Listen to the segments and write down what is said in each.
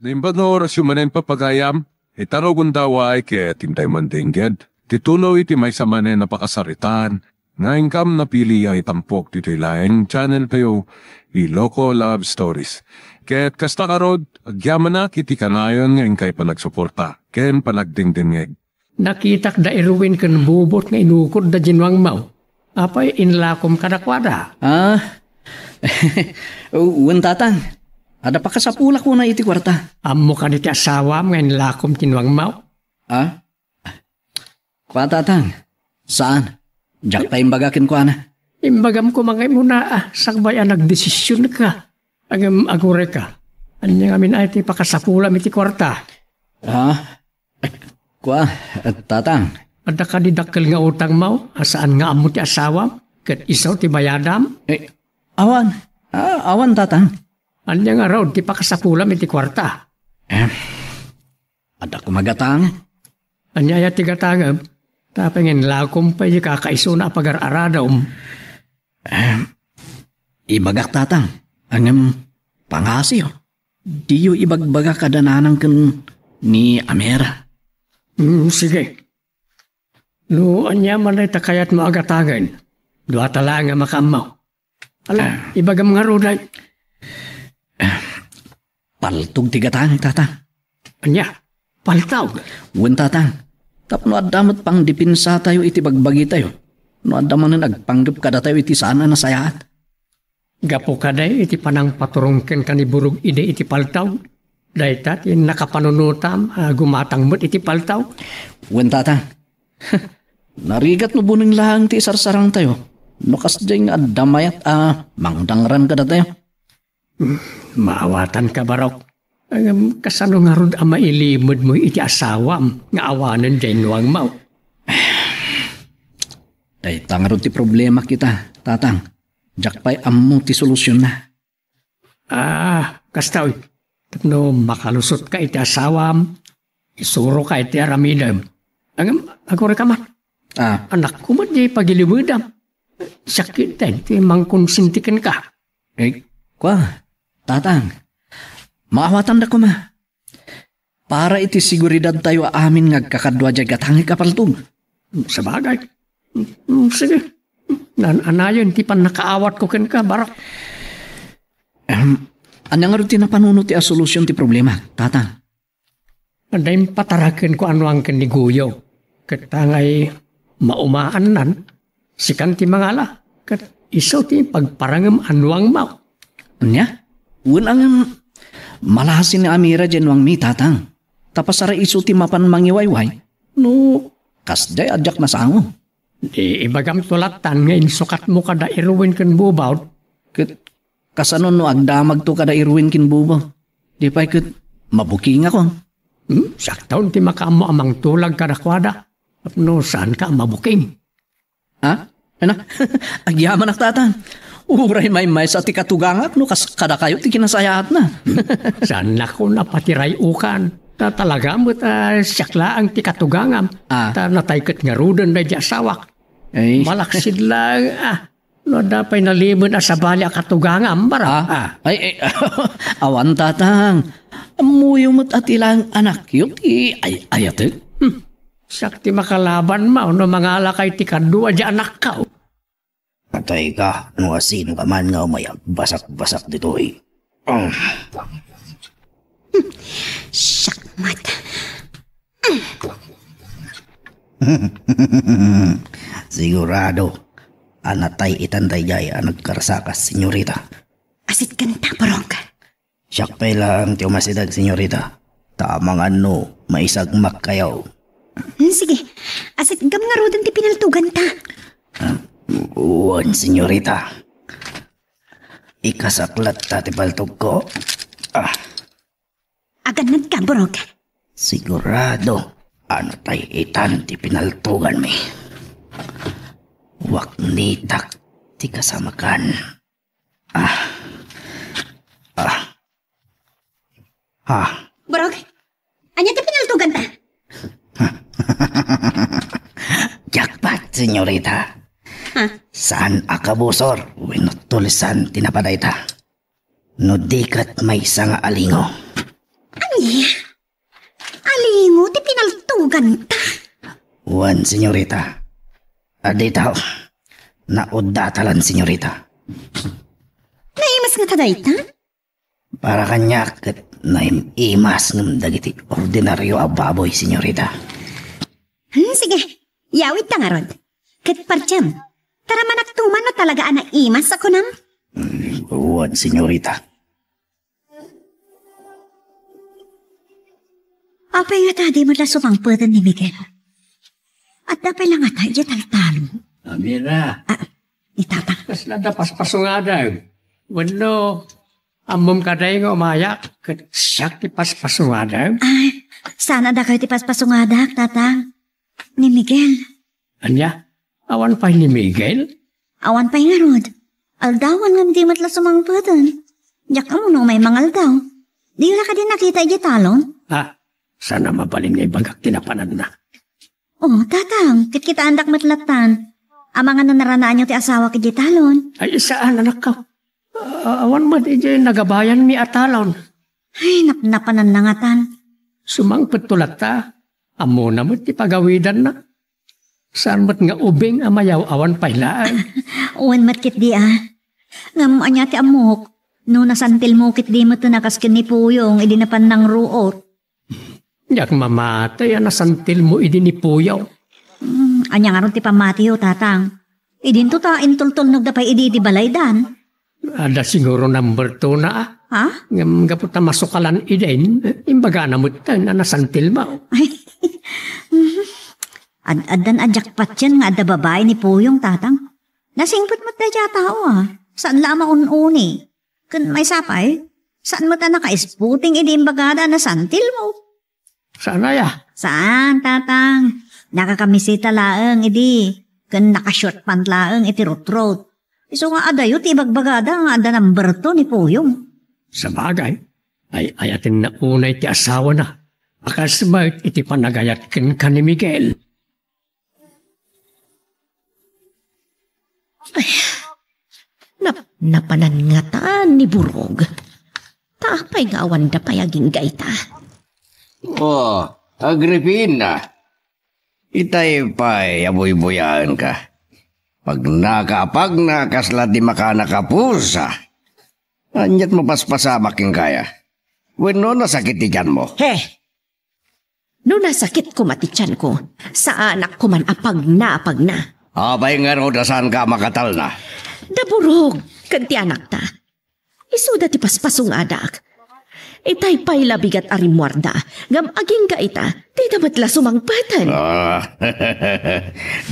Nimbano rasyumanen papagayam, itarogun daw ay kaya tintay mandingged. Titulo iti may samanen na pakasaritan, nga ingkam na pili ay tampok dito ilaeng channel kayo, Iloko Love Stories. Kaya't kasta karod, agyaman na kiti kanayon nga ingkay panagsuporta, ken panagdingdingeg. Nakitak da iruwin kan bubot nga inukod da jinwang mau. Apay inlakom kadakwada. Uwan tatang. Ada pa kasapula ko na iti kwarta. Amo ka niti asawam nga inlakom tinwang mau. Kwa tatang. Saan? Diyak pa imbagakin ko na. Imbagam ko mga muna sakbay nagdesisyon ka. Agam agure ka. Anya ngamin ay ti pakasapula iti kwarta. Kwa tatang. Ada ka didakkel nga utang mau. Asaan nga amo ti asawam. Kat isaw ti bayadam. Awan tatang. Anya nga raw ti pakasapula iti kwarta. Ada kumagatang. Anya ya ti gatangam. Tapengin lakom pa yung kakaiso na pagar-aradom. Ibagak tatang. Angam pangasyo. Diyo ibagbaga kadananang kan ni Amera. Sige. No, anya man ay takayat mo agatangan. Dua tala nga makamaw. Ala, ibagam nga roday. Paltog tigatang tatang. Anya, paltaw. Uwan tatang. Tapno adamat pang dipinsa tayo iti bagbagi tayo. No adaman na nagpanggap kada tayo iti sana na sayaat. Gapo kaday iti panang paturungken kaniburog ide iti paltaw. Daytat in nakapanunutam gumatang mo't iti paltaw. Uwan tatang. Narigat no buning lahang ti sarsarang tayo. No kasday nga damayat mangdangran kada tayo. Maawatan ka barok. Kasano nga rod ang mailimod mo iti asawam nga awanan dyan nuang mau. Dahil nga rod ti problema kita, tatang. Diyak pa'y ammo ti solusyon na. Kastaw. No makalusot ka iti asawam, isuro ka iti aramidam. Agore ka man. Anak ko man di pagilimudam. Sakit din, ti mangkonsintikan ka. Tatang. Maawatan da ko ma. Para iti siguridad tayo amin ngagkakadwa dyan gatangi kapaltog. Sa bagay. Sige. Anayon ti pan nakaawat ko ken ka, barok. Anya nga rin tinapanuno ti solusyon ti problema, tatang. Anday pataraken ko ano ang kaniguyo. Katangay maumaanan. Sikan ti mangala. Kat iso ti pagparangam anuang mau. Anya? Unang malahasin ni Amira dyan wang mi tatang. Tapasara iso ti mapan mangiwayway. No, kasday adyak na sango. Di ibagam tulatan ngayon sukat mo kada iruwin kan bubaw. Kasano no agdamag to kada iruwin kin bubaw. Di pa ikot mabuking ako. Saktaon ti makamo amang tulag kada kwada. No, saan ka mabuking? Ano? Agyaman ak tatang. Uray may sa ti katugangak no kada kayo ti kinasayaat na. Saan na ko napatiray ukan. Talaga mo siyakla ang ti katugangam. Nataykat nga rudan na di asawak. Malaksid lang. No dapay nalimon sa bali ang katugangam. Awan tatang. Amuyo mo't at ilang anak yun. Ayat Sakti makalaban mo. No mga alakay ti kadua di anak ka. Patay ka, ano sino ka man nga umayag, basak-basak dito eh. Sakmat. Sigurado, anatay itantay jay nagkarsakas, senyorita. Asit kanta, barok. Siyak pa'y lang tiyo masidag, senyorita. Tamang ano, maisagmak kayaw. Sige, asit gam nga rodan ti pinaltugan ta. Uwan, senyorita. Ikasaklat tati paltog ko. Aganad ka, barok. Sigurado, ano tay itan ti pinaltugan mi. Wak nitak ti kasamakan. Barok, anya ti pinaltugan ta? Jackpot, senyorita. Saan akabusor, winutulisan tinapaday ta. No dikat may nga alingo. Anya Ay, alingo, ti pinaltugan ta. Wan, senyorita. Aditaw, naudatalan, senyorita. Naimas nga taday ta? Para kanya kat naimas ng dagiti ordinaryo a baboy, senyorita. Sige, yawit ta nga rod. Kat partyam, tara manaktuman no talaga na imas ako nam? Wan, senyorita. Apay nga tadi mo la sumangputan ni Miguel. At dapay lang nga tayo taltalo. Amira. Itatang. Kas nadapas pasungadaw. Wano, amom kaday nga umayak. Kat siyak ti paspasungadaw. Ay, sana da kayo tipas-pasungadak, tatang. Ni Miguel. Anya, awan pa ni Miguel? Awan pa'y nga rod. Aldawan nga di matla sumangputan. Diyak ka mo nung may mangal daw. Di wala ka din nakita iti talon? Sana mabalin nga ibagak tinapanan na. Oh, tatang, kita andak matlatan. Amang ano naranaan nyo ti asawa kiti talon. Ay, saan anak ka? Awan mo di nagabayan mi atalon. Ay, napnapanan na nga tan. Sumangpet tulat ta. Amo na mo ti pagawidan na. Saan mo't nga ubing amayaw awan pailaan. Uwan matkit di Ngam anya ti amok. No nasantil mo kit di mo to nakaskin ni Puyong, idinapan ng ruot. Yak mamatay nasantil mo idinipuyaw. Anya nga ron ti pamatiyo, tatang. Idin to ta intultol nagdapay idi balaydan. Ada siguro number 2 na Ha? Ngam gapot na masukalan idin, imbaga na mo na nasantil mo. Ad-adan adjakpat yan nga adda babae ni Puyong, tatang. Nasingpot mo tayo tao Saan la maununi? Kun may sapay, saan mo ta naka-isputing idi imbagada na santil mo? Sana ya? Saan, tatang? Nakakamisita laeng idi. Kun naka-short pant laeng iti rot-rot. Iso nga adayo ti ibagbagada nga ada number 2 ni Puyong. Sa bagay, ay ayatin na unay ti asawa na. Akasmart iti panagayat ken ka ni Miguel. Ay, napanangatan ni Burog. Tapay nga awan da payaging gaita. Oh, Agripina. Itay pa'y abuy-buyan ka. Pag nakasla di makanakapusa, anyat mo paspasamak yung kaya. Weno nasakit tiyan mo. No nasakit ko matityan ko, sa anak ko man apag na. Abay nga ro saan ka makatal na. Daburog, kanti anak ta. Isuda ti paspasong adak. Itay pa'y labigat arimwarda, ngam aging ka ita, di damatla sumangpatan.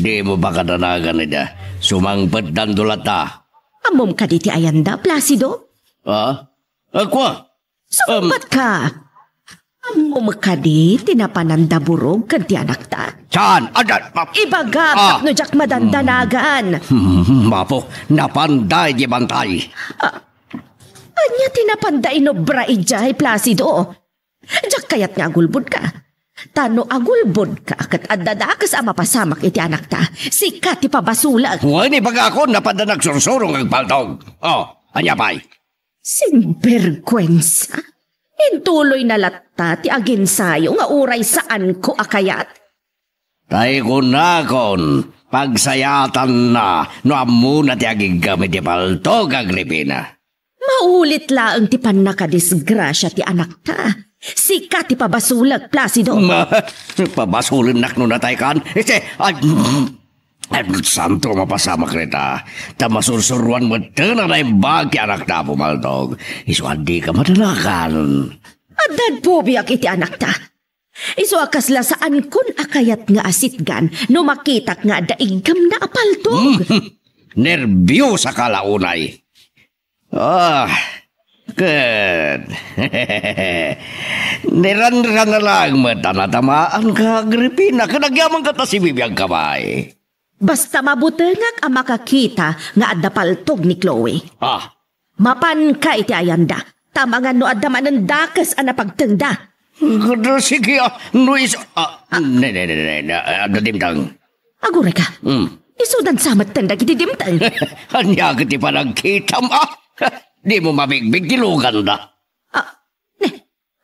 Di mo ba kadanagan nida? Sumangpat dan dulata. Amom ka di ti ayanda, Placido? Akwa? Sumpat ka. Amom ka di, tinapanan daburog, kanti anak ta. Saan? Ibagak, no jak madandanagan. Mapo, napanday di bantay. Anya tinapanday no braidjay, Placido. Jak kayat nga agulbod ka. Tano agulbod ka, kat adadakas ang mapasamak iti anak ta. Sikat ipabasulag. Wani baga ako napandanag sursurong ang paltog. Anya pa'y? Sinvergwensa. Intuloy na latta ti agensayo nga uray saan ko akayat. Tay ko na kon, pagsayatan na, no amo na ti agigamit ti paltog, Agripina. Maulit laang ti panakadisgrasya ti anak ta. Sikat ti pabasulag, Placido. Pabasulin nak no natay kan. Santo mapasamak rita. Tamasursuruan mo na yung bagi anak na pumaltog. Iso adi ka madalakan. Adan po biyak iti anak ta. Iso akasla saan kun akayat nga asitgan no makitak nga daigam na apaltog. Nervyo sa kalaunay. Good. Niran-ran na lang matanatamaan ka, Agripina. Kanagyaman ka ta si bibiyang kamay. Basta mabutengak ang makakita nga adda paltog ni Chloe. Mapan ka iti ayanda. Tamangan no adda manandakas ang napagtenda. Sige, Luis. Adda dimtang. Agure ka. Isudan samat tenda kiti dimtang. Anya kiti pa nagkita mo. Di mo mabigbig tilugan da.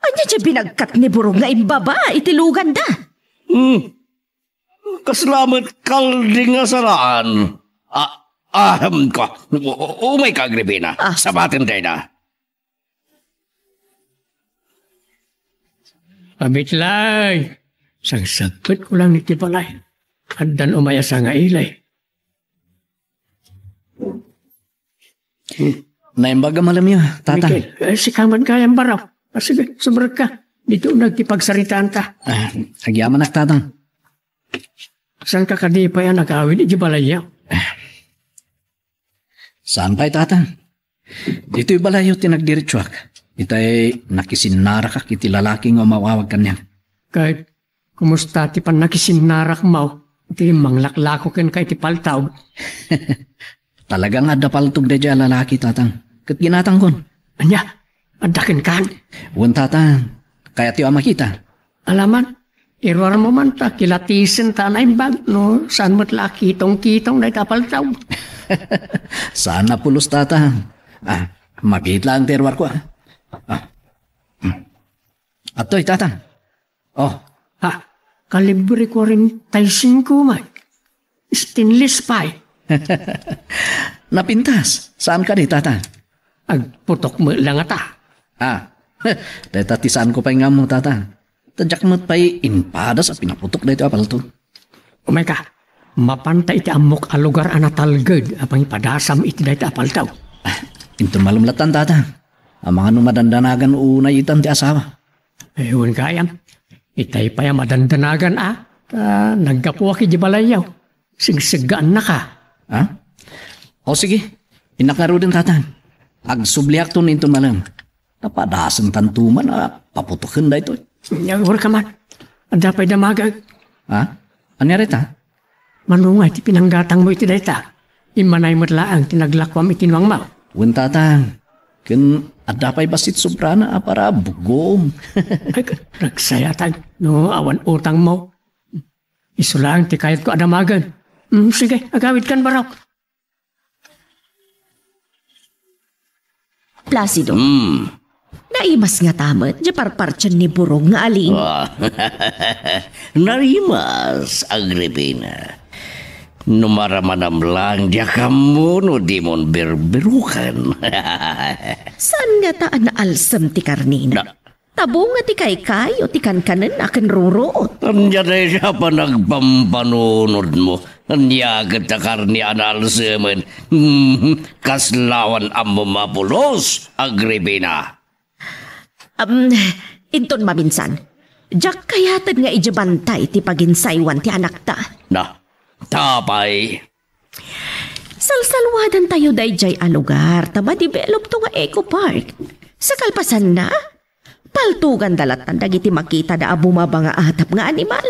Anya siya binagkat ni Burong nga imbaba, itilugan da. Kaslamat kalding nga saraan. Aham ka. Umay ka, Agripina. Sabatin tayo na. Abitlay, sagsagpit ko lang ni Tipalay. Andan umaya sa nga ilay. Naimbaga malam yun, tatang. Miguel, si kaman kayang baraw. Sige, sumarag ka. Dito nagtipagsaritaan ta. Agyaman tatang. Saan ka kadipay ang nag-awin ni Balayaw? Saan pa'y tatang? Dito'y balayo tinagdiritsuak. Ita'y nakisinarak ak iti lalaking o mawawag kanya. Kahit kumusta ti pan nakisinarak mo, iti manglaklako ken kay ti paltaw. Talagang adda paltog da dya lalaki tatang. Kat ginatang kon. Anya, adakin kan. Uwan tatang, kaya tiyo makita. Alaman, irwar mo man ta, kilatisin ta na imbag, no? Saan mo't kitong-kitong na itapaltaw? Saan na pulos tatang? Makita ang terwar ko. Ato'y tatang. Kalibre ko rin taysin ko man. Stainless pie. Napintas. Saan ka di tatang? Agputok mo lang ata. Dahil tatisaan ko pa'y nga mo tatang. Tadyak mo't pa'y inpada sa pinaputok na ito apalto. Umay ka, mapanta iti amok a lugar anatalgad apang ipadasam iti na iti apaltaw. Ito malumlatan tatang. Ang mga numadandanagan unay itan ti asawa. Ewan kayam. Itay pa yung madandanagan naggapuwa ki di balayaw. Sigsigaan na ka. O sige. Inakaro din tatang. Agsubliak to ninto malam. Napadasan tantuman paputukin da ito. Yawar ka man. Anda pa'y damagag. Ano rita? Manungay ti pinanggatang mo iti dayta. Imanay mo't laang tinaglakwam itinwang mo. Uwan tatang. Ken adapay basit sobrana para bugom. Nagsayatag. No, awan utang mo. Iso lang ti kayat ko adamagan. Sige, agawid kan baraw. Placido. Naimas nga tamat, di parpartyan ni Burong nga aling. Narimas, Agripina. Numaramanam lang diya kamo no di mon berberukan. Saan nga taan na alsam ti karnina? Tabo nga ti kaykay o ti kankanan akin ruro. Anya na siya pa nagpampanunod mo. Anya kita karni analsaman. Kaslawan ang mapulos, Agripina. Inton maminsan. Diyak kayatan nga ijabantay ti paginsaywan ti anak ta. Tapay. Salsalwadan tayo dayjay a lugar. Tama-develop to nga eco park. Sa kalpasan na, paltugan dalatan dagiti makita da bumaba nga atap nga animal.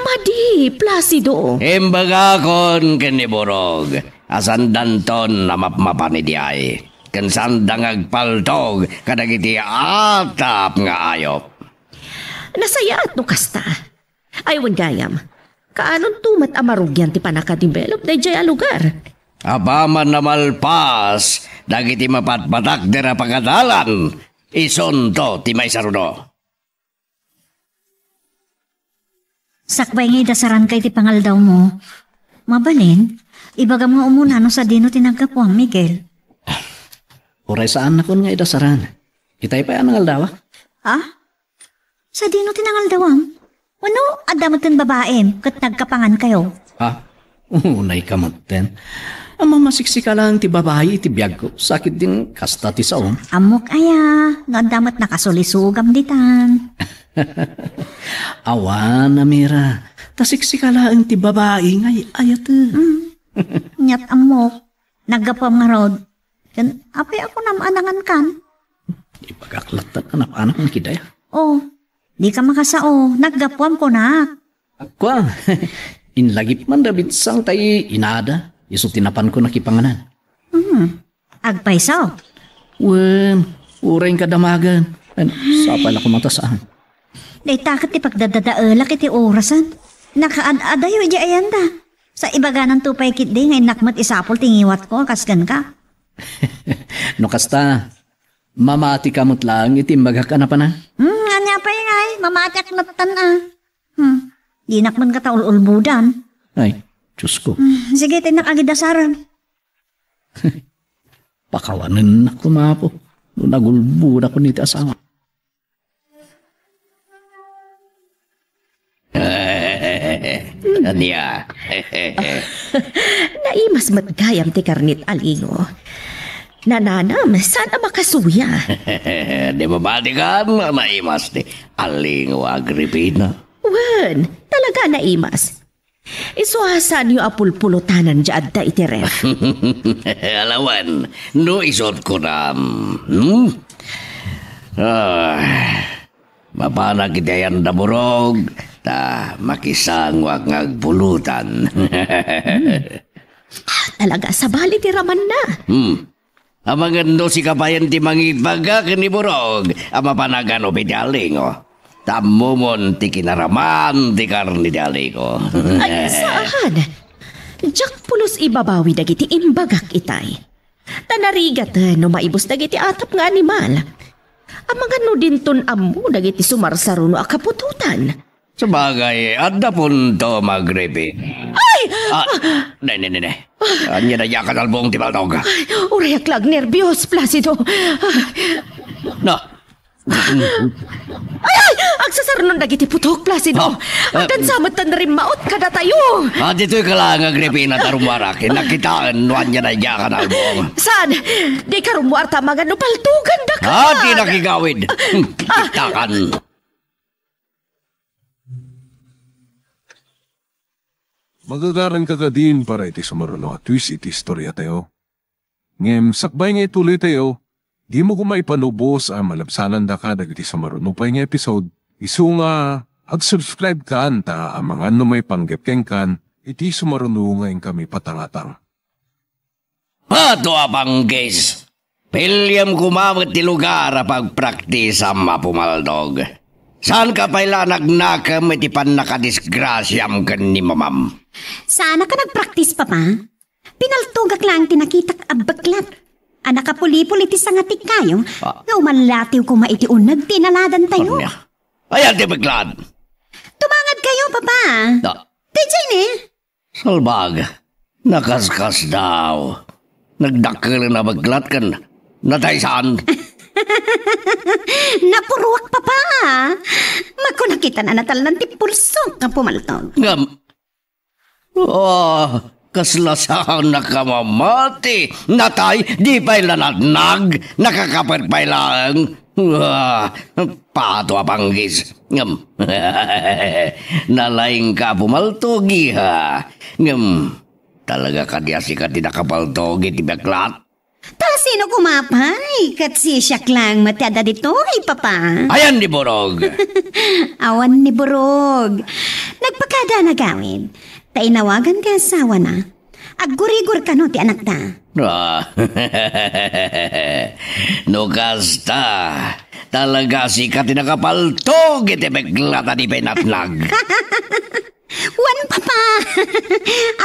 Madi, Placido. Imbaga kon kiniborog. Asan danton na mapmapan ni Diay. Kansandang agpaltog kadagiti atap nga ayop. Nasaya at nukasta. Aywan gayam. Kaanon tumat amarugyan ti panakadevelop da jay a lugar. Apaman na malpas, dagiti mapatpatak dira pagkadalan, isonto ti may saruno. Sakbay nga dasaran kay ti pangaldaw mo. Mabalin, ibaga mga umuna no sa dino tinagkapuang Miguel. Uray saan na kon nga idasaran? Itay pa yan ang aldawa? Sa dino tinangaldawam? Ano, adamutin babae, kat nagkapangan kayo. Unay kamutin. Ang mamasiksika lang ti babae iti biyag ko. Sakit din kasta ti saom. Amok aya, nga damat nakasulisugam ditan. Awan, Amira. Tasiksika lang ti babae ngay ayat. Nyat amok, naggapam nga rod. Yan, apay ako namanangan kan. Ipagaklatan anak-anak ng kidaya. Di ka makasao, naggapwam ko na. Kwa, inlagip man David sang tayo inada. Iso tinapan ko nakipanganan. Agpaysaw. Wen, uray kadamagan. Sapal ako matasaan. Day takot ti pagdadadaelak iti orasan. Nakaad-adayo di ayanda. Sa ibaga ng tupay kit di ngay nakmat isapol tingiwat ko, kasgan ka. No kasta, mamati kamot lang iti magaka na pa na. niya pa yung ay, mamatyak na tatan Di nakman ka taul-ulbudan. Ay, Diyos ko. Sige, tinak agidasaran. Pakawanan ako na po. Nung nagulbud ako nito asawa. Anya. Naimas matgayam ti karnit alingo. Nananam, sana makasuya. Di ba ba di ka naimas ni Alingo Agripina? Wen, talaga naimas. Isuhasan yung apulpulutanan dyan da itiref. Alawan, no isot ko na. Mapana kita yan naburog, ta makisangwak ngagpulutan. Talaga, sabali ti raman na. Amagando si kabayan ti mangibaga kaniburog, ama panagano pidaling o. Tamumon ti kinaraman ti karni di alingo. Ay, saan? Diyak pulos ibabawi dagiti imbagak itay. Tanarigat no maibos dagiti atap nga animal. Amagano din ton amu dagiti sumarsaro no akapututan. Sabagay, adda punto magrepi. Ay! Ne. Anya na yakan albong ti Baltog. Urayak lag nervyos, Placido. No. Ay! Agsasarnon dagiti putok, Placido. Agdan samot tan rin maot kada tayo. Dito'y kalang agrepi na tarumwarak. Nakitaan no anya na yakan albong. Saan? Di karumwar tamagan no paltugan da ka. Di nakigawid. Kitakan. Magagaran ka din para iti sumaruno at twist iti istorya tayo. Ngem, sakbay nga ituloy tayo, di mo kumaipanubos ang malabsanan da ka dagiti sumaruno pa nga episode. Isu nga, ag-subscribe ka anta ang mga may panggepkeng kan, iti sumaruno ngayon kami patangatang. Pato apang guys. Pilyam kumamit ti lugar pagpraktis ang mapumaldog. Saan ka pala nagnakam iti pan nakadisgrasyam kan ni mamam? Sana ka nagpraktis, Papa. Pinaltugak lang tinakitak abaglat. Anak ka puli-puli ti sangatik kayo, nga umalatiw ko maitiunag tinaladan tayo. Ayan ti baglad. Tumangad kayo, Papa. Tijay ni. Salbag, nakaskas daw. Nagdakil na baglat kan. Natay saan? Napuruwak, Papa. Mako nakita na natalan ti pulsok nga pumaltog. Kaslasahan na kamamati. Natay, di pa'y lanadnag. Nakakapit pa'y lang. Pato apanggis. Nalaing ka pumaltogi ha. Talaga ka diya si ka tinakapaltogi ti baklat. Ta sino kumapay? Kat si siyak lang matyada dito ay Papa. Ayan ni Borog. Awan ni Borog. Nagpakada na gawin. Tainawagan ka asawa na. Aggurigur ka no ti anak ta. No kasta. Talaga si ka tinakapaltog iti beglata di penatlag. Wan Papa.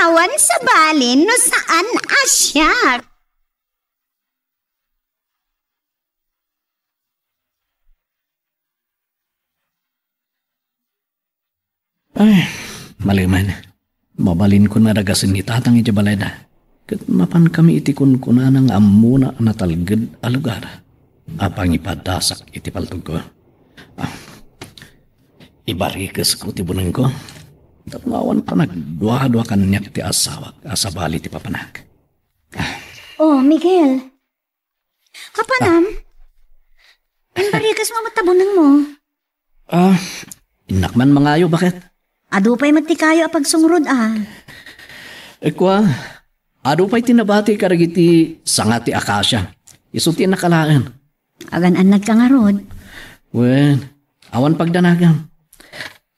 Awan sa balin no saan asyak. Ay, maliman. Mabalin ko na ragasin ni tatang iti baleda. Kat mapan kami iti kunkuna ng amuna natalgad a lugar. Apang ipadasak iti paltog ko. Ibarikas ko ti bunang ko. Tapngawan pa nagdwa-dwa kanyak ti asawak. Asabali ti papanak. Oh, Miguel. Kapanam? Ibarikas mo matabunan mo. Inakman mangayo, bakit? Adupay matikayo apag sungrod Ekwa, adupay tinabati karagiti sangati akasya. Isuti nakalaan. Agan-anag ka nga rod. Wen, awan pagdanagan.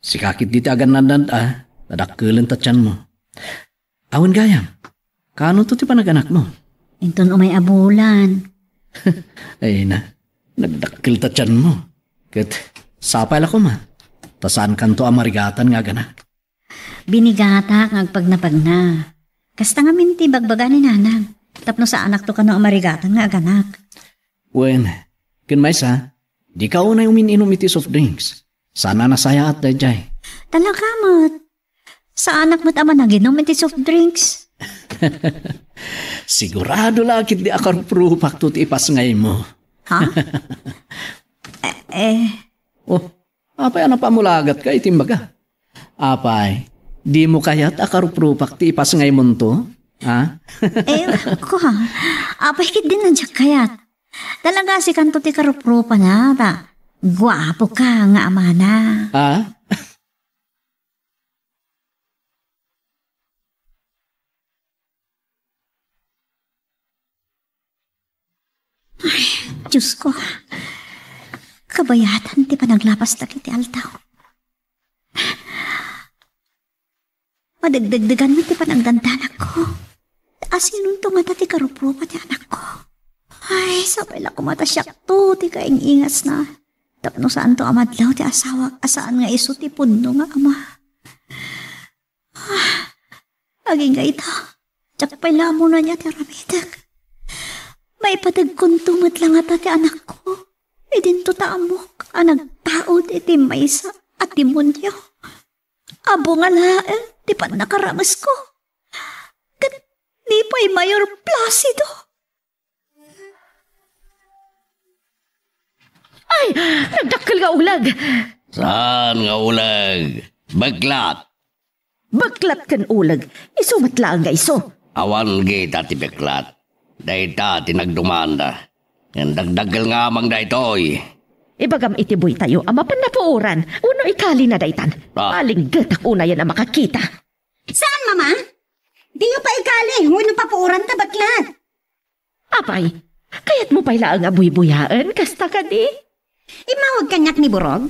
Sikakit diti agan nandan nadakkelan tatyan mo. Awan gayam, kano to ti panaganak mo? Inton umay abulan. Ay na, nagdakkel tatyan mo. Kat sapay lako ma. Tasan kanto amarigatan nga ganak. Binigata kag pagna. Kasta nga minti bagbaga ni nanang. Tapno sa anak to ka no amarigatan nga ganak. Wen, kinmaysa, Di ka unay umininom iti soft drinks. Sana nasaya at dayjay. Talaga mo't. Sa anak mo't ama naginom iti soft drinks. Sigurado lakit di akaruprupak to ti ipas ngay mo. Ha? Oh, apay ano pa mulagat ka itimbaga? Apay, di mo kaya't akaruprupak ti ipas ngay mo to? Ha? Ako ha. Apay kit din nandiyak kayat. Talaga si kanto ti karuprupa na ta. Gwapo ka nga ama na. Ha? Ay, Diyos ko. Kabayatan ti panaglapas na kiti altaw. Madagdagdagan mo ti panagdandanak ko. Asinun to nga ti karuprupa ti anak ko. Ay, sabay lang kumatasyak to, ti kaing ingas na. Tapno saan to amadlaw ti asawa, asaan nga iso ti puno nga ama. Aging nga ito, tsak pa'y lamo na niya ti ramidag. May patagkuntumat lang ata ti anak ko. Idin to taamok, nagtaod iti maysa at demonyo. Abo nga laen, ti pan nakaramas ko. Kat di pa'y Mayor Placido. Ay, nagdakkel nga ulag. Saan nga ulag? Baglat. Baglat kan ulag. Iso matlaan nga iso. Awan kita ti baglat. Dayta tinagdumanda. Yan dagdagal nga amang daytoy. Ibagam itiboy tayo, ama pan napuuran. Uno ikali na daytan. Paling gatak una yan ang makakita. Saan, mama? Di nyo pa ikali. Uno papuuran ta baklat. Apay, kaya't mo pa'y laang abuy-buyaan, kasta ka di? Imawag kanyak ni Burog.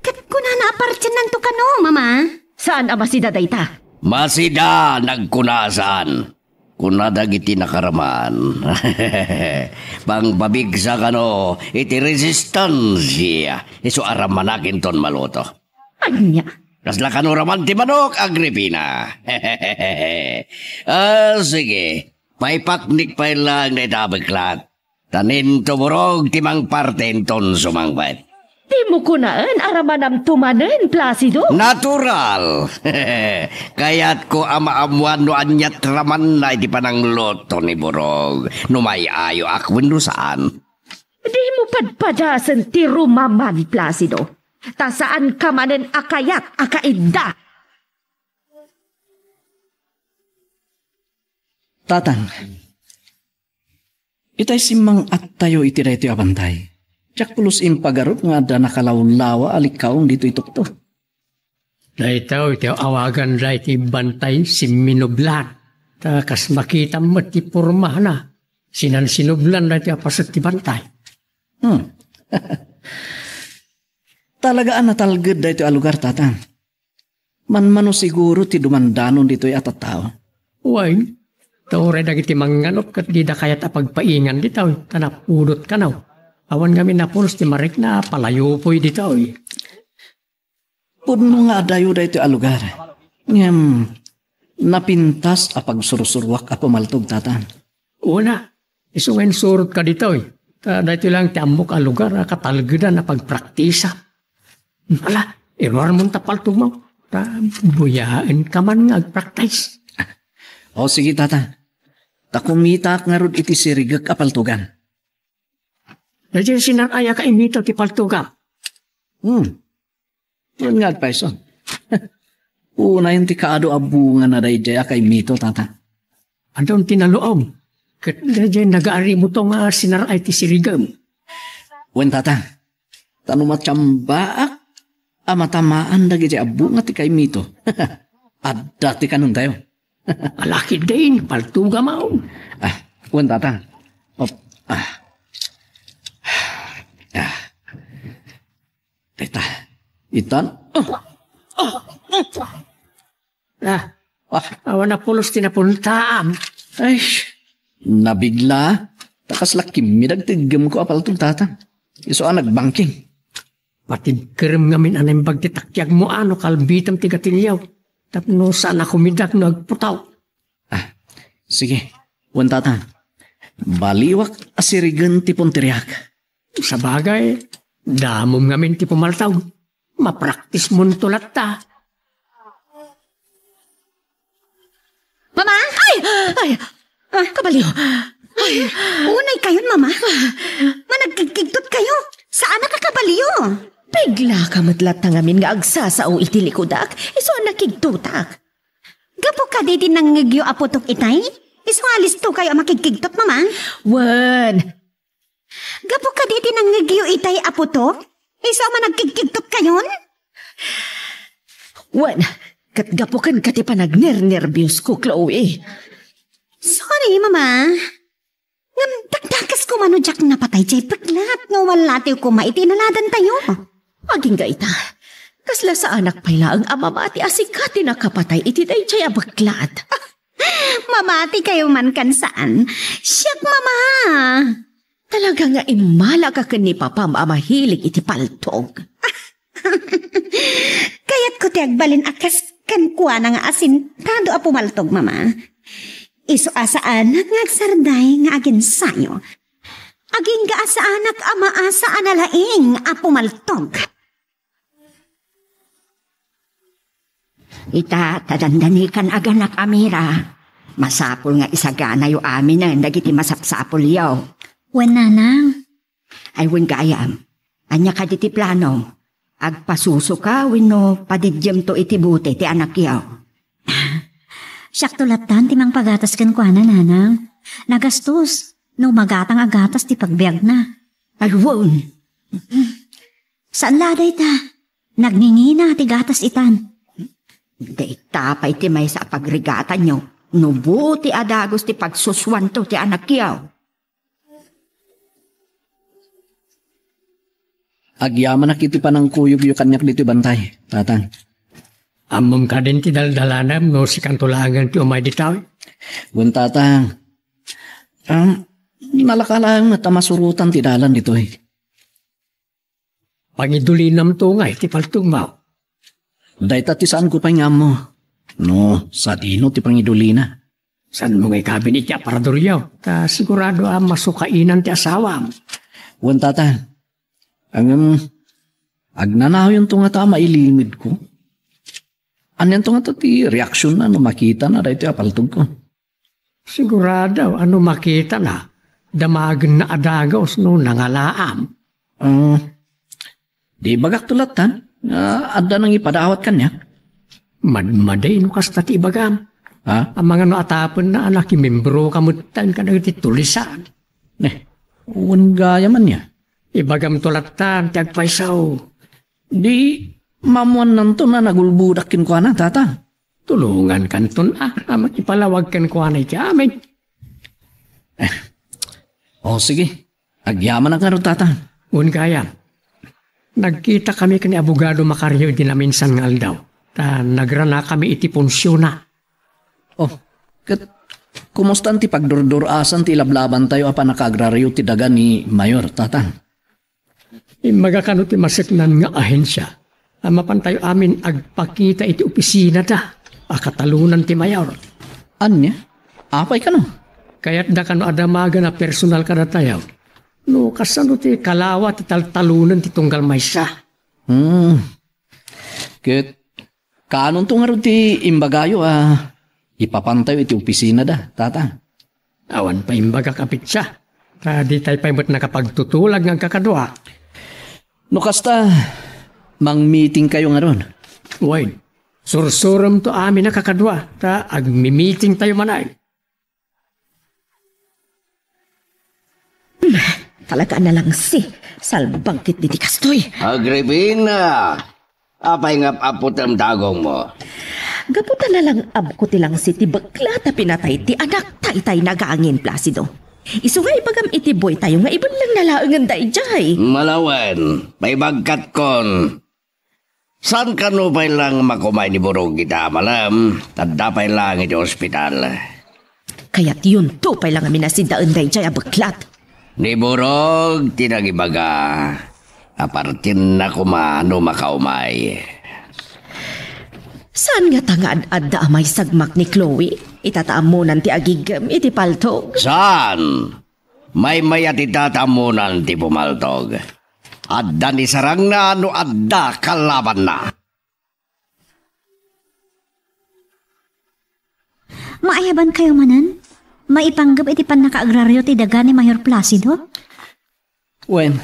Kat kuna na apartyan nanto ka no, mama? Saan ama si dadayta? Masida nagkunasan. Kunadag iti nakaraman. Pangbabigsa ka no, iti resistansya. Iso aramanakin ton maluto. Anya? Kasla ka no raman ti manok, Agripina. Sige. Paipaknik pa lang na itabaglat. Tanin tuburog timang partenton sumangbat. Di mo kunaan aramanam tumanen, Placido? Natural. Kaya't ko amaamuan no anyat raman na iti panang loto ni Burog. Numayayo akwin no saan. Di mo padpadasan ti rumaman, Placido. Ta saan ka manen akayat, akaida. Tatang, itay simang at tayo itiray ito abantay. Tsak pulos impagarot nga da nakalawlawa alikaong dito itukto. Daitaw iti awagan da iti bantay si Minublan. Takas makita mo ti porma na. Sinan sinublan da iti apasat ti bantay. Talagaan natalgad da ito alugar, tatang. Manmano siguro ti dumandanon dito at tao. Uy, tawre dagiti manganop kat di da kayat apagpaingan ditaw. Tanapudot ka naw. Awan kami napulos ti Marek na palayo po'y ditaw. Puno nga dayo da ito alugar. Ngam, napintas apag sursurwak a pumaltog, tatang. Una, isungin surot ka ditaw. Da ito lang ti amok alugar katalgadan na pagpraktisa. Ala, inuar mong tapaltog mo. Buyaan ka man nga agpraktis. O sige, tatang. Takumita nga rod iti sirigag apaltugan. Dahil sinaraya ka imito ti paltuga. Yan nga agpaiso. Una yung ti kaado abunga na dahi jaya ka imito, tata. Andong tinaluom. Kat dahil nag-aari mo itong sinaray ti sirigam. Wen, tata. Tanumatsambaak amatamaan dagi jaya abunga ti ka imito. Adda ti kanun tayo. Alaki din, paltuga mo. Wen, tata. Teta, itan. Awan na pulos tinapuntaam. Ay, nabigla. Takas laki midagtigam ko apaltong tata. Iso nagbangking. Patigkerem ngamin anay bagtitakyag mo kalbitam tigatilyaw. Tapno saan ako midag no agputaw. Sige, wan tata. Baliwak asirigan ti punteriak. Sa bagay, Damom ngamin ti pumaltaw. Mapraktis mo tulat ta. Mama? Ay, kabaliw. Unay kayon, Mama. Managkigkigtot kayo. Saan nakakabaliyo? Bigla ka matlat ngamin nga agsasao iti likodak. Iso nakigtutak. Gapo ka di nangigyo aputok itay? Iso alis to kayo makigkigtot, Mama. Wan. Gapo ka di nangigyo itay aputok? Iso managkigkigtot kayon? Wan. Katgapukan kati pa nagner-nervyos ko, Chloe. Sorry, Mama. Ngam dagdagas ko manudyak napatay jay paglat. Nga wala tayo kumaitinaladan tayo. Aging gaita. Kasla sa anak pala ang amamati asikati na kapatay iti day jay abaglat. Mamati kayo man kan saan. Siyak, Mama. Talaga nga imala ka ni Papa mahilig iti paltog. Kaya't ko tiagbalin akas kan kuha na nga asin tado a pumaltog, Mama. Iso asaan ngagsarday nga agin sayo. Aging gaasaan at amaasa analaing a pumaltog. Ita, tadandanikan aganak Amira. Masapul nga isagana yu amin na nagiti masapsapul yaw. Wen nanang. Ay wen gayam. Anya ka diti plano. Agpasuso ka wino padidyem to iti buti ti anak yaw. Siyak tulatan ti mang pagatas kan kuha na nanang. Nagastos. No magatang agatas ti pagbiag na. Ay won. Saan laday ta? Nagningina ti gatas itan. Di tapay ti may sa pagrigatan nyo. Nubuti adagos ti pagsuswanto ti anak yaw. Agyaman na kiti pa ng kuyog yu kanyak dito bantay, tatang. Amom ka din ti daldalanam no si kantulangan ti umay ditaw. Gun tatang. Nalakalang na tamasurutan ti dalan dito eh. Pangidulinam to nga ti paltog mo. Dahita ti saan ko pa nga mo. No, sa dino ti pangidulina. San mo ngay kabin iti aparadoryaw. Ta sigurado masukainan ti asawa. Gun tatang. Agnanaw yung tunga ta mailimid ko. Anyan tunga to ti reaksyon na no makita na dahito apaltog ko. Sigurado ano makita na. Damagan na adagaw no nangalaam. Di bagak tulatan. Ada nang ipadawat kanya. Madmaday no kasta ti ibagam. Ha? Ang mga no atapon na anak membro kamutan ka na iti tulisan. Uwan gaya man niya. Ibagam tulatan ti agpaisaw. Di mamuan nanto na nagulbudakin ko na tata. Tulungan kanton amat ipalawag kan ko na iti amin. Sige. Agyaman ang karot tata. Un kaya. Nagkita kami kani abogado Macario di namin san nga aldaw. Ta nagrana kami iti ponsyon na. Kumusta ti pagdurdurasan ti lablaban tayo apa nakagraryo ti daga ni Mayor tatang? Magakano ti masiknan nga ahensya. Amapan tayo amin agpakita iti opisina ta. Akatalunan ti Mayor. Anya? Apay ka no? Kaya't da kano adamaga na personal ka na tayo. No, kasano ti kalawa ti taltalunan ti tunggal maysa. Kit, kanon to nga rin ti imbagayo ipapantayo iti opisina da, tata. Awan pa imbaga kapit siya. Di tayo pa imot nakapagtutulag ng kakadwa. No kasta, mang-meeting kayo nga ron. Uy, sursuram to amin na kakadwa. Agmi-meeting tayo manay. Talaga na lang salbangkit di kastoy. Agripina, apay nga apot ang dagong mo. Gaputan na lang abko tilang ti bakla ta pinatay ti anak tay nagangin Placido. Isu nga ipagam iti boy tayo nga ibon lang nalaangan da ijay. Malawan, may bagkat kon. San ka no pa'y lang makumay ni Burog kita malam, tanda pa'y lang iti ospital. Kaya't yun to pa'y lang amin nasidaan da ijay abaklat. Ni Burog, tinagibaga, apartin na kumano makaumay. Saan nga tangad da amay sagmak ni Chloe? Itataamunan ti agigam iti paltog. Saan? May mayat itatamunan ti pumaltog. Adda ni sarang na no adda kalaban na. Maayaban kayo manan? Maipanggap iti pan nakaagraryo ti daga ni Mayor Placido? Wen,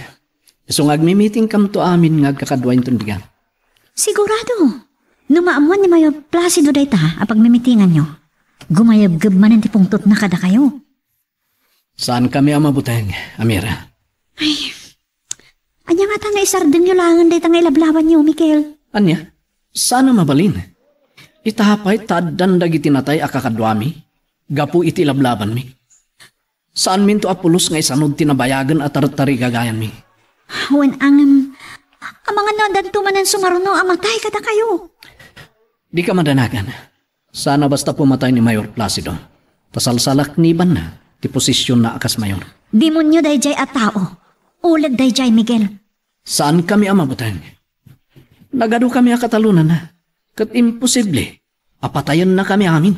isong agmi-meeting kam to amin nga kakadwain tundigan. Sigurado. Numaamuan ni Mayor Placido day ta apag mimitingan nyo. Gumayab-gab manan ti pungtot na kada kayo. Saan kami ang mabuteng, Amira? Ay, anya nga ta nga isardin nyo langan day ta nga ilablawan nyo, Mikel. Anya, sana mabalin. Itahapay tadan dagiti natay akakadwami. Gapu iti lablaban mi. Saan min to apulos nga isanod tinabayagan at taratari gagayan mi? Wen ang mga nadan tumanan sumaruno amatay kada kayo. Di ka madanagan. Sana basta pumatay ni Mayor Placido. Pasalsalak niban na ti posisyon na akas mayor. Demonyo dayjay at tao. Ulag dayjay, Miguel. Saan kami ang mabutang? Nagado kami akatalunan na. Kat imposible. Apatayan na kami amin.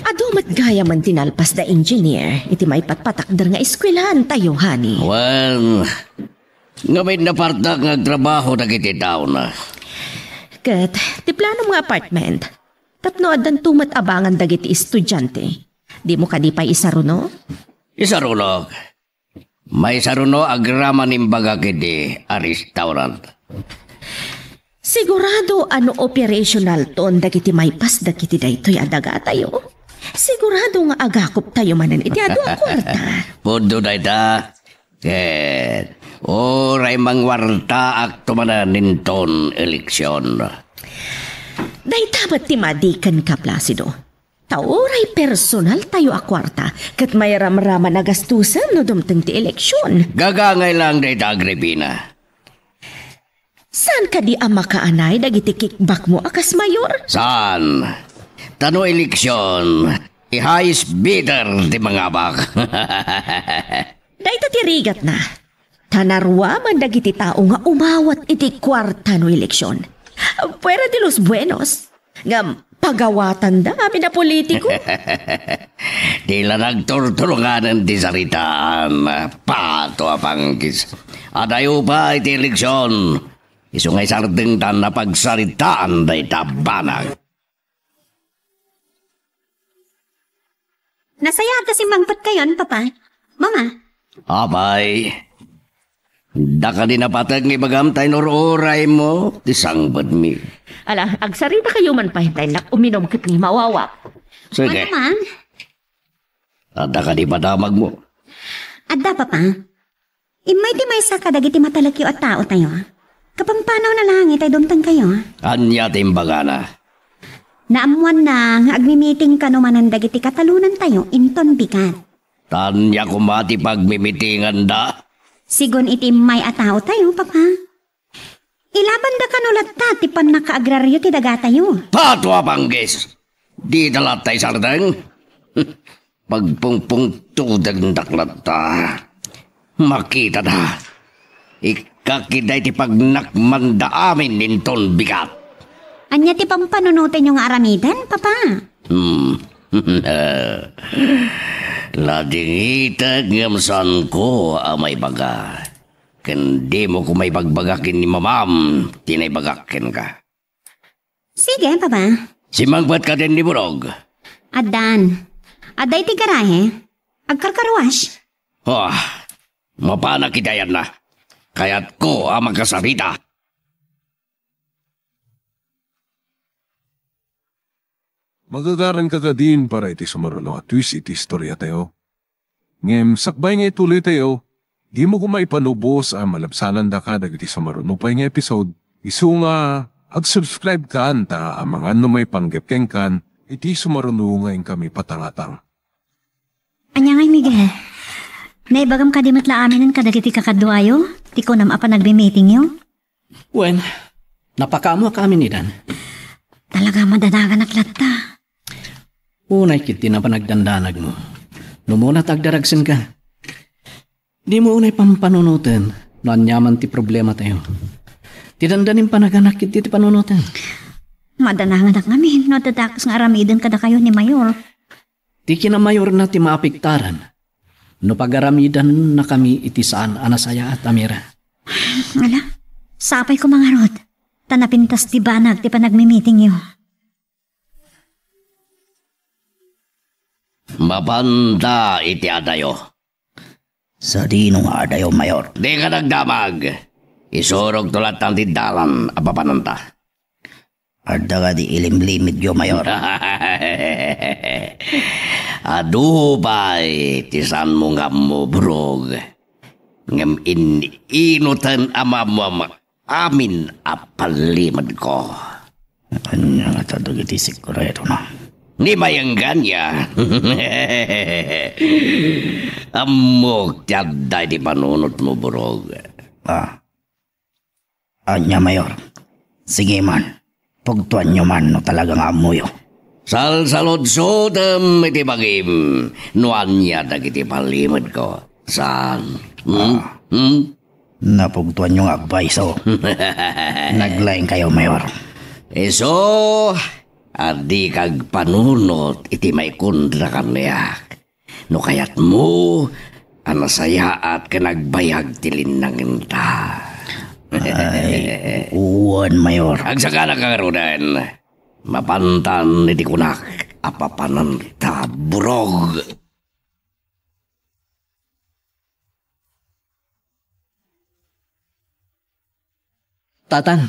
Adumat gaya man tinalpas da engineer, iti may patpatakdar nga eskwelahan tayo, honey. Well, nga may napartak nga trabaho na kiti tao na. Kat, ti plano mga apartment. Tapno adan tumat abangan dagiti estudyante. Di mo kadipay isaruno? Isaruno. May saruno agraman imbaga kiti a restaurant. Sigurado ano operational ton dagiti may pas dagiti daytoy adaga tayo. Sigurado nga agakop tayo manan iti ado ang kwarta. Pudo na ita. Oray mangwarta ak tumanan ninton eleksyon. Day tabat ti madikan ka, Placido. Tauray personal tayo a kwarta kat may ramrama na gastusan no dumteng ti eleksyon. Gagangay lang day ta, Agripina. Saan ka di ang makaanay dagiti kickback mo akas mayor? Saan? Tano eleksyon, i-highest bidder di mga bak. Dahito tirigat na. Tanarwa man dagiti tao nga umawat iti kwarta no eleksyon. Puwera de los buenos. Nga pagawatan da amin na politiko. Di la nagturtulunganan di saritaan. Pato apangkis. Adayo pa iti eleksyon. Isungay sardeng tan na pagsaritaan da itabanag. Nasayata si Mangpat kayon, Papa. Mama. Abay. Da ka din napatag ni bagam tayo nororay mo. Tisangbad mi. Ala, agsari na kayo man pahintay na uminom kit ni mawawa. Sige. Ano man? Da ka di padamag mo. Adda, Papa. Imay di may sa kadagiti matalakyo at tao tayo. Kapampanaw na lang itay dumtang kayo. Anya timbaga na. Naamuan na nga agmi-meeting ka naman ang dagiti katalunan tayo inton bigat. Tanya kumati pagmimitingan da. Sigon iti may atao tayo, Papa. Ilaban da kanulat ta, ti pan nakaagraryo ti daga tayo. Patwa panggis. Di dalat tayo sardeng. Pagpungpung tudag daklat ta. Makita na. Ikakiday ti pagnakmanda amin ninton bigat. Anya ti pampanunutin yung aramidan, Papa? Lading itag ngamsan ko amay baga. Kandi mo kung may bagbagakin ni mamam, tinaybagakin ka. Sige, Papa. Si Mangpat ka din ni Burog. Adan. Aday ti garahe. Agkarkarwash. Mapana kitayan na. Kaya't ko ang magkasarita. Magagaran ka din para iti sumaruno at twist iti istorya tayo. Ngem, sakbay nga ituloy tayo, di mo kumaipanubos ang malabsanan da ka dagiti sumaruno pa nga episode. Isu nga, ag-subscribe ka anta ang mga ano may panggepkeng kan, iti sumaruno nga kami patangatang. Anya ngay, Miguel. Naibagam ka di matla aminin ka dagiti kakadwayo? Ti ko nam apa nagbe-meeting yo? Wen, napakamo kami ni Dan. Talaga madanagan at latta. Unay kiti na panagdandanag mo. Numuna tagdaragsin ka. Di mo unay pampanunutin no anyaman ti problema tayo. Tidandanin panaganak kiti ti panunutin. Madanangan na kami no dadakas nga aramidan kada kayo ni Mayor. Ti kinamayor na ti maapiktaran. No pagaramidan na kami iti saan anasaya at amira. Ala, sapay ko mga rod. Tanapintas ti banag ti panagmi-meeting yo. Mapanda iti adayo. Sa dinong adayo, Mayor. Di ka nagdamag. Isurog tulat ang tindalan apapananta. Adda ka di ilimlimid yo, Mayor. Adubay, tisan mo nga mo, brog. Ngam inutan amam amin apalimad ko. Anya nga tadag iti sikreto na. Ni mayanggan ya. Amok tiyaday di panunot mo, brog. Anya, Mayor. Sige man. Pugtuan nyo man no talagang amuyo. Salsalod-sodam iti bagim. Nuan niya dagiti palimad ko. Saan? Napugtuan nyo agbayso. Naglaing kayo, Mayor. Iso, adi kag panunot iti may kundra kanayak. No kayat mo, anasaya at kanagbayag tilin ng inta. Ay, uwan, Mayor. Agsaka na kagarudan. Mapantan iti kunak apapananta burog. Tatang,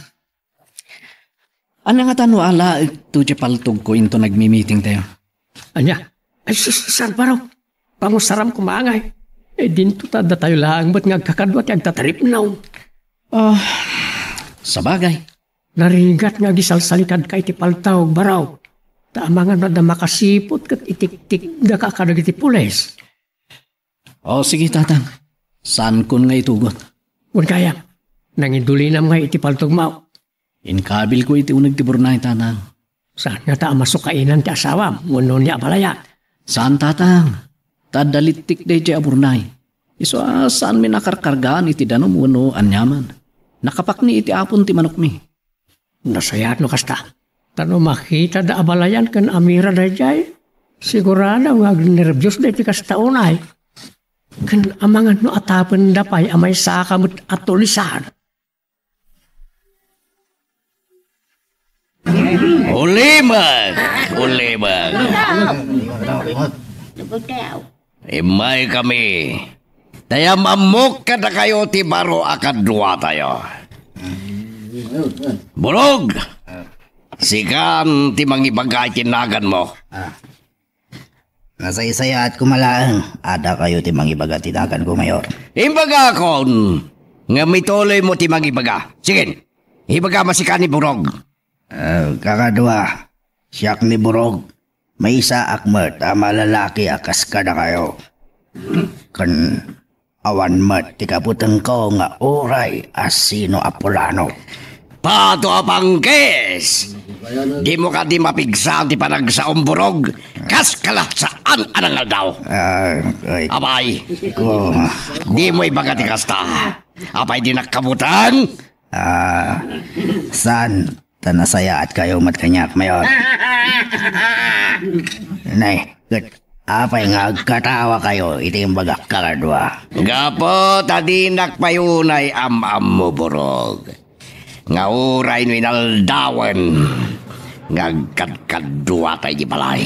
ano nga tanong ala ito di paltog ko into nagmi-meeting tayo? Anya, ay saan pa raw? Pangusaram kumangay. Dinto tada tayo lang, ba't nga kakadwa ti agtatarip naw? Sabagay. Narigat nga gisalsalikad kay ti paltaw baraw. Taamangan na makasipot kat itik-tik da kakadag iti pules. Sige tatang, saan kun nga itugot? Kung kaya, nangindulinam nga iti paltog mau. Inkabil ko iti unag tibur na tatang. Saan nga ta masukainan ti asawam, muno niya balaya. Saan tatang? Tadalitik day di aburnay. Iso saan mi nakarkargaan iti danom uno anyaman. Nakapak ni iti apon ti manok mi. Nasayat no kasta. Tano makita da abalayan kan amira da jay. Sigurado nga nervyos da iti kasta unay. Kan amangan no atapan da pay amay sakamot at tulisan. Ulimag! Imay kami. Taya mamok ka na kayo ti baro akadwa tayo. Burog! Sikan ti mangibagay tinagan mo. Nasaysaya at kumalaang. Ada kayo ti mangibaga tinagan ko, Mayor. Imbaga kon! Nga mituloy mo ti mangibaga. Sige, ibaga masikan ni Burog. Kakadwa, siyak ni Burog. May isa akmat, malalaki akas ka na kayo. Kan awan mat, tikaputang ko nga oray asino apolano. Pato apangkes! Di mo ka di mapigsa ti panagsaong Burog. Kas kalat saan anang daw. Abay, di mo ibaga ti kasta. Abay di nakabutan. San? Tanasaya at kayo matkanyak, Mayor. Nay, apay nga agkatawa kayo, iti yung bagak kakadwa. Gapo, tadi nakpayunay am-am mo, Burog. Nga uray no inaldawan. Nga agkadkadwa tayo di balay.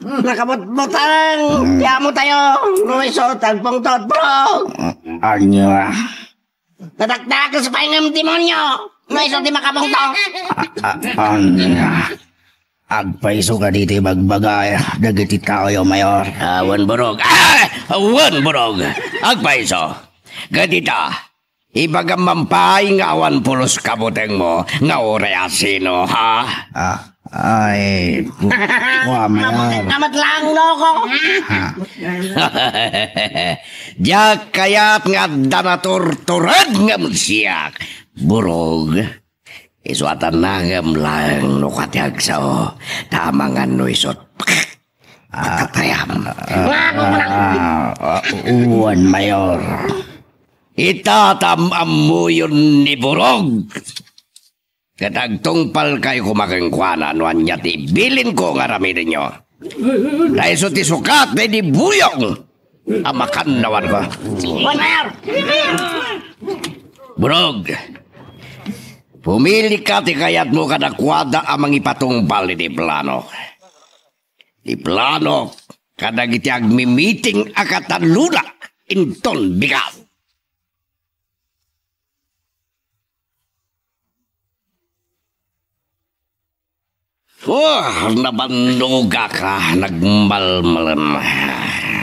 Nakabot-botang! Tiya mo tayo! Nuiso, tagpong tot, Burog! Anya? Tadak-tadak sa pahingam demonyo! Nuiso, di makabong to! Anya? Agpaiso ka dito bagbagay. Dagiti tao yo, Mayor. Awan, Burog. Awan, Burog. Agpaiso. Gadita. Ibagam mampay nga awan pulos kabuteng mo. Nga oray asino, ha? Ay, Mayor. Amat lang, loko! Diyak kaya't nga danaturturad nga musiyak. Burog. Isuatan nagam lang no katiag sao. Tamangan no isot. Patatayam. Uwan, Mayor. Itatamam mo yun ni Burog. Katagtungpal kayo kumakangkwana no anyat ibilin ko nga rami ninyo. Dahil ti sukat na di buyong. Amakan nawan ko. Burog. Pumili ka ti kayat mo kadakwada amang ipatungpal ni Plano. Di Plano kadag iti agmi-meeting akatalula inton bigat. Nabanduga ka, nagmalmalan.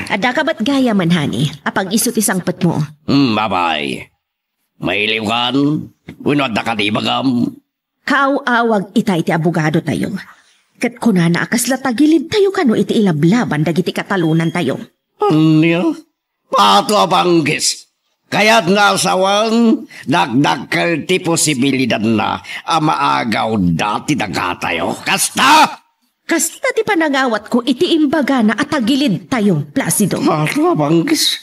Ada ka ba't gaya man, hani? Apag iso ti sangpet mo? Babay. Mailiw kan, winod na ka di bagam. Kaawawag itay ti abogado tayo. Kat kunana akas latagilid tayo kano iti ilablaban dagiti katalunan tayo. Niyo? Pato abanggis. Kaya't nasawan, dagdag ti posibilidad na maagaw dati daga tayo. Kasta! Kasta ti panangawat ko iti imbaga na atagilid tayo, Placido. Pato abanggis.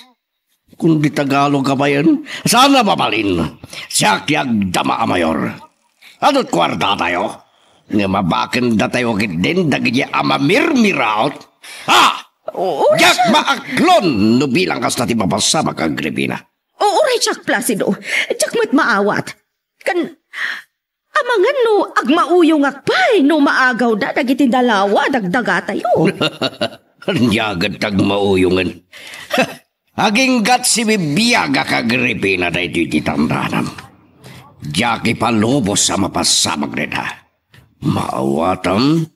Kung di Tagalog ka ba yan, sana mabalin. Siya kiyag dama mayor. Ano't kwarta tayo? Nga mabakin da tayo din dagiti amamirmiraut. Ha! Yak maaklon no bilang kasta ti mapasama kang Gripina. Uray, Jack Placido. Jack mat maawat. Kan, amangan no, agmauyong akpay no maagaw da, dagiti dalawa, dagdaga tayo. Nyagad tag mauyungan. Aging gat si bibiyaga kagripina da ito ititandanam. Jaki palubos sa mapasamag nila. Maawatam.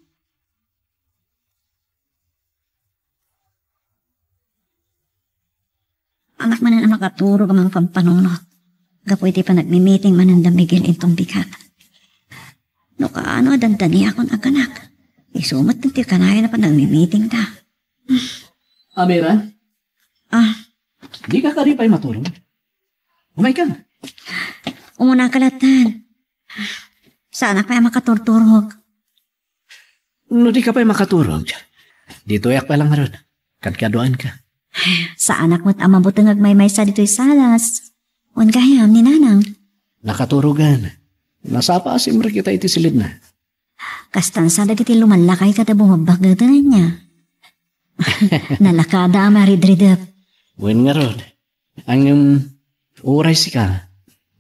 Anak man ang makaturo ka mga pampanunot. Gapoy ti pa nagmi-meeting man ang damigil itong bigat. No kaano dandani akong aganak. Isumat ng ti kanaya na pa nagmi-meeting ta. Amira? Di ka karipay matulog? Umay ka. Umuna kalatan. Sa anak pa yung makaturturog. No di ka pa'y makaturog. Dito yak pa lang ron. Kadkaduan ka. Sa anak mo't ama butang agmay-may sa dito'y salas. Un gayam ni nanang. Nakaturugan. Nasapa asimra kita iti silid na. Kastan sa dagiti lumalakay kada bumabagatan niya. Nalakada maridridap. Wen nga ron. Ang oray si ka.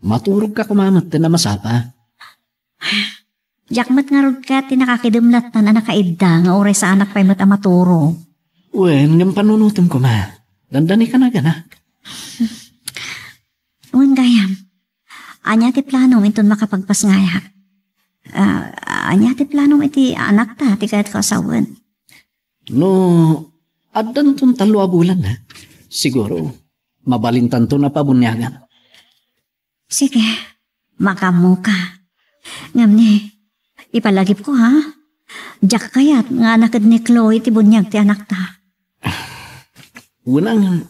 Maturog ka kumamat na masapa. Jakmat nga ron ka tinakakidumlat na nakaida nga oray sa anak pa'y mat amaturo. Wen, ng panunutom ko ma. Dandani ka na ganak. Wen gayam. Anya ti plano itong makapagpasngaya. Anya ti plano iti anak ta, ti kahit kasawan. No, adan tong 3 bulan na. Siguro, mabalintan to na pabunyagan. Sige, makamuka. Ngam ni, ipalagip ko ha. Diyak kayat nga anakad ni Chloe ti bunyag ti anak ta. Unang,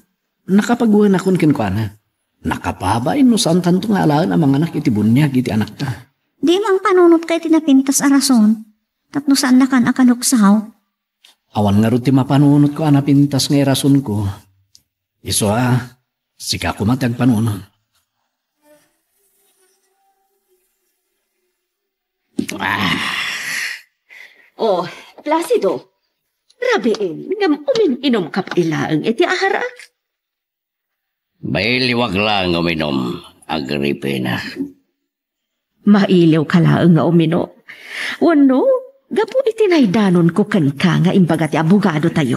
nakapagbuhan akong kinkwana. Nakapabain no saan tanto nga alaan ang mga anak iti bunyag iti anak ta. Di mang panunot kay tinapintas arason. Tapno saan na kan akanuksaw. Awan nga rin ti mapanunot ko anapintas nga rason ko. Iso sika kumatag panunot. Oh, Placido. Rabiin, ngam uminom ka pa ilaang iti ahara. Mailiwag lang uminom, Agripina. Mailiw ka lang nga uminom. Wano, gapo itinaydanon ko kan ka nga imbaga ti abogado tayo.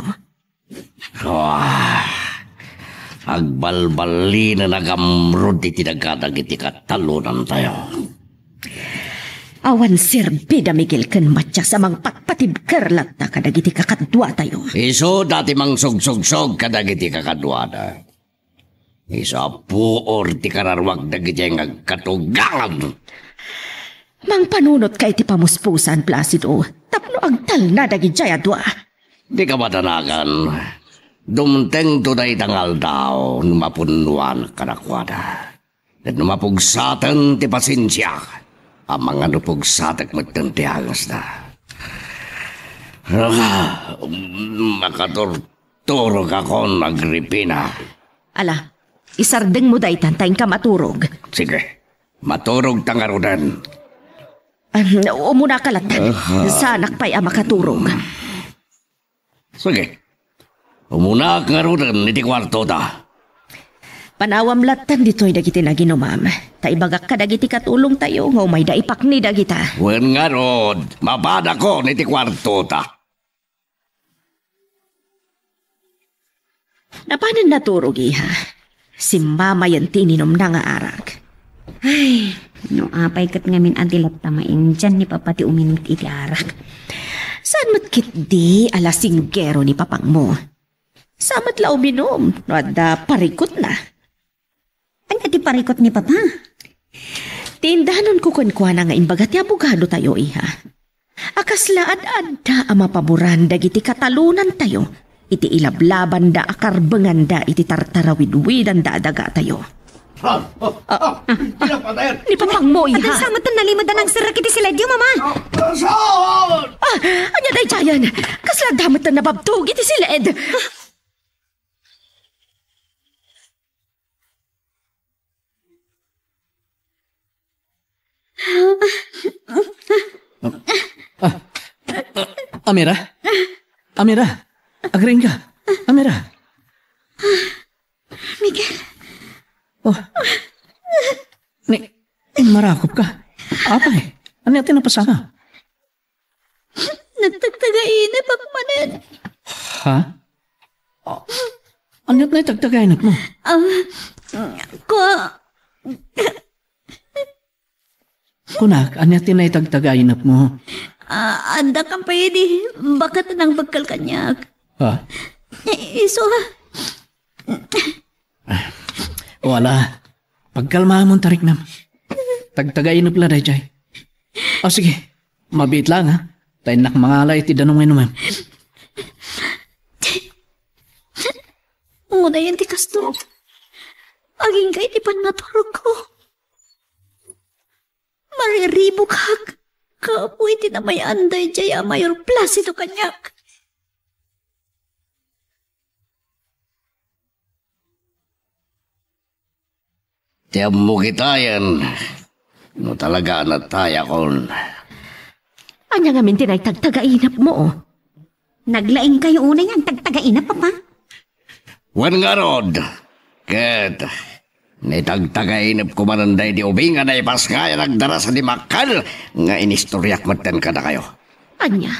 Agbalbali na nagamrod iti nagadag iti katalunan tayo. Awan sirbida Miguel ken matya sa mang patpatib kerlat na kadagiti kakadwa tayo. Iso dati mang sog-sog-sog kadagiti kakadwa na. Iso puor ti kararwag dagiti ang agkatugangan. Mang panunot kay ti pamuspusan, Placido. Tapno agtal na dagiti adwa. Di ka matanagan. Dumteng to day tangal daw numapunuan kanakwada. At numapugsatan ti pasensya. Ang mga nupugsatak magtantiagas na. Makaturturog ako ng Agripina. Ala, isardeng mo day tantay ka maturog. Sige, maturog tangarudan. Umuna kalatan, sa anak pa'y makaturog. Sige. Umuna ka rin iti kwarto ta. Panawam latan dito'y dagiti na ginumam. Taibagak ka dagiti katulong tayo, ngaw may daipak ni dagita. Wen nga rod, mapada ko niti kwarto ta. Napanan naturog iha. Si mama yan tininom na nga arag. Ay, no apay kat ngamin adilat tamain dyan ni papati uminit iti arak. Saan matkit di alasinggero ni papang mo? Samat lao binom, no adda parikot na. Ano ti parikot ni papa? Tindahanon ko kuan na nga imbaga ti abogado tayo iha. Akaslaan adda ang mapaboran dagiti katalunan tayo. Iti ilablaban da akarbengan da iti tartarawidwidan da adaga tayo. Ni papang mo iha. Adan samat na nalimod na ng sirak iti siladyo, mama. Anya day jayan. Kasla damat na nababtog iti siled. Amira? Amira? Agring ka? Amira? Miguel. Oh. Marakop ka. Apay, ano yung tinapasama? Nagtagtagainip ako manan. Ha? Ano yung tagtagainip mo? Kunak, ano yung tinatagtagainip mo? Anda kang pwede. Bakat nang bagkal kanyak. Ha? Iso ha. Wala. Pagkalma mong tarik nam. Tagtagainip lang dahi, Jay. O sige, mabit lang ha. Tayo nakmangalay ti danong inuman. Muna yan ti kasto. Aging kay ti panaturog ko. Mariribo kag. Kapoy ti na may anday jay a mayor Placido kanyak. Tiyam mo kita yan. No talaga na tayo kon. Anya nga min tinay tagtagainap mo. Naglaing kayo unay ang tagtagainap, papa. Wan nga rod. Ket, nitagtagainap ko mananday di ubing nga naipas nga yan nagdara sa di makal nga inistoryak matan ka na kayo. Anya,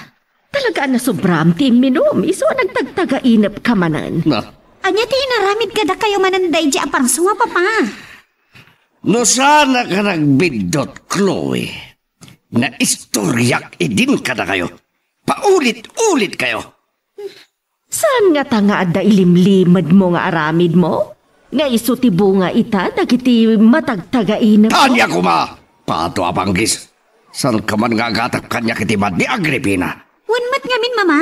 talaga na sobram ti minom. Iso nagtagtagainap ka manan. Na, Anya ti naramid kada kayo mananday di aparsunga, papa. no sana ka nagbidot, Chloe, na istoryak idin ka na kayo. Paulit-ulit kayo. Saan nga tanga adda ilimlimad mo nga aramid mo? Nga iso ti bunga ita, dagiti matagtagainap mo? Tanya ko ma! Pato abanggis. San ka man nga gatak kanya kiti di Agripina? Wanmat ngamin, mama.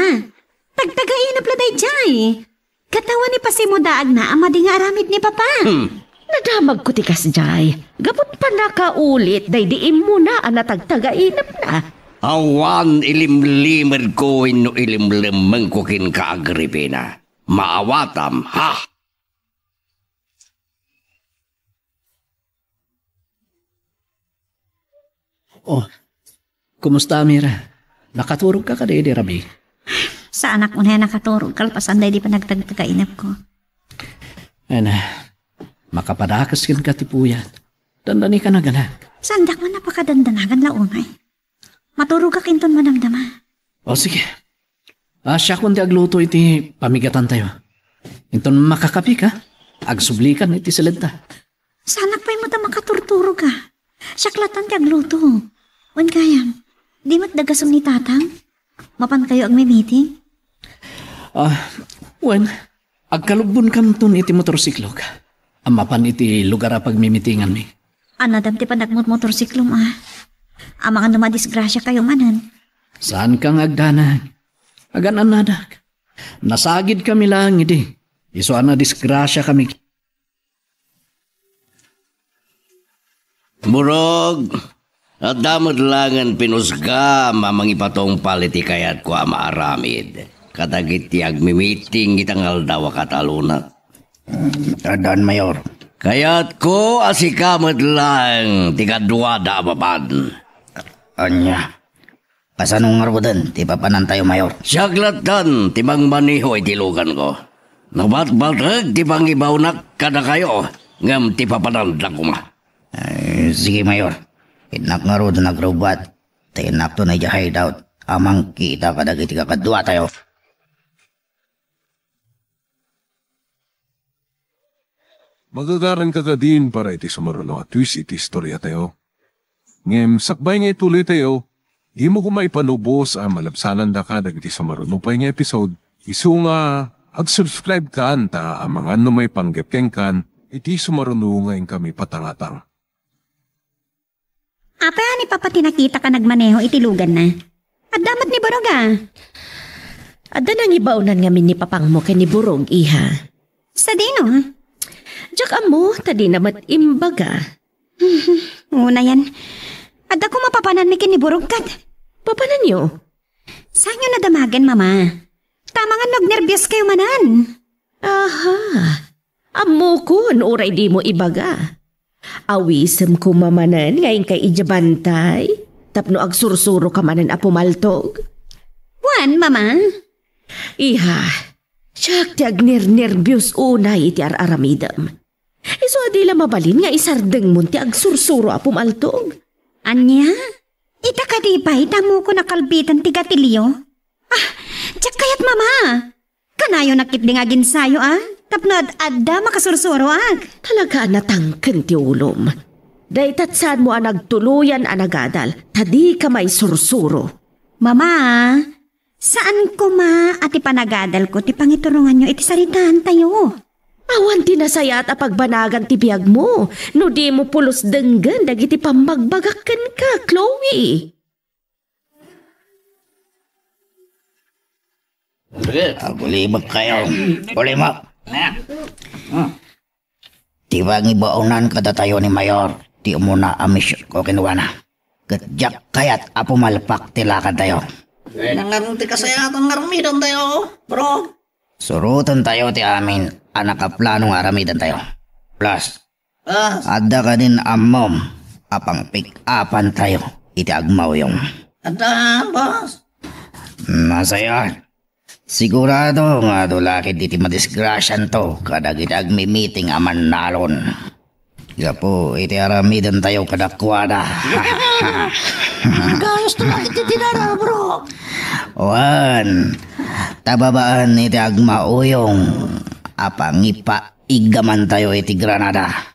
Tagtagainap la day jay. Katawan ni pasimudaag na ama di nga aramid ni papa. Nadamag ko ti kasjay. Gapot pa nakaulit, day diim mo na natagtagainap na. Awan ilimlimad ko ino ilimlimang kukin ka Agripina. Maawatam, ha? Oh, kumusta, Amira? Nakaturog ka di Rabi? Sa anak mo na nakaturog, kalpasan day di pa nagtagtagainap ko. Ano, makapadakas kin ka tipuyat. Dandani ka na gana. Sandak man napakadandanagan launay. Maturog ka kinton manamdama. O sige. Siya kundi agluto iti pamigatan tayo. Inton makakapi ka, agsublikan iti silenta. Sanak pa'y mo ta makaturturo ka. Siyaklatan ti agluto. Wan kayam, di mat dagasam ni tatang? Mapan kayo ag may meeting? Wen, agkalubon kanton iti motorsiklo ka. Amapan iti lugar a pagmimitingan mi. Anadam ti panagmot motorsiklo ma. Ang mga namadisgrasya kayo manan. Saan kang agdanag? Aganan nadak. Nasagid kami lang iti. Iso na disgrasya kami. Murog, at damod langan pinusga mamang ipatong paliti kayat ko maaramid. Katagiti agmimiting itang aldawa katalunat. Adan, Mayor. Kayat ko asikamad lang tigadwa da ababan. Anya, Kasanong nga rodan, ti papanan tayo, Mayor. Siyaglatan, timang maniho ay tilugan ko. Nabat-batag, timang ibawnak kada kayo. Ngam ti papanandang ko ma. Sige, Mayor. Inak nga rodan nagrawbat. Tinak to na hideout. Amang kita kadagiti kakadwa tayo. Magagaran ka din para iti sumaruno at twist iti istorya tayo. Ngem, sakbay nga ituloy tayo. Di mo kumaipanubos ang malabsanan da ka dagiti sumaruno pa nga episode. Isu nga, ag-subscribe ka anta ang mga may panggepkeng kan, iti sumaruno ngayon kami patangatang. Apa ni papa tinakita ka nagmaneho itilugan na? At damat ni Borog Ada nang ibaunan ngamin ni papang mo kay ni Borog, iha. Sa dino, ha? Diyak amo, tadi namat imbaga. Una yan. Ada ko mapapanan mi kini Borog kat. Papanan niyo? Saan nyo nadamagan, mama? Tama nga nagnervyos kayo manan. Aha. Amo ko, uray di mo ibaga. Awisem ko mamanan ngayon kay ijabantay. Tapno agsursuro ka manan apumaltog. Wan, mama? Iha, siyak ti agner-nervyos unay iti ar-aramidam. Iso adila mabalin nga isardeng mo ti agsursuro apumaltog. Anya? Ita ka di ba? Damo ko nakalbitan ti gatilyo? Tsak kayat mama. Kanayo nakit di nga ginsayo Tapno ad-adda makasursuro Talaga natangken ti ulom. Daytat saan mo nagtuluyan anagadal, tadi ka may sursuro. Mama, saan ko ati panagadal ko ti pangiturungan nyo iti saritaan tayo? Awan tinasayat a pagbanagan ti biyag mo, no di mo pulos denggan dagiti pambagbagakken ka, Chloe. Bulibag kayo. Bulibag. Tibang ibaunan kada tayo ni Mayor. Ti umuna amis ko kinuha na. Katjak kayat apo malpak tilakad tayo. Nangarong ti kasayatan ngaramidan tayo, bro. Surutan tayo ti amin, anak ka planong aramidan tayo. Plus, ada ka din amom, apang pick-upan tayo, iti agmaw yung. Ada, boss. Masaya. Sigurado nga dulakit iti madisgrasyan to, kadag iti agmi-meeting aman nalon. Gapo, iti aramidan tayo kadakwada. Gayos naman iti dinara, bro. Wan, tababaan iti agmauyong, apang ipa-igaman tayo iti Granada.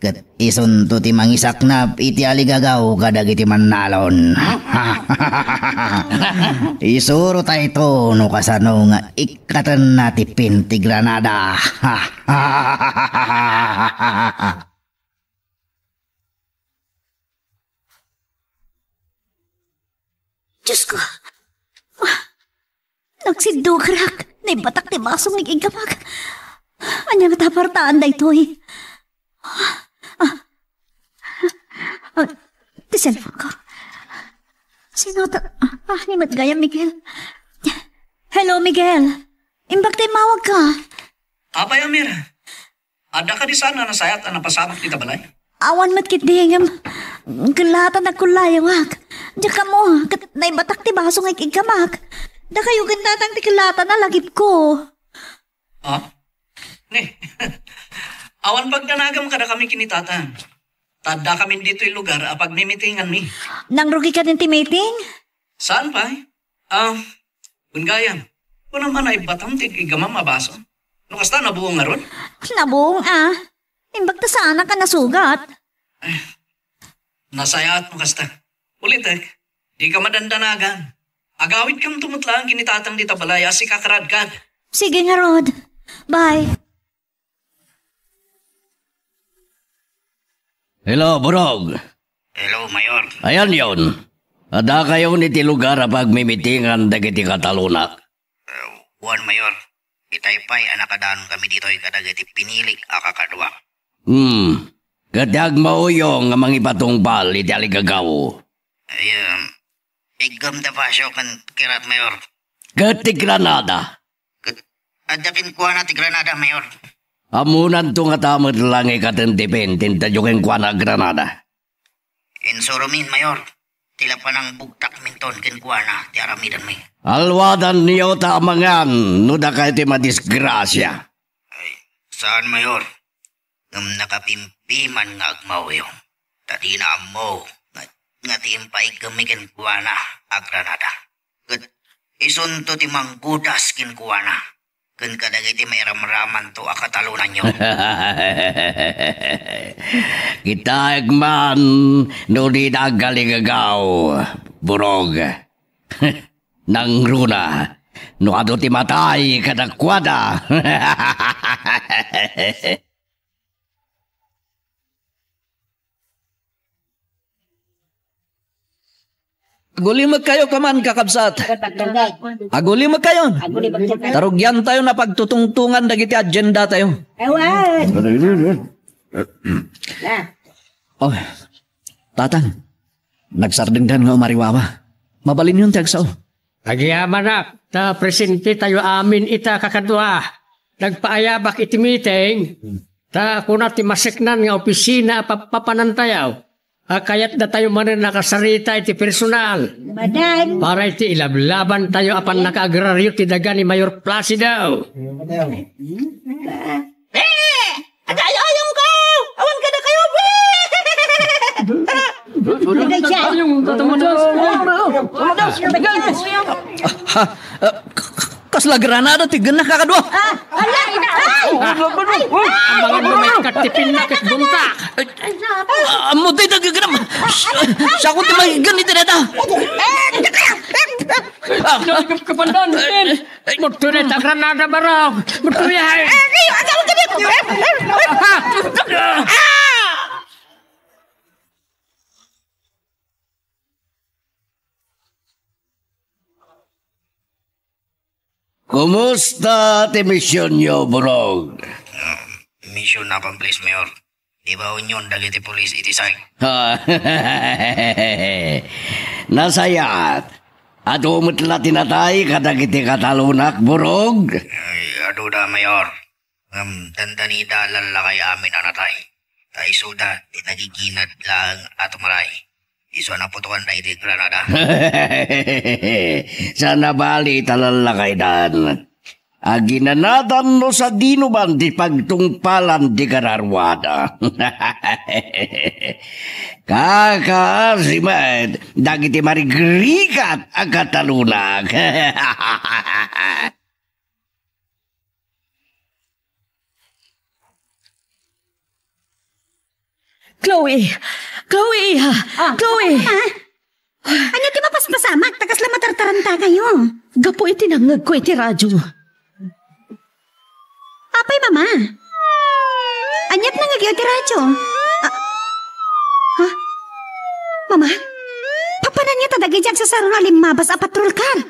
Kat isun to ti mangisaknap iti aligagaw kadag iti mannalon. Isuro tayo ito no kasano nga ikatan natipin ti Granada. Diyos ko. Nagsidukrak. Naibatak ti basong nag-igamag. Anyang tapartaan da ito Ti cellphone ko. Sino ta? Ni Matgaya, Miguel. Hello, Miguel. Imbak tayo mawag ka. Apay, Amir. Ada ka di sana nasayat na napasamak kita balay? Awan matkit dingam. Kalatan na kulayawag. Diyan ka mo, kat naibatak ti baso ng ikigamag. Da kayo gandatang ti kalatan na lagip ko. Ne, awan pagdanagam kada kami kinitatan. Tada kami dito yung lugar apag mimitingan mi. Nang rugi ka din ti meeting? Saan pa? Bungayam. Kung naman ay batang tigigama mabaso. Nung kasta nabuong nga ron? Nabuong Imbag ta sana ka nasugat. Nasayat mo kasta. Ulitek, di ka madandanagan. Agawid kang tumutla ang kinitatang dita balaya si kakaradkad. Sige nga, Rod. Bye. Hello, Borog. Hello, Mayor. Ayan yun. Ada kayo ni ti lugar apag mimitingan dagiti katalunak. Juan, Mayor. Itaypay anakadaan kami dito ay kadagiti pinilik akakadwa. Katag mauyong nga mangipatungpal iti aligagaw. Ay, igam da pasyo kan kirat, Mayor. Kati Granada. Adakin kuha na ti Granada, Mayor. Amunan to nga tamad lang ikatentipin tintadyukin kwa na Granada. Insuro min, Mayor. tila pa ng bugtak minton kinkuana ti aramidan may. Alwadan niyo ta amangan, no da kayo ti madisgrasya. Ay, saan mayor? Ngam nakapimpiman nga agmaw yung. Tadi na mo, nga tiimpay kami kinkuana agranada. Kat isunto ti manggudas kinkuana. Kun kadagay ti may ramraman to akatalunan nyo. Kita agman, no di nagaligagaw, burog. Nang runa, no ado ti matay kadakwada. Agulimag kayo kaman, kakabsat. Agulimag kayo. Tarugyan tayo na pagtutungtungan dagiti agenda tayo. Oh, tatang. Nagsardengdan nga umariwawa. Mabalin yun tagsao. Agyaman na, ta presente tayo amin ita kakadwa. Nagpaayabak iti meeting, ta kuna ti masiknan nga opisina papanantayaw. Kayat na tayo manin nakasarita iti personal. Madan. Para iti ilablaban tayo apan nakaagraryo ti daga ni Mayor Placido. Agayayong ko! Awan ka na kayo, be! Kasla granada ti gana kakadwa. Ang mga lumay katipin na katbunta. Amo tayo nagaganap. Siya ko ti may ganito na ta. Nagagap ka pa doon. Mutuloy ta granada barog. Mutuloy hay. Kumusta ti misyon nyo, burog? Mission na pang police mayor. Di ba unyon dagiti polis iti say? Nasayat. At umutla tinatay kadagiti katalunak, burog? Ay, ado da mayor. Dandani dalal la kay amin anatay. Tay suda, di nagiginad lang ato maray. Iso na putukan na iti Granada. Sana bali talalakay dan. Aginanatan no sa dinuban di pagtungpalan di kararwada. Kakasimat, dagiti marigrikat ang katalunak. Chloe! Chloe! Chloe! Anya ti mapaspasamak, tagas la matartaranta kayo. Gapo iti nangag ko iti radyo. Apay, mama. Anyat nangagyo ti radyo. Ha? Mama? Papanan niya tadagi jag sa sarong alimabas a patrol car.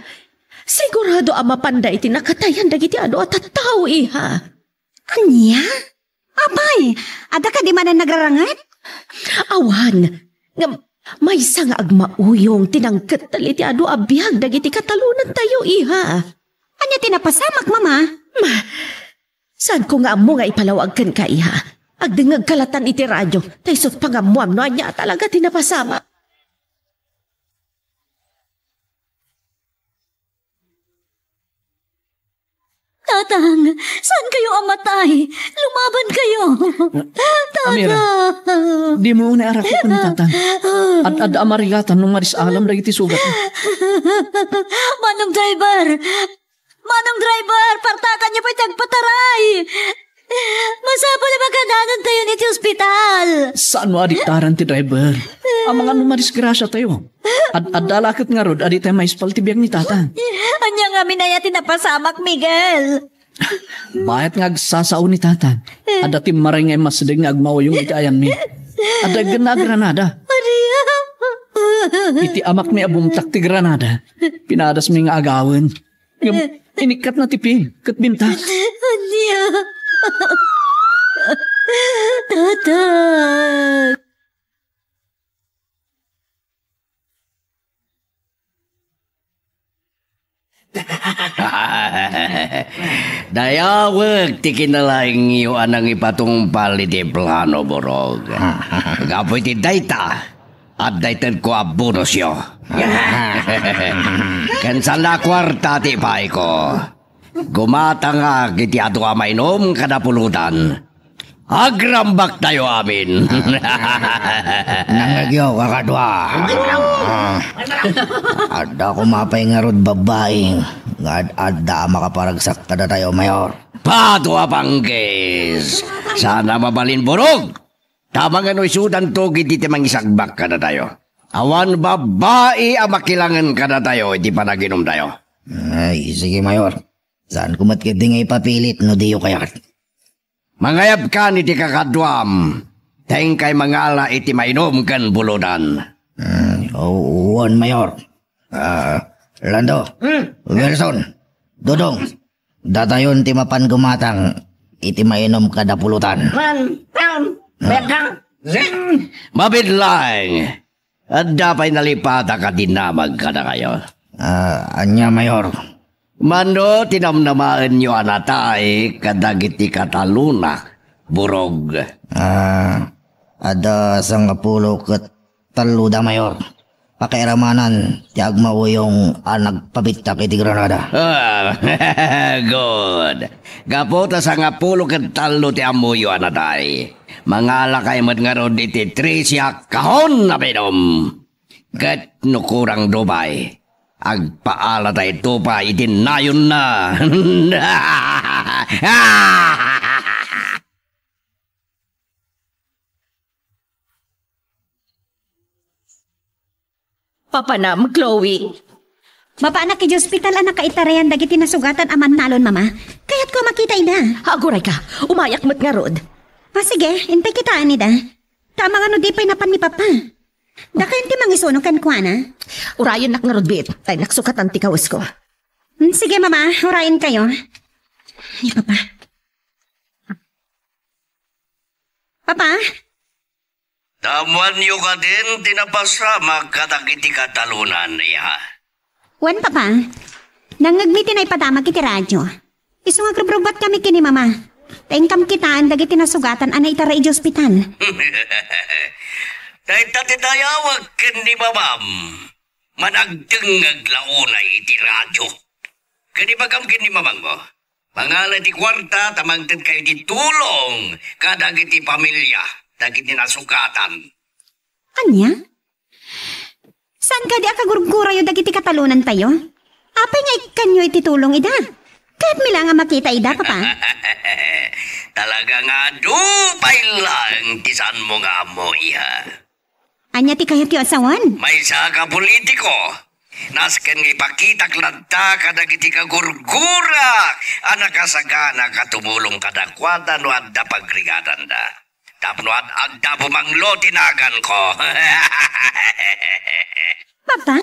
Sigurado ang mapanda iti nakatayan dagiti ado at tao iha. Anya? Apay, ada ka di man nagrarangat? Awan, nga may isang agmauyong tinangkat taliti ado abiyag dagiti katalunan tayo iha. Anya tinapasamak, mama? Saan ko nga mo nga ipalawagkan ka iha? Agdingag kalatan iti radyo, taysot pangamuam no anya talaga tinapasamak. Tatang, saan kayo amatay? Lumaban kayo. Amira, di mo una arakot ni tatang. At amarigatan nung maris alam lagi ti sugat. Manong driver, partakan niyo pa itagpataray. Masapol na magkananan tayo niti ospital. Saan mo adiktaran ti driver? Ang mga numarisgrasya tayo. At dalakit nga rod, adi tayo maispal ti biyag ni tatang. Anya nga minaya tinapasamak, Miguel. Bayat nga agsasao ni tatang. At dati maray nga masadig nga agmawa yung iti ayan mi. At dagan na granada. Iti amak mi abumtak ti granada. Pinadas mi nga agawin. Inikat na tipi, kat bintak. Anya. Tatang. Dayawag ti kinalaing iyo anang ipatungpal iti plano, burog. Gapoy ti dayta. at daytan ko abonus yo. Kansan na kwarta ti pay ko. Gumata nga kiti ato ka mainom kada pulutan. Agrambak tayo amin. Nangagyo, kakadwa. Ada ko mapay nga rod babaeng. Ada makaparagsak kada tayo, Mayor. Pato Apanggis. Sana mabalin burog. Tamang ano isudan to kiti timang isagbak kada tayo. Awan babae ang makilangan kada tayo, iti panaginom tayo. Ay, sige, Mayor. Saan ko matkiti nga ipapilit, no diyo kayat. Mangayab ka ni ti kakadwam. Teng kay mangala iti mainom kan buludan. Uwan, Mayor. Lando, Wilson, Dudong, datayon ti mapan gumatang iti mainom kada pulutan. Mabidlang. At dapay nalipata ka dinamag ka na kayo. Anya, Mayor. Mano tinamnamaan nyo anatay kadagiti kataluna, burog. Ada sang pulo ket taluda, Mayor. Pakiaramanan ti agmao yung nagpabitak iti Granada. Good. Gapota sa nga pulo ket talo ti amuyo anatay. Mangala kay mat nga rod iti Tricia kahon na pinom. Ket nukurang Dubai. Agpaala tayo ito pa, itinayon na. Papanam, Chloe. Mapaanak ki hospital anak kaitarayan dagiti nasugatan aman nalon, mama. Kaya't ko makita ida. Aguray ka, umayak mo't nga rod. Sige, intay kitaan nida. Tama nga no di pa'y napan ni Papa. Dakayin ti mangisuno kan kuana. Urayon nak nga rod, bit. Tay naksukatan ti kawas ko. Sige, mama. Urayin kayo. Ni Papa. Papa? Tamuan nyo ka din, tinapasama kadagiti katalunan niya. Wan, Papa. Nangagmiti na ipadamag iti radyo. Iso nga krubrubat kami kini, mama. Tengkam kitaan dagiti nasugatan anay tara iti ospital. Dahil tatitayawag ken ni mamam. Managdengag launay iti radyo. Kanibagam ken ni mamang mo. Pangalan ti kwarta tamangten kayo di tulong kadag iti pamilya dagiti nasugatan. Anya? Saan ka di akagurgura yung dagiti katalunan tayo? Apay nga ikanyo iti tulong ida. Kahit mila nga makita ida, Papa. Talaga nga dupay lang tisan mo nga mo iha. Anya ti kayo ti asawan? May saka politiko. Nasken nga ipakita klanta kadagiti kagurgura. Anak kasagana katumulong kadakwada no adda pagrigadan da. Tapno adda bumanglo tinagan ko. Papa?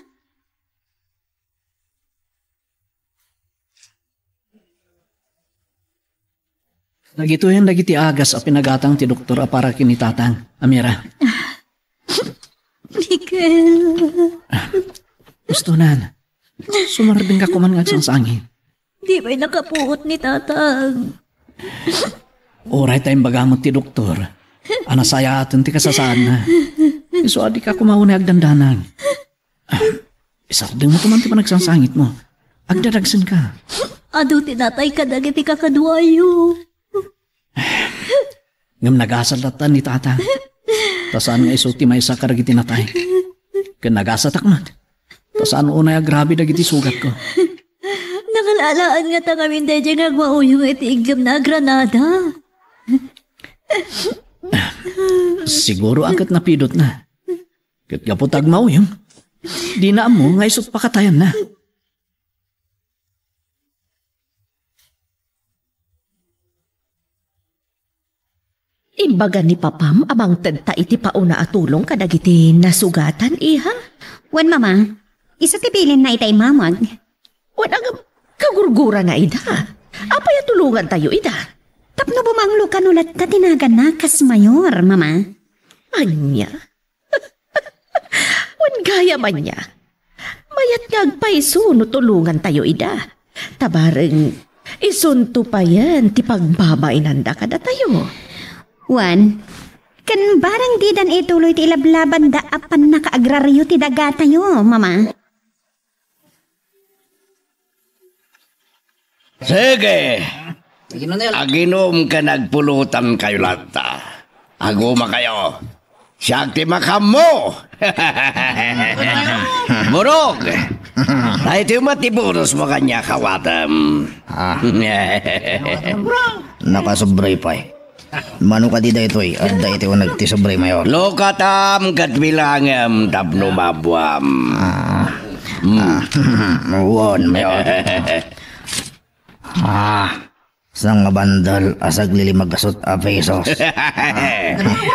Nagito yan dagiti agas a pinagatang ti doktor a para kinitatang. Amira. Miguel. Gusto nan. Sumarbing ka kuman nga sa sangin. Di ba'y nakapuot ni tatang? Oray tayong bagamot ti doktor. Anasaya atin ti kasasaan na. Iso adi ka kumauna agdandanan. Isardeng mo kuman ti panagsasangit mo. Agdaragsan ka. Ado tinatay ka dagiti kakadwayo. Ngam nagasalatan ni tata. Tasaan nga iso ti may sa karagiti natay. Kan nagasatak man. Tasaan unay agrabe dagiti sugat ko. Nakalalaan nga tangamin dadya nga mauyong iti igam na Granada. Siguro agad napidot na. Kat gapotag mauyong. Di na mo nga isot pakatayan na. Imbaga ni Papam amang tenta iti pauna at tulong kadagiti nasugatan, iha? Wan, mama. Isa tipilin na itay mamag. Wan ang kagurgura na ida. Apay at tulungan tayo ida. Tapno bumanglo kanulat na tinagan na kas mayor, mama. Anya? Wan gaya man niya. Mayat ngagpaiso no tulungan tayo ida. Tabareng isunto pa yan ti pagbabainan da kada tayo. Wan, Kan barang di dan ituloy ti ilablaban da apan nakaagraryo ti daga tayo, mama. Sige. Aginom ka nagpulutan kayo lata. Aguma kayo. Siya ti makam mo. Burog. Ay ito matiburos mo kanya kawatam. Nakasobray pa eh. Mano ka di da ito eh. At da ito nagtisobray mayor. Lokatam kat bilangam tapno mabuam. Won mayor. Sang nga bandal asag lili magasot a pesos.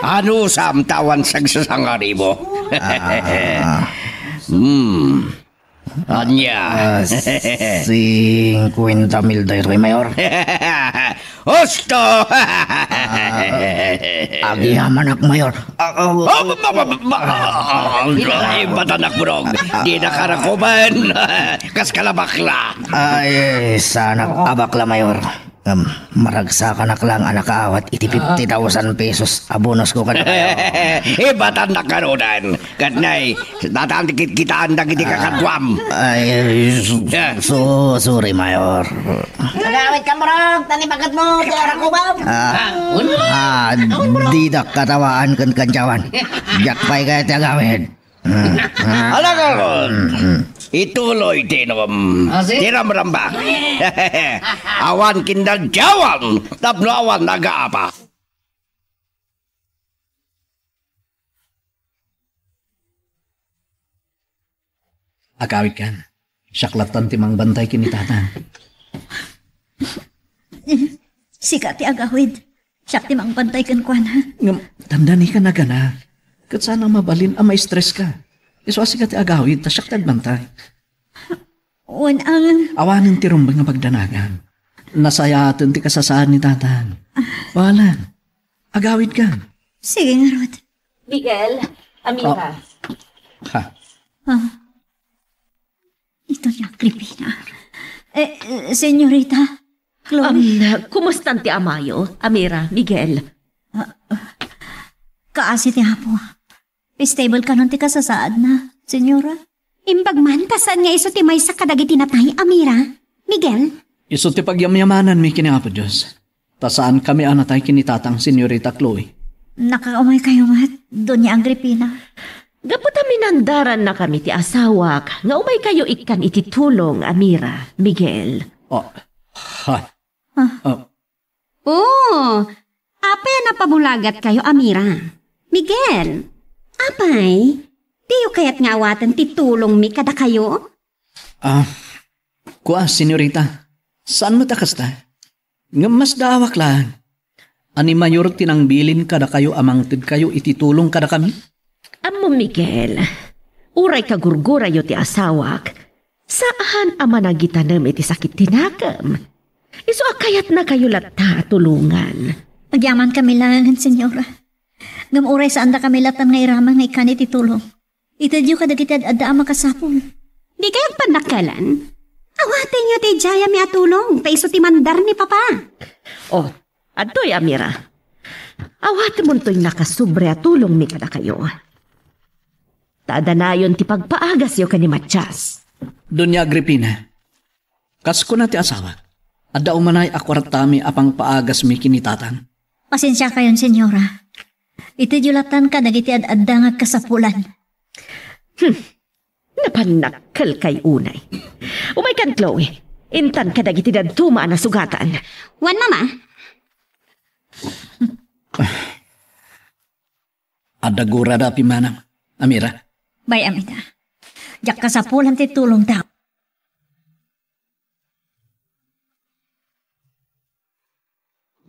Ano samtawan sagsasangari mo? Anya. 50,000 daytoy mayor. Osto! Agihaman ak mayor. Batanak burog. Di nakarakuman. Kas kalabakla. Ay, sana abakla mayor. Maragsakan na lang anak kaawat iti 50,000 pesos abonos ko kada kayo. Batan na karonan. Katnay, dataan kitaan na kiti kakadwam. Ay, sorry mayor. Nagawit ka morog, tanibagat mo, tiyara ko ba? Di da katawaan kan kanjawan. Jakpay kaya tiyagawin. Alakaron. Ituloy tinom. Tiram-rambak. Awan kindal jawan. Tapno awan nag-aapa. Agawid kan. Siyaklatan timang bantay kinitatan. Sikat ti agawid. Siyak ti mang bantay kan kwan ha. Tandani ka na gana. Kat sana mabalin may stress ka. Iso asikat ti agawid, tasyak tagbantay. Ang... Awanin ti rumbang nga pagdanagan. Nasayatin ti kasasaan ni tatan. Bahalan. Agawid ka. Sige nga, Rod. Miguel, Amira. Ito niya, Kripina. Senyorita, Chloe. Kumusta ti Amayo, Amira, Miguel? Kaasi ti hapo. Stable ka nun ti kasasaad na, senyora. Imbag man, tasaan nga iso ti may sa kadagi tinatay, Amira. Miguel? Iso ti pagyamyamanan mi kiniapo Diyos. Tasaan kami anatay kinitatang Senyorita Chloe. Nakaumay kayo mat, Doña Agripina. Gapot minandaran na kami ti asawak, nga umay kayo ikan ititulong, Amira, Miguel. Apay na pabulagat kayo, Amira. Miguel, apay, diyo kayat nga awatan titulong mi kada kayo? Kuha, Senyorita, saan mo takasta? Nga mas daawak lang. Ani mayor tinangbilin kada kayo amang tid kayo ititulong kada kami? Amo, Miguel, uray ka gurgura yo ti asawak. Saan ama nagitanam iti sakit tinakam? Iso akayat na kayo lata tulungan. Pagyaman kami lang, senyora. Ngamuray saan da kami latan nga iramang nga ikan ititulong. Itadyo ka dagitad adda makasapong. Di kayang panakalan? Awatin nyo ti Jaya mi atulong, paiso ti mandar ni Papa. Adoy, Amira. Awatin mo to'y nakasubre atulong mi kada kayo. Taadanayon ti pagpaagas yo ka ni Matias. Doña Agripina, kasko na ti asawa. Adda umanay akwaratami apang paagas mi kinitatan. Pasensya kayon, senyora. Itidulatan ka dagiti adda nga kasapulan. Napanakal kay unay. Umay kan, Chloe. Intan ka dagiti dadtuma na sugatan. Wan, Mama. Adda gura da pimanam, Amira. Bay, Amita. Diyak kasapulan ti tulong tao.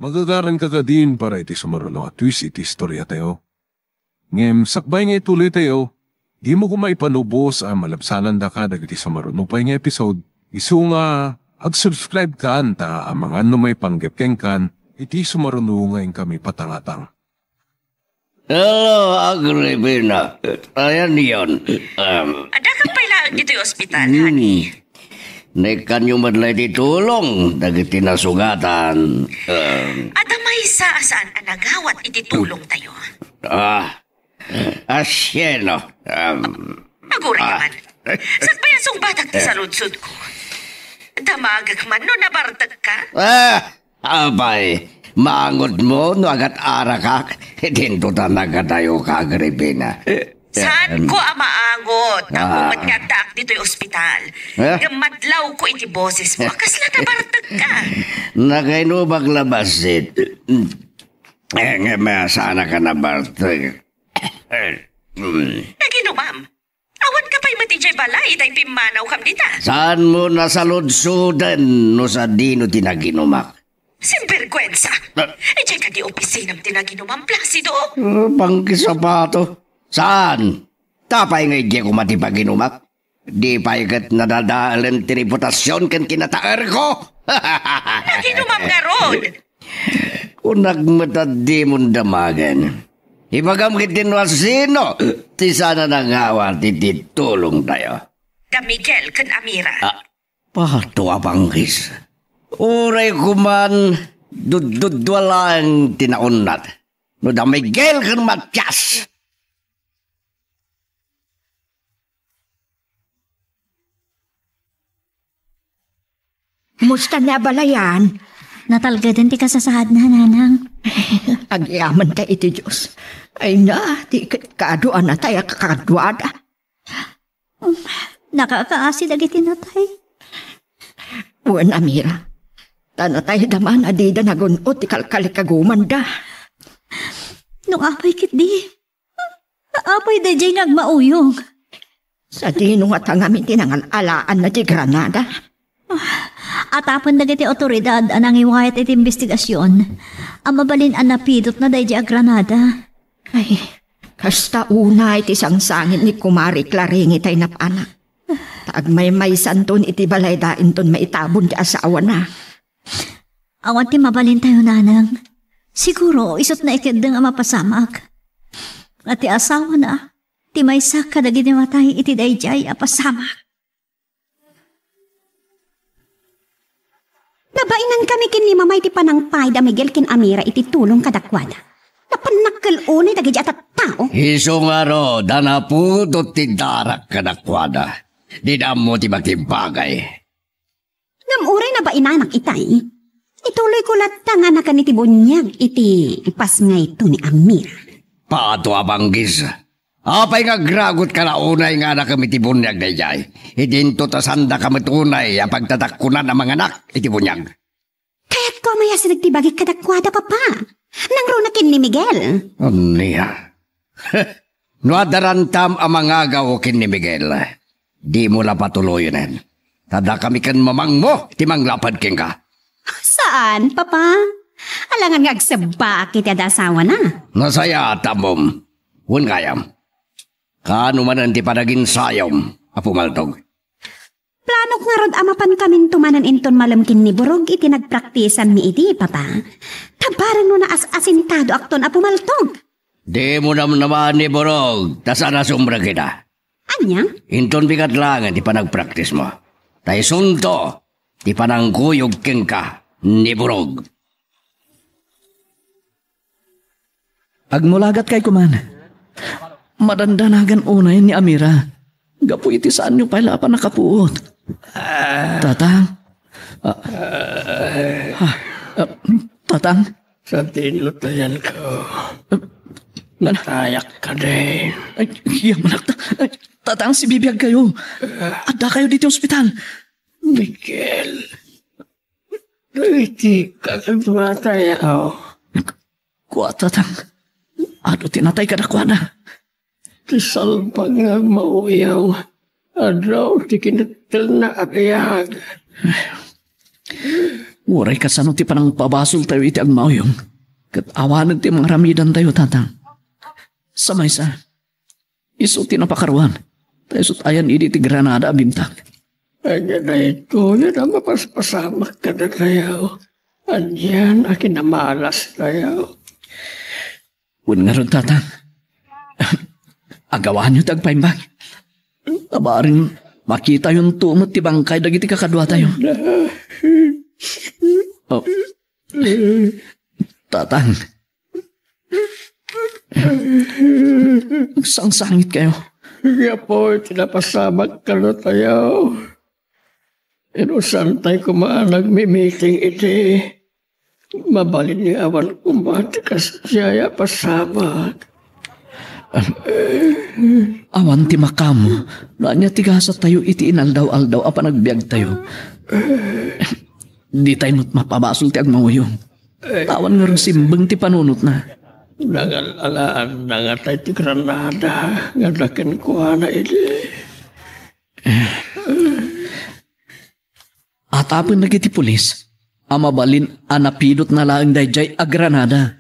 Magagaran ka din para iti sumarulong at twist iti istorya tayo. Ngem, sakbay nga ituloy tayo, di mo kumaipanubos ang malabsanan da ka dagiti sumarulong pa nga episode. Isu nga, ag-subscribe ka anta ang mga may panggepkeng kan, iti sumarulong ngayon kami patangatang. Hello, Agripina. Ayan yun. Ada kang pailaan dito yung ospital, honey. Nekan yung madlay titulong, dagiti nasugatan. Ada may saan ang nagawat ititulong tayo. Asyeno. Aguri naman. Saan ba yung batag ti sa lunsod ko? Damagag man no nabartag ka? Abay, maangod mo no agat arakak. Dinto talaga tayo kagribina. Saan ko amaangot? Ako matkatak dito'y ospital. Gamadlaw ko iti boses mo. Kasla nabartag ka. Nakainubag labasit. Sana ka nabartag. Naginumam. Awan ka pa'y matijay balay, itay pimanaw kam dita. Saan mo nasaludsudan no sa dino tinaginumak? Simperkwensa. Ejay ka di opisinam tinaginumam, Placido. Pangkisapato. Saan? Tapay nga hindi ko matipaginumak. Di pa ikat nadadalan ti reputasyon kan kinataar ko. Naginumam nga ron. Kung nagmatadi mong damagan, ibagam kitinwa sino, ti sana nangawa ti tulong tayo. Ka Miguel kan Amira. Pato abangkis. Uray kuman, dududwalang tinaunat. No da Miguel kan Matias. Musta niya balayan? Natalga din ti kasasahad na, nanang. Agyaman ka iti Diyos. Ay na, di kaduan na tayo kakaduada. Nakakaasid agiti na tayo. Uwan, Amira. Tana tayo daman adida nagunot ti kalkalikaguman da. Nung apay kit di. Apay da jay nagmauyong. Sa dino nga tangamin tinangalaan na di Granada. Atapan na giti otoridad anang iwayat iti investigasyon. Ang mabalin ang napidot na dahi a Granada. Ay, kasta una iti sangsangin ni Kumari Claringi tay napanak. Taagmay santon iti balay dain ton maitabon ti asawa na. Awan ti mabalin tayo, nanang. Siguro isot na ikadang ang mapasamak. At ti asawa na, ti maysa kadagi ni matay iti dayjay a pasamak. Nabainan kami kin ni mamay ti panangpay da Miguel kin Amira iti tulong kadakwada. Napanakkel unay dagi at tao. Iso nga ro, danaputot ti darak kadakwada. Di mo ti magtimbagay. Ngamuray na ba inanak itay? Ituloy ko latta nga nakan iti bunyag iti ipas nga ito ni Amira. Pato abanggis. Apay nga gragot ka na unay nga na kami ti bunyag na ijay. Idinto tasanda kami tunay ang pagtatakunan ng mga anak iti bunyag. Kaya't ko maya sinagtibagi kadakwada papa. Nang runakin ni Miguel. Niya. Nuadarantam ang mga gawokin ni Miguel. Di mo la patuloyin. Tada kami kan mamang mo, timang lapad king ka. Saan, papa? Alangan nga agsabak iti adasawa na. Nasaya tamom. Hun kayam. Kano man ang ti panagin sayom, apumaltog. Plano nga rod amapan kamin tumanan inton malamkin ni Borog iti nagpraktisan mi iti, papa. Tabaran mo na asintado akton apumaltog. Di mo naman ni Borog, tasana sumbra kita. Anya? Inton bigat lang ti panagpraktis mo. Tay sunto, ti panangguyog king ka ni Borog. Agmulagat kay kuman. Madandanagan unay ni Amira. Gapu iti saan nyo pala pa nakapuot. Tatang. Tatang. Sa tinutayan ko, natayak ka din. Ay, manak. Tatang, si bibiyag kayo. Adda kayo dito ospital. Miguel, iti ka nagmatayaw. Kuwa, tatang. Ano tinatay ka na kuwa na? Tisal pa nga mauyaw. Adaw, ti kinatil na agayag. Uray ka sano ti panang pabasol tayo iti agmauyong. Kat awanan ti mga ramidan tayo, tatang. Samay sa. Iso ti napakaruan. Tayo sut ayan idi ti Granada abintag. Anya na ito, yan ang mapaspasamak ka na kayaw. Anyan, akin na malas kayaw. Un nga ron, tatang. Agawan nyo tagpaimbag. Tabaring makita yung tumot ti bangkay dagiti kakadwa tayo. Oh. Tatang. Sangsangit kayo. Kaya po, tinapasamak ka na tayo. Inusan tayo kumaan nagmi-meeting iti. Mabalin ni awan kumatikas siya pasamak. Awan ti makam. Naanya tigasa tayo iti inaldaw-aldaw apa nagbiag tayo. Di tayo not mapabasol ti agmawayong. Tawan nga rin simbang ti panunot na. Nangalalaan na nga tayo ti Granada. Nga dakin kuha na iti. Atapon na kiti pulis, amabalin anapidot na lang dayjay a Granada.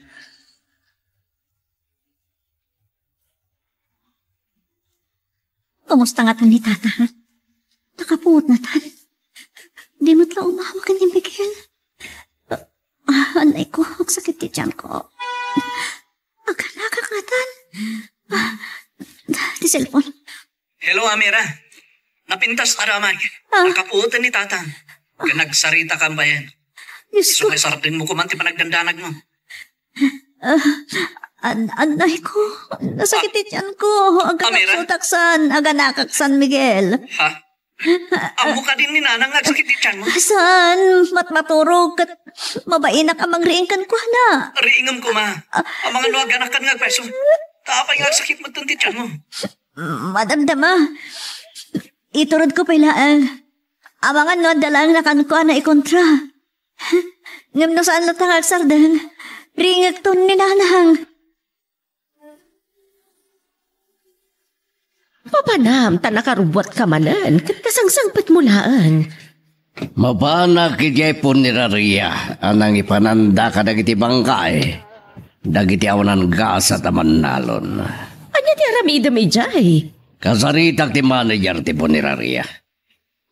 Kumusta nga tan ni tata, ha? Nakapuot na tan. Di mo't lang umawag ni Miguel. Anay ko, ang sakit di tiyan ko. Agalaga nga tan. Di cellphone. Hello, Amira. Napintas ka ramay. Nakapuotan ni tata. Nagsarita ka ba yan? Diyos ko. Sumaysarap din mo kumanti pa nagdandanag mo. Anay ko, nasakit tiyan ko. Aganaksudaksan, aganakaksan, Miguel. Ha? Amo ka din ni Nanang nagsakit tiyan mo? Saan? Matmaturog kat mabainak amang riingkan ko na. Riingam ko ma. Ang mga nuaganakan nga peso. Tapay nga sakit mo itong tiyan mo. Madamdama. Iturod ko pailaan. Ang mga dalang nakankuha na ikontra. Ngam na saan latang agsardan. Ringag to ni Nanang. Papanam, nakarubuat ka manan. Kasangsangpat mulaan. Mabana kijay po ni Raria. Anang ipananda ka dagiti bangkay. Dagiti awanan gasa taman nalon. Anya ti aramida may jay? Kasaritak ti manager ti po ni Raria.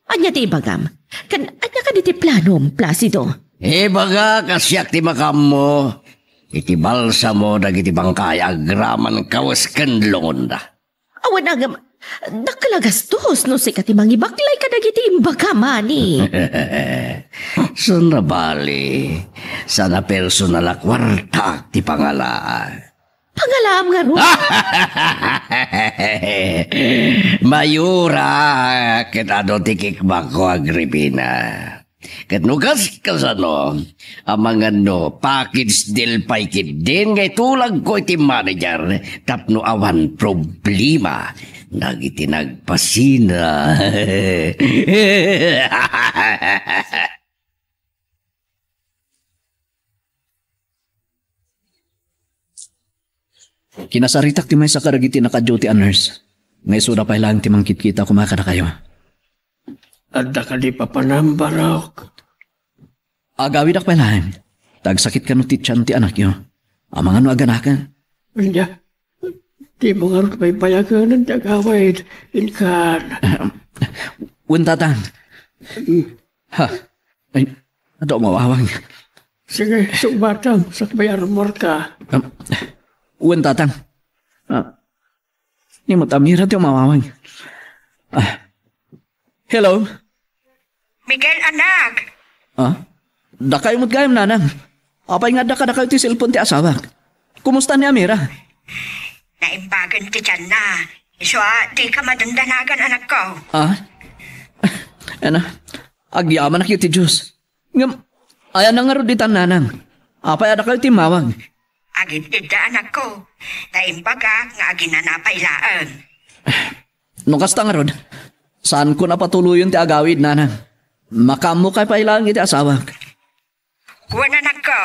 Anya ti ibagam? Anya ka di ti planom, Placido? Baga kasyak ti makam mo. Iti balsa mo dagiti bangkay agraman kawas kanlongon da. Awan agam, nakalagastos no si katimang ibaklay ka dagiti imbagamani. Sana bali, sana personal akwarta ti pangalaan. Pangalaam nga ro. Mayura, kita do tikikbak ko Agripina. Kat nugas ka sa no, ang mga no, package deal paikid din, ngay tulag ko iti manager, tapno awan problema, nagiti nagpasina. Kinasaritak ti may sa karagiti naka-duty a nurse. Ngay suda pa ilang timang kitkita kumakada kayo. Adda ka di papanambarok. Agawid ak pa ilang. Tagsakit ka no tityan ti anak yo. Amang ano aganakan. Anya, di mo nga rin may bayagan ng tagawid. Inkan. Untatang. Ha? Ay, ato mawawang. Sige, sumatang. Sakbayar mo ka. Untatang. Ni mo tamira ti mawawang. Hello? Miguel, anak. Dakay mo't gayam nanang. Apay nga dakay ti cellphone ti asawa. Kumusta ni Amira? Naimbagan ti tiyan na. Iswa, di ka madandanagan, anak ko. Ano? Agyaman na kayo ti Diyos. Ngam, ayan na nga ro ditan nanang. Apay ada kayo ti mawag. Agit ida, anak ko. Naimbaga nga aginanapailaan. Nung kasta nga ron, saan ko napatuloyon ti agawid nanang? Makamu kay pailang iti asawa. Kuwan, anak ko.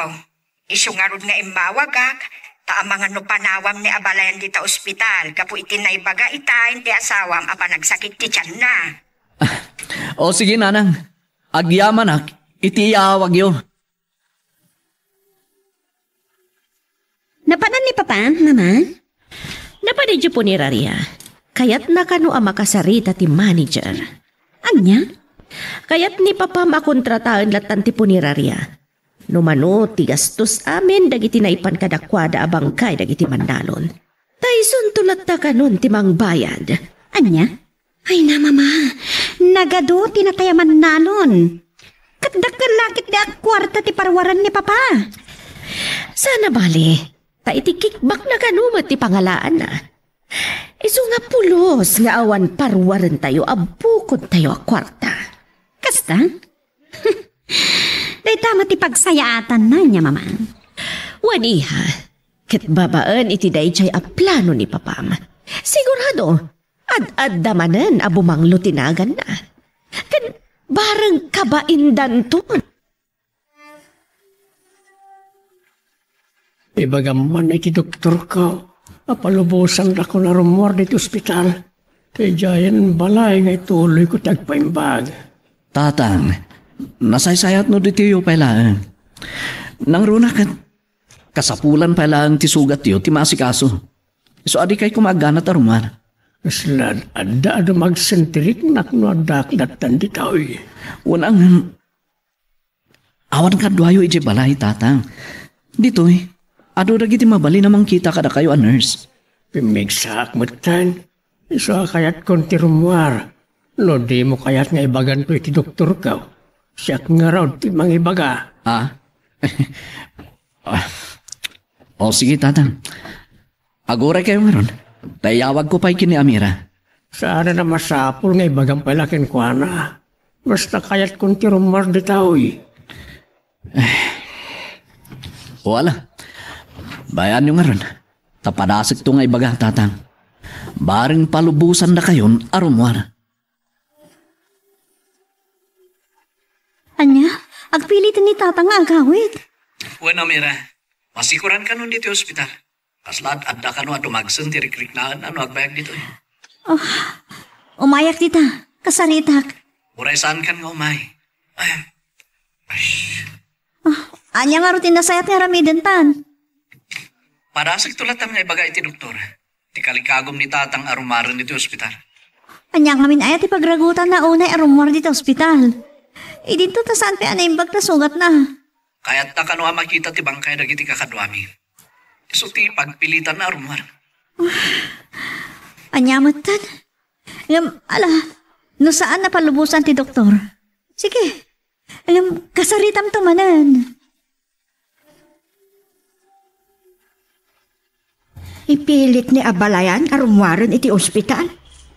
Isungarod nga imawagak. Taamangan no panawam ni abalayan dita ospital. Kapu iti naibaga itain ti asawam apa nagsakit ti tiyan na. O sige nanang, agyaman ak, iti iawag yo. Napanan ni Papa, Mama? Napanidyo po ni Raria. Kaya't nakano ang makasarita ti manager. Anya? Kaya't ni Papa makontrataan latan ti po ni Raria. Numano ti gastos amin dagiti naipan kadakwada abangkay dagiti mandalon. Tayson tulat ta kanon ti mang bayad. Anya? Ay na, Mama. Nagado tinatayaman nalon. Kadakkalakit di ak kwarta ti parwaran ni Papa. Sana bali. Ta iti kickback na kanumat ti pangalaan na. Iso nga pulos nga awan parwaran tayo abukod tayo a kwarta. Kasta? Day tama ti pagsayaatan na niya, mama. Waniha, ket babaan iti dayjay a plano ni papam. Sigurado, ad-ad damanan a bumanglo tinagan na. Ken bareng kabaindan to. Ibagaman iti doktor ka. Apalubusan ako na rumor dito ospital. Kaya jayan balay nga ituloy ko tagpaimbag. Tatang, nasaysayat no dito yung pailaan. Nang runa ka, kasapulan pailaan ti sugat yo, ti masikaso. So adi kay kumagana tarumar. Aslad, ada magsenterik nak no dakdatan di tao eh. Unang, awan ka duayo iti balay, tatang. Dito eh, ado ragi ti mabali namang kita kada kayo a nurse. Pimigsak matan. Isa kayat kon ti rumwar. No di mo kayat nga ibagan to iti doktor ka. Siyak nga raw ti mangibaga. O sige, tatang. Agora kayo nga ron. Tayawag ko pa'y kini Amira. Sana na masapul nga ibagang palakin ko na. Basta kayat kon ti rumwar di tao eh. Wala. Bayan nyo nga ron. Tapadasik to nga ibaga, tatang. Baring palubusan na kayon arumwar. Anya, agpilitan ni tatang nga agawid. Bueno, Amira. Masikuran ka nun dito ospital. Kaslad, adda ka no at umagsan ti rikrignaan ano agbayag dito eh. Oh, umayak dita. Kasaritak. Uray saan kan nga umay. Anya nga rutin na sayat nga ramiden tan. Parasik tulatam nga ibaga iti doktor. Ti kalikagom ni tatang arumaran dito ospital. Anya nga min ayat ipagragutan na unay arumwar dito ospital. Dito ta saan pa anaimbag na sugat na. Kaya't na kanwa makita ti bangkay dagiti kakadwami. So ti pagpilitan na arumwar. Anya matan. Ala, no saan na palubusan ti doktor? Sige, kasaritam to manan. Ipilit ni Abalayan arumwaran iti ospital.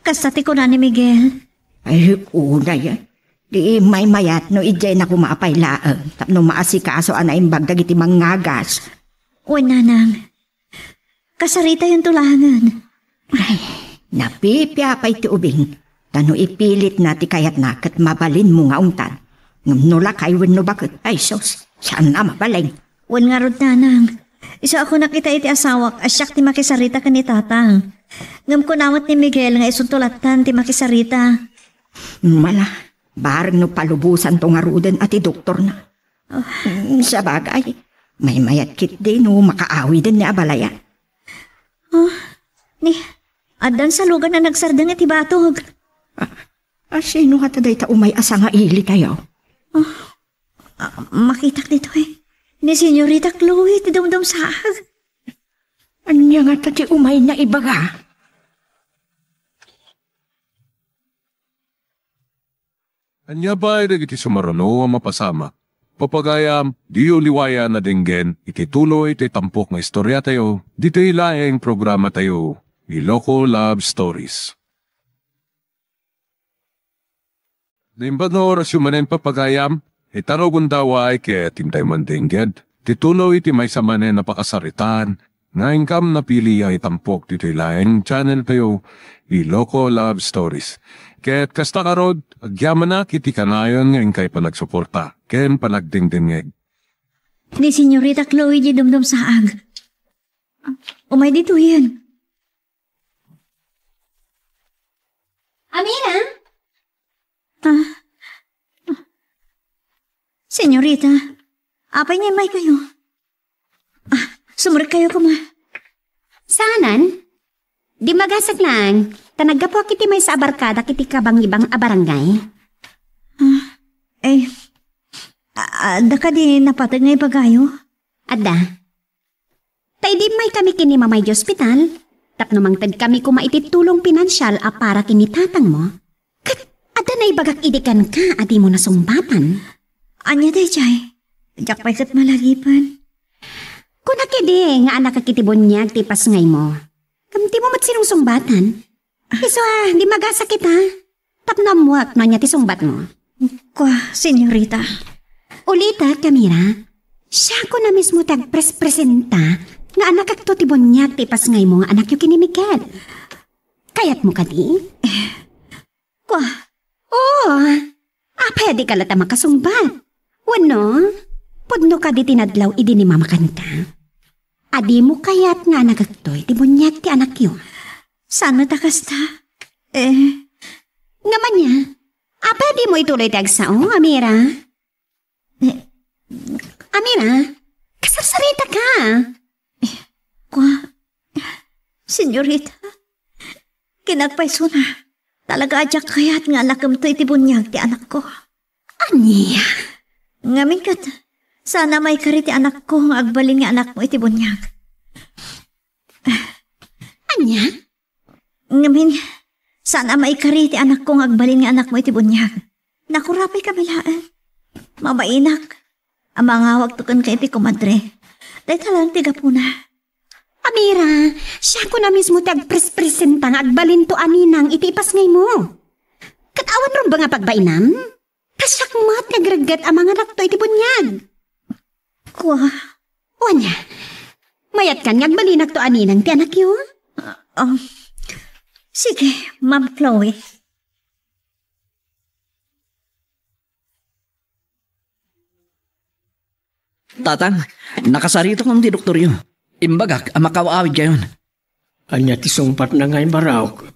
Kasati ko na ni Miguel. Ay, una yan. Di may mayat no ijay na kumapay laang. Tapno maasikaso anaimbag dagiti mangagas. Uy, nanang. Kasarita yung tulangan. Ay, napipyapay ti ubing. Tano ipilit na ti kayat na kat mabalin mo nga untan. Ngamnula kayo no bakit? Ay, sos, saan na mabaling? Uy nga rod, nanang. Isa ako nakita iti asawak, asyak ti makisarita ka ni tatang. Ngam ko nawat ni Miguel nga isuntulatan ti makisarita. Mala. Barang no palubusan tong arudan at doktor na. Sa bagay, may mayat kit din no makaawi din ni Abalayan. Adan sa lugar na nagsardang iti batog. Sino hataday ta umay asa nga ili kayo? Makitak dito eh. Ni Senyorita Chloe, ti dumdum saag. Anya nga tati umay na ibaga? Anya ba iti sumarano ang mapasama? Papagayam, di uliwaya na dinggen, iti tuloy iti tampok nga istorya tayo, dito ilaeng programa tayo, Iloko Love Stories. Naimbad na oras yung manen papagayam, itarogon daw ay kaya timtay man dingged, tituloy iti may samanen na pakasaritan, nga ingkam na pili ay tampok dito ilaeng channel tayo, Iloko Love Stories. Kaya't kasta karod, agyaman na kiti kanayon ngayon kay panagsuporta, ken panagdingdingeg. Ni Senyorita Chloe di dumdum saag. Umay dito yan. Amira? Senyorita, apay niya may kayo. Sumurik kayo kuma. Saanan? Di magasag lang. Tanagapo kiti may sa abarkada kiti kabang ibang abarangay. Ada ka di napatag nga ipagayo? Ada. Tay di may kami kini mamay di ospital. Tapno mangtad kami kumaititulong pinansyal a para kini tatang mo. Kat ada na ibagak idikan ka adi mo nasumbatan. Anya day, Chay? Jak pa'y kat malagipan. Kuna kidi nga anak kakitibunyag tipas ngay mo. Kamti mo mat sinong sungbatan. Iso di magasakit ha. Tapnamuak na niya ti sungbat mo. Kwa, senyorita. Ulita, Camira. Siya ko na mismo tagpresenta nga anak kakitibunyag tipas ngay mo nga anak yung kinimikat. Kayat mo kadi? Kwa, Pwede ka lata makasungbat. Wano? Pudno ka di tinadlaw idi ni mama kanta. Adi mo kayat nga nagagtoy ti bunyag ti anak yun. saan matakas ta? Ngaman niya. Pwede mo ituloy tagsao, Amira? Amira, kasarsarita ka. Kwa, senyorita. Kinagpaiso na. Talaga adyak kayat nga lakam to itibunyag ti anak ko. Aniya? Ngamin kat, sana may kari ti anak ko nga agbaling nga anak mo itibunyag. Anya? Ngamin, sana may kari ti anak ko nga agbaling nga anak mo itibunyag. Nakurapay kami laan. Mabainak. Ang mga hawag tukan kay ti kumadre. Dahil talang tiga po na. Amira, siya ko na mismo tagprespresenta nga agbalin to aninang itipas ngay mo. Katawan ron ba nga pagbainam? Kasakmat nagragat ang mga rakto iti bunyag. Kwa. Wanya, mayat kan nga agbalin to aninang ti anak yun? Sige, Ma'am Chloe. Tatang, nakasarito kong ti doktor yun. Imbagak, makawaawid kayon. Anya ti sungpat na ngay barawk.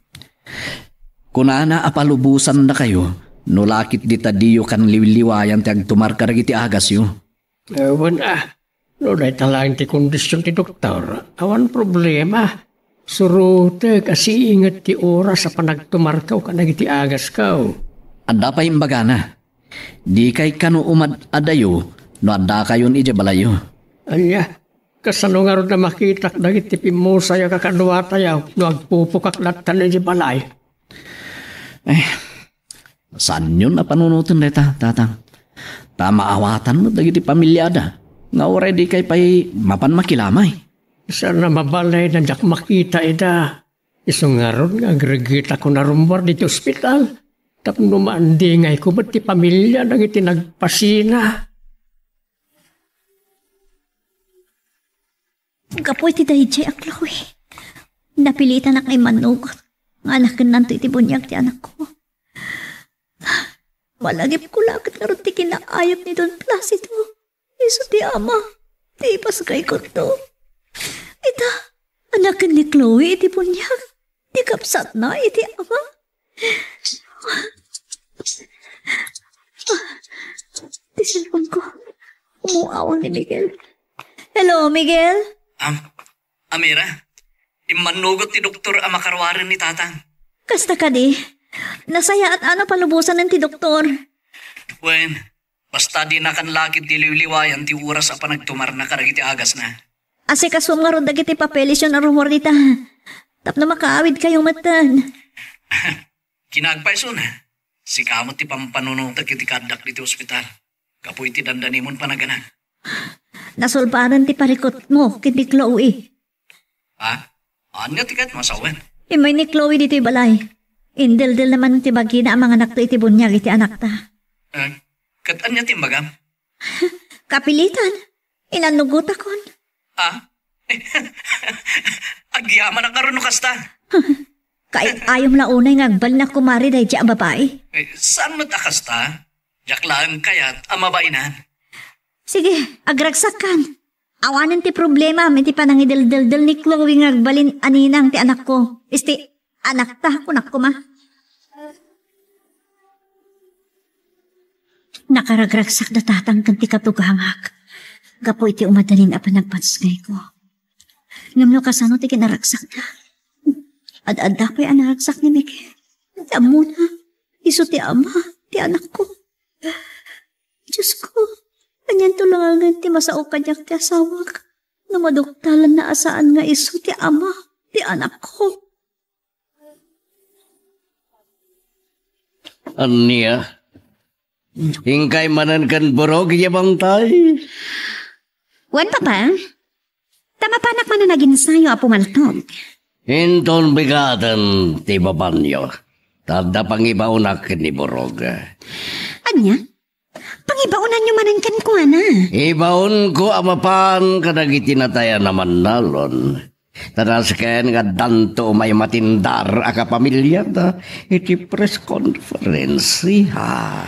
Kunana apalubusan na kayo, nulakit di tadiyo kan liwliwayan ti agtumarkarag iti agas yun. Ewan no day talang ti kondisyon ti doktor. Awan problema. Surute kasi ingat ti oras sa panagtumarkaw ka nagiti agas kaw. Anda pa imbaga na. Di kay kanu umad adayo, no anda kayon ija balayo. Anya, kasano nga ron na makitak dagiti pimusaya kakanuatayaw no agpupukak latan iti balay. Saan yun na panunutin neta, tatang? Tamaawatan mo dagiti pamilyada. Nga already kay pa'y mapan makilamay. Saan na mabalay na jak makita ida. Isong nga ron nga agregita ko na rumbar dito ospital. Tapno maandingay ko ba't ti pamilya dagiti nagpasina. Kapoy ti dayjay ak Chloe. Napilitan na kay manug. Nga anakin nanto iti bunyag ti anak ko. Malagip ko lakit nga ron ti kinaayap ni Don Placido. Iso ti ama. Ti ipasakay ko to. Ita, anakin ni Chloe iti bunyag. Ti kapsat na iti ama. Ti cellphone ko. Umuawang ni Miguel. Hello, Miguel? Amira, imanugot ti doktor ang makarwarin ni tatang. Kasta ka di. Nasaya at ano palubusan ng ti doktor. Wen, basta di na kan lakit ti liwliwayan ti oras a panagtumar na karagiti agas na. Asi kasum nga ron dagiti papelis yun ang rumor dita. Tapno makaawid kayong matan. Kinagpaiso na. Si kamot ti pampanunong iti kadak diti ospital. Kapoy ti dandanimon panagana. Nasulbaran ti parikot mo kiti Chloe. Anya tikat masawen? Imay ni Chloe dito balay. Indel-del naman ti bagi na ang mga nakto iti bunyag iti anak ta. Kat anya timbagam? Kapilitan. Inanugot akon. Agyaman ang karuno kasta. Kahit ayom la unay ngagbal na kumari dahi di ang babae. Saan mo takasta? Yaklaan kayat ang mabainan. Sige, agragsak kan. Awanan ti problema, may ti panangidel-del-del ni Chloe ngagbalin aninang ti anak ko. Isti, anak ta, kunak ko ma. Nakaragragsak na tatang kan ti katugangak. Gapo iti umadanin apa nagpansgay ko. Ngamno kasano ti kinaragsak na. Ad-adda pa'y anaragsak ni Miguel. Amo na, iso ti ama, ti anak ko. Diyos ko. Kanyan tulangan ti masao kanyak ti asawak. Na maduktalan na asaan nga iso ti ama, ti anak ko. Ania, hingkay manan kan borog yabang tay. Wan, Papa? Tamapanak man na naging sayo a pumaltog. Hinton bigatan ti babanyo. Tada pangibaunak ni Borog. Anya? Pangibaunan nyo manan kan ko, ana. Ibaon ko amapan kadagi tinatayan naman nalon. Tanas ken nga danto may matindar aka pamilya ta iti press conference ha.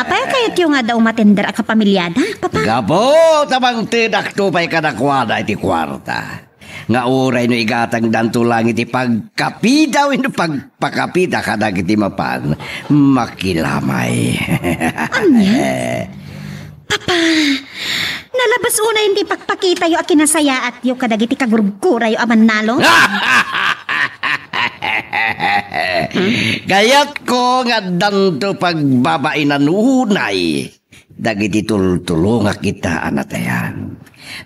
Apay kayat yung nga daw matender aka pamilyada, papa? Gapo, tabang tidak to pa'y kadakwada iti kwarta. Nga uray no igatang danto lang iti pagkapida o pagpakapida kadag iti mapan. Makilamay. Anya? Papa, nalabas una hindi pagpakita yung akinasaya at yung kadagiti kagurugkura yung aman nalo. Gayat ko nga danto pagbabainan unay. Dagiti tultulunga kita anatayan.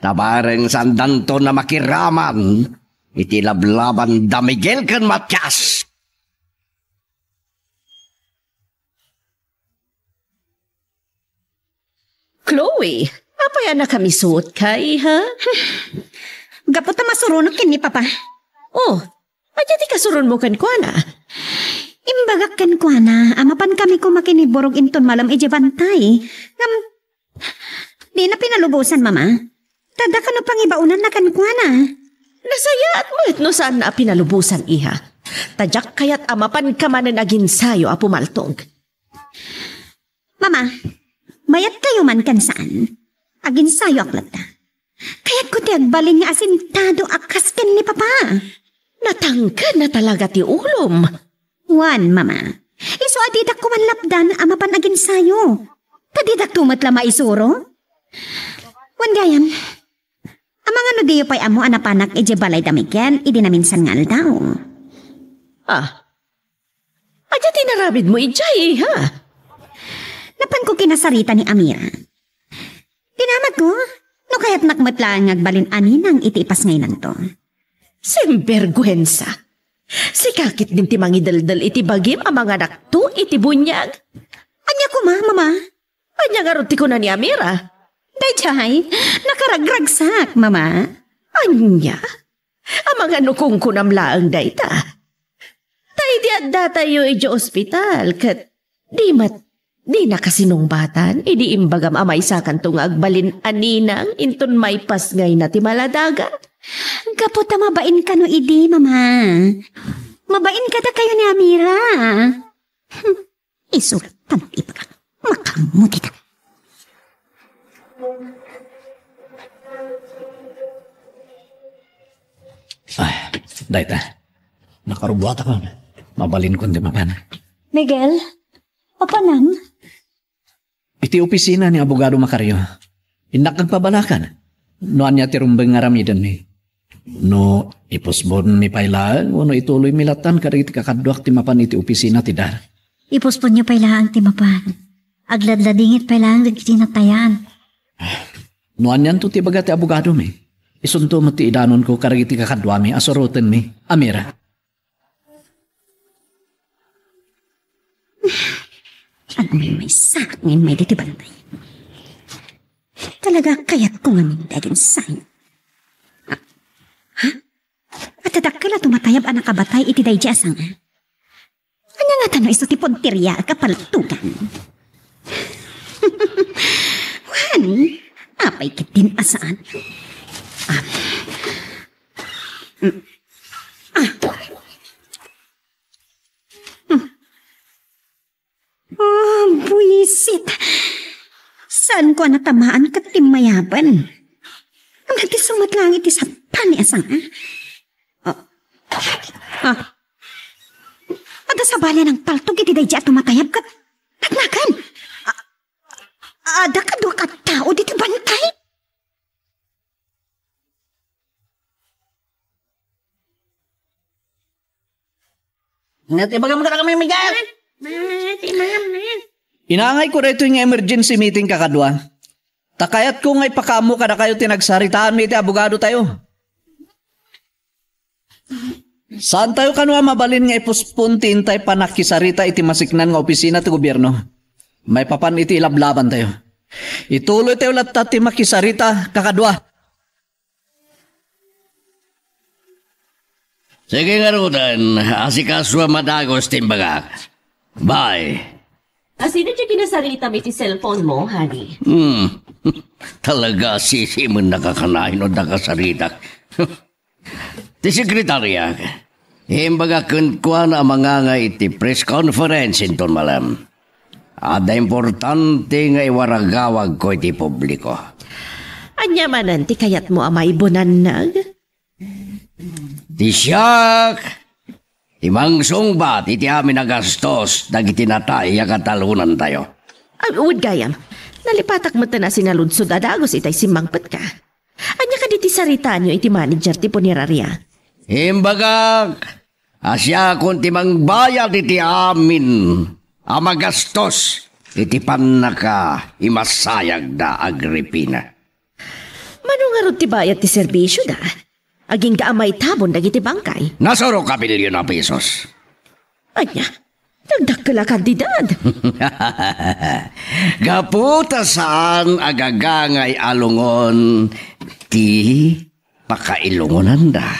Nabareng sandanto na makiraman. Iti lablaban da Miguel kan Matias. Chloe, apa yan na kami suot ka, iha? Gapot na masurunok kin ni papa. Oh, adya ti kasurun mo kan ko na? Imbagak kan ko na, amapan kami kumakiniborog inton malam ijabantay. Di na pinalubusan, mama. Tada ka no pangibaunan na kan ko na. Nasaya at mo no saan na pinalubusan, iha. Tadyak kayat amapan ka man na naginsayo a pumaltog. Mama, mayat kayo man kan saan? Aginsayo aklat ta. Kayat ko ti agbalin nga asintado akas ken ni papa. Natangkad na talaga ti ulom. Wan, mama. Iso adidak ko man lapdan amapan aginsayo. Tadidak tumat lama isuro. Wan gayam. Amang ano diyo pa'y amo anapanak ije balay damiken, idi naminsan ngal daw. Adya tinarabid mo ijay, ha? Napan ko kinasarita ni Amira. Tinamag ko, no kaya't nakmatlaan ngagbalin aninang itiipas ngay nanto. Sembergwensa. Si kakit din ti mangidaldal iti bagim ang mga nakto iti bunyag. Anya ko mama. Anya nga ruti ko na ni Amira. Dayjay, nakaragragsak, mama. Anya? Ang mga nukong kunamlaang dayta. Tay di adda tayo iti ospital kat di nakasinungbatan, idi imbagam amay sa kantong agbalin aninang inton may pasngay na ti maladaga. Kapot mabain ka no idi, mama. Mabain ka da kayo ni Amira. Isultan iba ka. Makamuti ka. Ay, dayta. Nakarubuat ako. Mabalin ko di mapan. Miguel, papanan? Iti opisina ni Abogado Macario. Inak kang pabalakan. Noan niya tirumbeng nga ramidan ni. No, iposbon ni Pailaan, no ituloy milatan kada iti kakadwak ti mapan iti opisina ti dar. Ipospon niyo Pailaan ti mapan. Agladladingit Pailaan iti tinatayan. Noan yan to ti baga ti abogado mi. Isunto mo ti idanon ko kada iti kakadwa mi, asoroten mi, Amira. At may sakngin may ditibantay. Talaga kayat ko nga mindagin sa'yo. Ha? At tadakala tumatayab ang nakabatay iti dayjasang. Anya nga tano iso ti ponterya kapaltugan. Wan, apay kitin asaan. Buisit. Saan ko natamaan kat timayaban? Ang nagtisumat lang iti sa paniasang, Ada sa bala ng paltog iti dayja at tumatayab kat nagnagan. Ada ka doon ka tao dito bantay? Natibaga mo ka na kami, Miguel. Inaangay ko rito yung emergency meeting kakadwa. Takayat ko nga'y pakamo kada kayo tinagsaritaan mo iti abogado tayo. Saan tayo kanwa mabalin nga ipuspuntin tayo panakisarita iti masiknan nga opisina ti gobyerno? May papan iti ilablaban tayo. Ituloy tayo latat ti makisarita kakadwa. Sige nga rudan, asikaswa madagos timbagak. Bye. Sino siya kinasarita mo iti cellphone mo, honey? Talaga sisimon nakakanahin o nakasaritak. Ti sekretarya, imbaga kunkwa na mga nga iti press conference inton malam. Ada importante nga iwaragawag ko iti publiko. Anya manan ti kayat mo amay bunanag? Ti siyak, ti mangsong ba iti amin nagastos dagiti natay katalunan tayo. Uwad gayam, nalipatak mo na sinaludsod adagos itay simangpat ka. Anya ka diti sarita nyo iti manager ti punirarya? Imbagak, asya kung ti mangbayad iti amin, amagastos iti panaka imasayag da Agripina. Manungarod ti bayad ti serbisyo da? Aging gaamay tabon dagiti bangkay. Nasuro ka bilyon na pesos. Anya, nagdakala kandidad. Gaputa saan agagangay alungon ti pakailungonan da.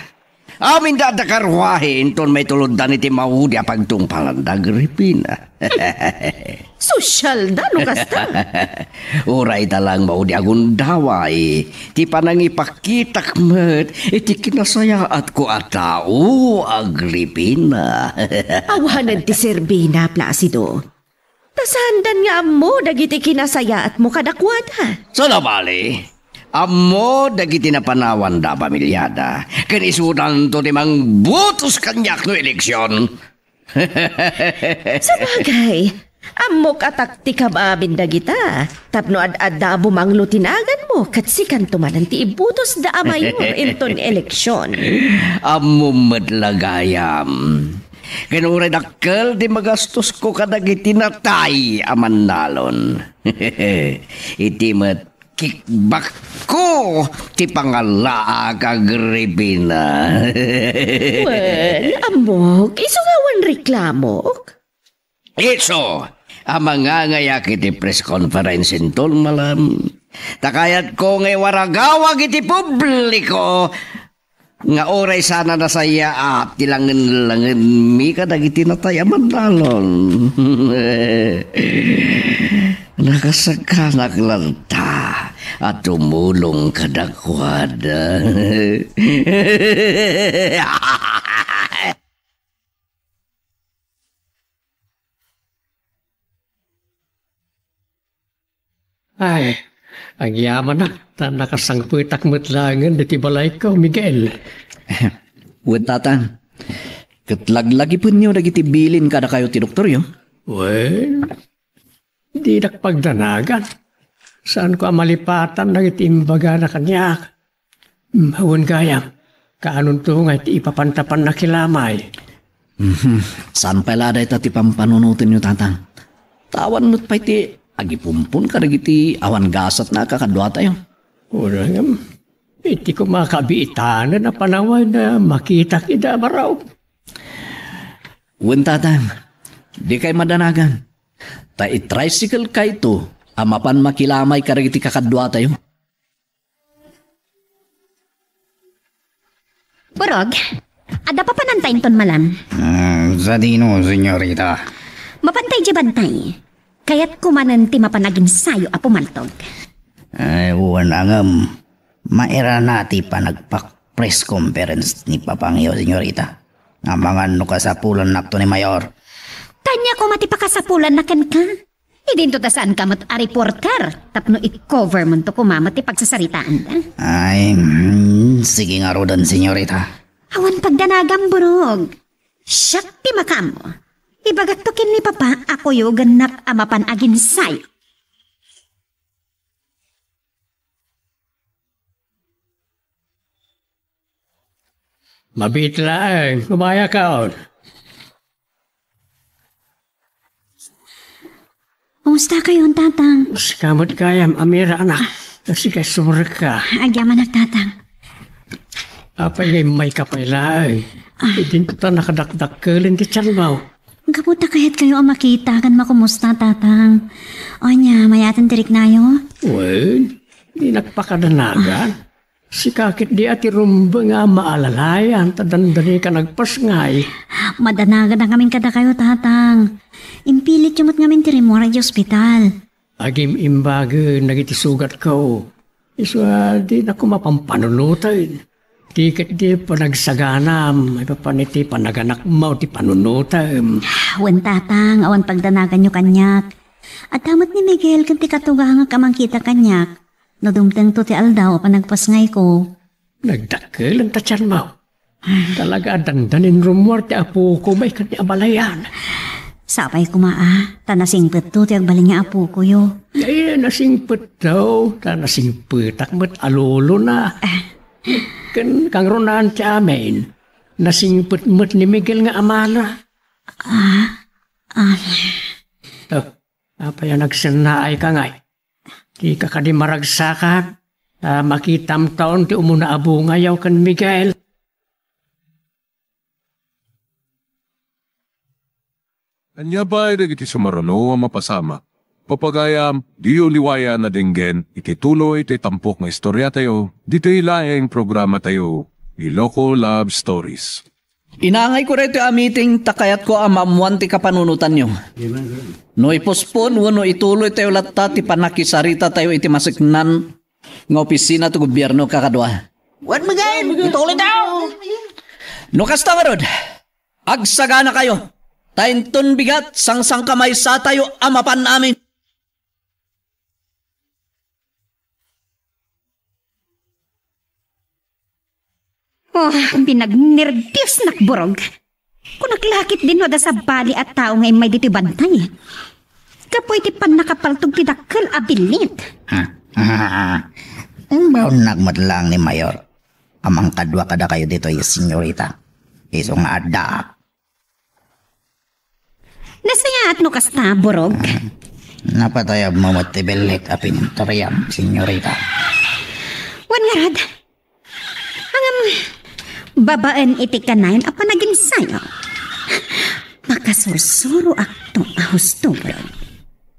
Amin da karwahin ton may tulundan iti maudi pagtungpalan da Agripina. Sosyal da, lukas da. Uray talang maudi agundaway. Ti panangipakitak met, iti kinasayaat ko atao, Agripina. Awanan ti Serbina, Placido. Tasandan nga mo, dagiti kinasayaat mo kadakwada. Sana bali? Amo dagiti na panawan da pamilyada. Kanisudan to timang butos kanyak no eleksyon. Sabagay, amok atak ti kababin dagita. Tapno ad-adda bumanglo tinagan mo, katsikan tumanan ti ibutos da amay mo inton eleksyon. Amo madlagayam. Kanuray dakkel di magastos ko kadagiti natay aman nalon. Iti met kickback ko ti pangalaag Agripina. Well, amok, iso ngawan reklamo. Iso, ang mga ngayak iti press conference intol malam. Takayat ko ngay waragawag iti publiko. Nga oray sana nasaya at tilangan-langan mi kadagiti natayaman dalon. Nakasaganak lang ta at tumulong kadakwada. Ay, ang yaman na. Nakasangputak matlangan dati balay ko, Miguel. Uwad tatang, katlaglagi po niyo nagiti bilin kada kayo ti doktor yo? Well, di nakpagdanagan. Saan ko amalipatan nagitimbaga na kanyak? Mawan gayam, kaanon to nga iti ipapantapan na kilamay. Saan pala day tati pampanunutin niyo tatang? Tawan mo't pa iti agipumpun ka nagiti awan gasat na kakadwa tayo. Urang, iti ko makabiitanan na panaway na makita kita baraw. Uwan tatang, di kay madanagan. Ta i-tricycle ka ito, amapan makilamay karagiti kakadwa tayo. Borog, ada pa panantayin ton malam? Zadino, senyorita. Mapantay di bantay. Kaya't kumanan ti mapanagin sayo a pumaltog. Ay, uwan angam. Maera nati pa nagpak-press conference ni Papangyo, senyorita. Ang mga nukasapulan nakto ni Mayor. Tanya ko matipakasapulan na kan ka. Idinto ta saan ka mat a reporter. Tapno i-cover mo to kumamat ti pagsasaritaan ka. Ay, sige nga rodan, senyorita. Awan pagdanagam, Borog. Siyak ti makamo. Ibagat to kin ni Papa, ako yo ganap amapan agin sayo. Mabitla kumaya ka on. Kumusta kayo, tatang? Sikamot kayam, amira anak. Kasi kay sumurag ka. Agyaman na, tatang. Apay may kapaylaay. Idin ko ta nakadakdakkelin ti Chalmaw. Kaputa kahit kayo ang makita kan makumusta, tatang. O niya, mayatan tirik na yo? Well, di nagpakadanagan. Si kakit di ati rumba nga maalalayan, tadandani ka nagpasngay. Madanagan na kaming kada kayo, tatang. Impilit yumot ngamin ti Remora di ospital. Agim imbaga, nagitisugat ko. Iswa, di na ko mapampanunutay. Di kat di panagsaganam, ay papaniti panaganak mo, ti panunutay. Awan, tatang, awan pagdanagan nyo kanyak. At damat ni Miguel, kanti katugang kamang kita kanyak. No dumteng to ti aldaw, panagpasngay ko. Nagdakil ang tatyan mo. Talaga dandanin rumor ti apo ko, may kanya abalayan. Sapay kumaa, tanasingpet to ti agbaling nga apo ko yo. Ay, nasingpet daw, tanasingpet akmat alolo na. Kang ronan ti amin, nasingpet-met ni Miguel nga amala. Apa yan nagsanaay ka ngay? Di ka ka di maragsakan. Makitam taon ti umuna abo ngayaw kan Miguel. Anya ba ay iti sumarano ang mapasama? Papagayam, di uliwaya na dinggen, iti tuloy iti tampok nga istorya tayo, dito ilayang programa tayo, Iloko Love Stories. Inangay ko rito meeting takayat ko ang mamuan ti kapanunutan nyo. No ipospon, no ituloy tayo latta ti panakisarita tayo iti masiknan ng opisina to gobyerno kakadwa. What magayin? Ituloy daw! No kasta marod, agsagana kayo. Tainton bigat, sang kamay sa tayo amapan namin. Oh, binagnirdius nakborog. Kung naglakit din wada sa bali at tao ngay may dito bantay. Kapoy ti pan nakapaltog ti dakkel abilit. Ang baon nagmadlang ni Mayor. Amang kadwa kada kayo dito yung senyorita. Iso nga adda. Nasaya at no kasta, borog. Napatayab mo matibelik apin toriyam, senyorita. Wan nga rad. Hangam, babaan iti kanayan apa naging sayo. Makasursuro akto ahusto, borog.